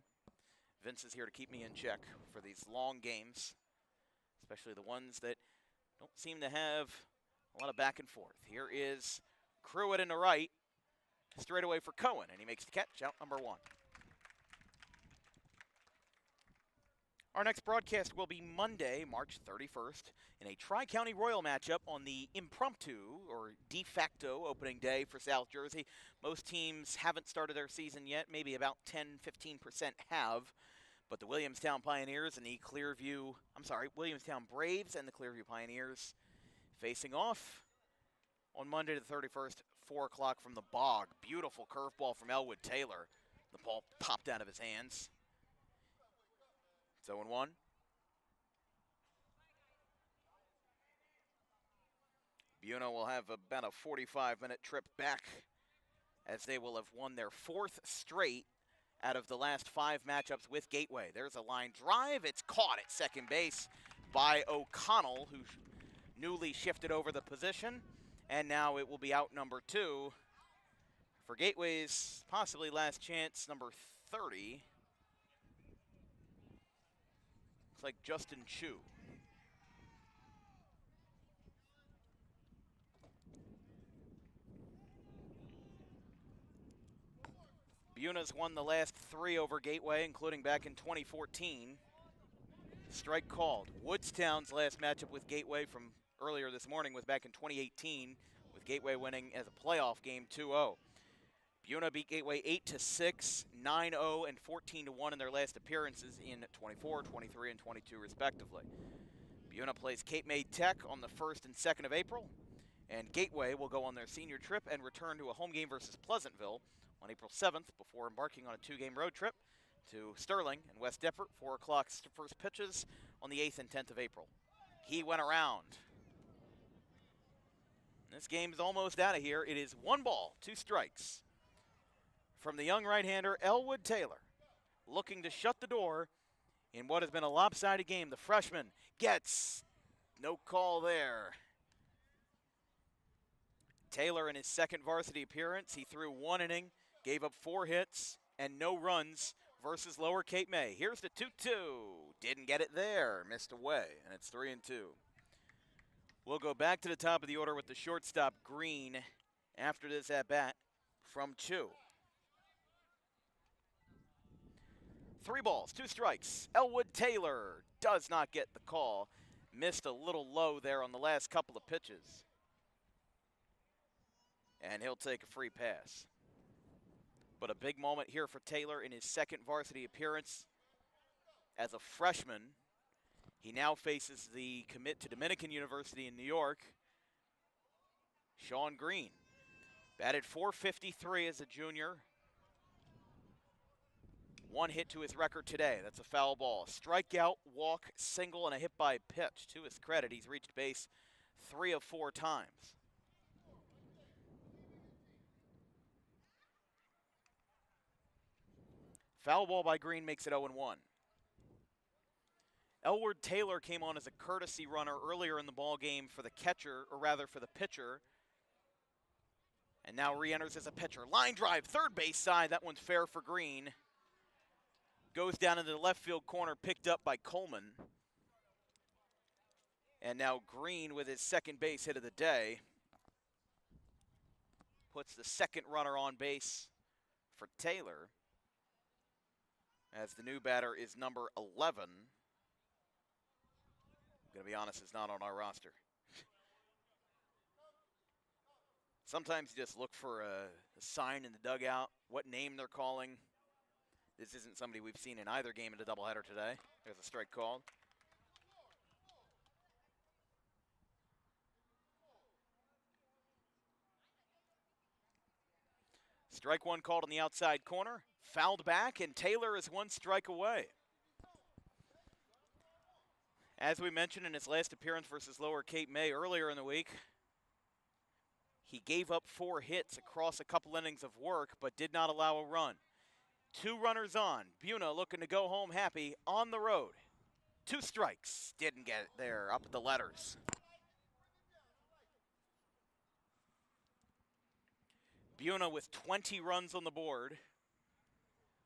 Vince is here to keep me in check for these long games, especially the ones that don't seem to have a lot of back and forth. Here is Cruitt in the right. straight away for Cohen, and he makes the catch, out number 1. Our next broadcast will be Monday, March 31st, in a Tri-County Royal matchup on the impromptu or de facto opening day for South Jersey. Most teams haven't started their season yet, maybe about 10-15% have, but the Williamstown Braves and the Clearview Pioneers facing off on Monday the 31st, 4 o'clock from the Bog. Beautiful curveball from Elwood Taylor. The ball popped out of his hands. It's 0-1. Buena will have about a 45-minute trip back as they will have won their 4th straight out of the last 5 matchups with Gateway. There's a line drive. It's caught at second base by O'Connell, who newly shifted over the position. And now it will be out number 2 for Gateway's possibly last chance, number 30. Looks like Justin Chu. Buena's won the last 3 over Gateway, including back in 2014. Strike called. Woodstown's last matchup with Gateway from earlier this morning was back in 2018, with Gateway winning as a playoff game 2-0. Buena beat Gateway 8-6, 9-0, and 14-1 in their last appearances in 24, 23, and 22, respectively. Buena plays Cape May Tech on the 1st and 2nd of April, and Gateway will go on their senior trip and return to a home game versus Pleasantville on April 7th before embarking on a 2-game road trip to Sterling and West Deptford, 4 o'clock first pitches on the 8th and 10th of April. He went around. This game is almost out of here. It is 1 ball, 2 strikes. From the young right-hander, Elwood Taylor, looking to shut the door in what has been a lopsided game. The freshman gets no call there. Taylor, in his 2nd varsity appearance, he threw 1 inning, gave up 4 hits, and no runs versus Lower Cape May. Here's the 2-2. Didn't get it there. Missed away, and it's 3-2. We'll go back to the top of the order with the shortstop, Green, after this at-bat from Chu. 3 balls, 2 strikes. Elwood Taylor does not get the call. Missed a little low there on the last couple of pitches. And he'll take a free pass. But a big moment here for Taylor in his 2nd varsity appearance as a freshman. He now faces the commit to Dominican University in New York, Sean Green. Batted .453 as a junior. 1 hit to his record today. That's a foul ball. Strikeout, walk, single, and a hit by pitch. To his credit, he's reached base 3 of 4 times. Foul ball by Green makes it 0-1. Elwood Taylor came on as a courtesy runner earlier in the ball game for the catcher, or rather for the pitcher, and now re-enters as a pitcher. Line drive, 3rd base side. That one's fair for Green. Goes down into the left field corner, picked up by Coleman. And now Green with his 2nd base hit of the day puts the 2nd runner on base for Taylor, as the new batter is number 11. I'm going to be honest, it's not on our roster. Sometimes you just look for a sign in the dugout, what name they're calling. This isn't somebody we've seen in either game in the doubleheader today. There's a strike called. Strike 1 called on the outside corner. Fouled back, and Taylor is 1 strike away. As we mentioned in his last appearance versus Lower Cape May earlier in the week, he gave up 4 hits across a couple innings of work, but did not allow a run. 2 runners on. Buena looking to go home happy on the road. 2 strikes. Didn't get it there up at the letters. Buena with 20 runs on the board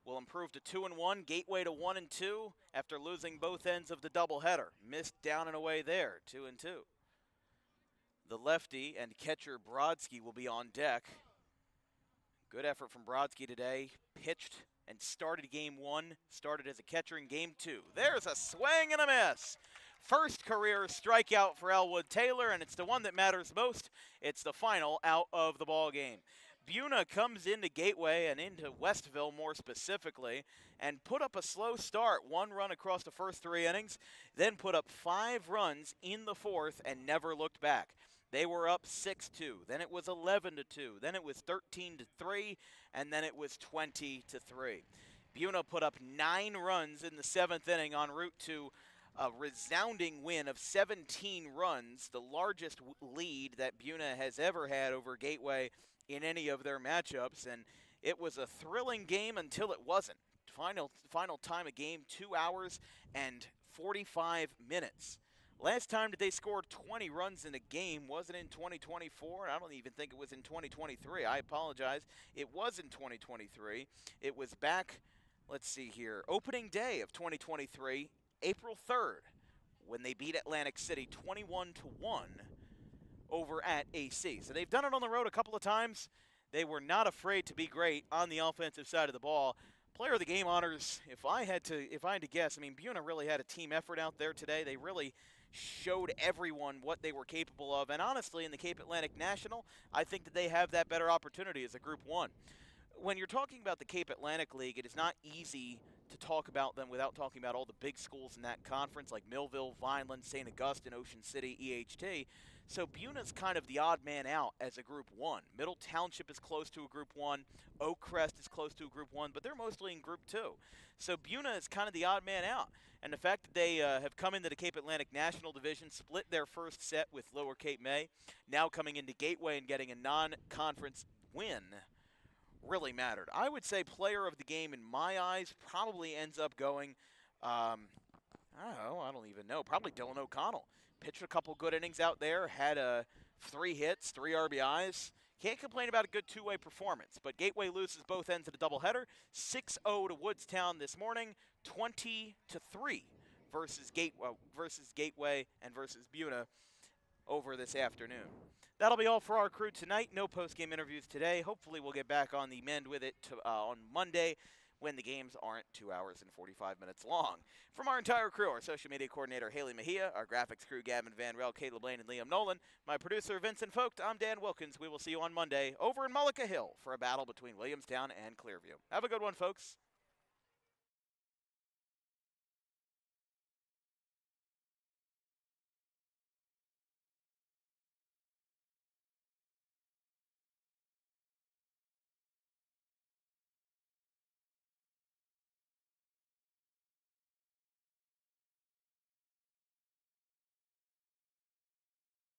will improve to 2-1. Gateway to 1-2 after losing both ends of the doubleheader. Missed down and away there, 2-2. The lefty and catcher Brodsky will be on deck. Good effort from Brodsky today. Pitched and started game one. Started as a catcher in game two. There's a swing and a miss. First career strikeout for Elwood Taylor, and it's the one that matters most. It's the final out of the ball game. Buena comes into Gateway and into Westville more specifically and put up a slow start, 1 run across the first 3 innings, then put up 5 runs in the fourth and never looked back. They were up 6-2, then it was 11-2, then it was 13-3, and then it was 20-3. Buena put up 9 runs in the 7th inning en route to a resounding win of 17 runs, the largest lead that Buena has ever had over Gateway in any of their matchups, and it was a thrilling game until it wasn't. Final time of game, 2 hours and 45 minutes. Last time that they scored 20 runs in a game wasn't in 2024. I don't even think it was in 2023. I apologize. It was in 2023. It was back, let's see here, opening day of 2023, April 3rd, when they beat Atlantic City 21-1 over at AC. So they've done it on the road a couple of times. They were not afraid to be great on the offensive side of the ball. Player of the game honors, if I had to guess, I mean, Buena really had a team effort out there today. They really showed everyone what they were capable of. And honestly, in the Cape Atlantic National, I think that they have that better opportunity as a Group 1. When you're talking about the Cape Atlantic League, it is not easy to talk about them without talking about all the big schools in that conference, like Millville, Vineland, St. Augustine, Ocean City, EHT. So Buena's kind of the odd man out as a Group 1. Middle Township is close to a Group 1. Oak Crest is close to a Group 1, but they're mostly in Group 2. So Buena is kind of the odd man out. And the fact that they have come into the Cape Atlantic National Division, split their first set with Lower Cape May, now coming into Gateway and getting a non-conference win really mattered. I would say player of the game in my eyes probably ends up going, I don't even know, probably Dylan O'Connell. Pitched a couple good innings out there, had 3 hits, 3 RBIs. Can't complain about a good two-way performance, but Gateway loses both ends of the doubleheader. 6-0 to Woodstown this morning, 20-3 versus Gateway and versus Buena over this afternoon. That'll be all for our crew tonight. No post-game interviews today. Hopefully we'll get back on the mend with it on Monday when the games aren't 2 hours and 45 minutes long. From our entire crew, our social media coordinator, Haley Mejia, our graphics crew, Gavin Van Rel, Caleb Lane, and Liam Nolan, my producer, Vincent Vogt, I'm Dan Wilkins. We will see you on Monday over in Mullica Hill for a battle between Williamstown and Clearview. Have a good one, folks.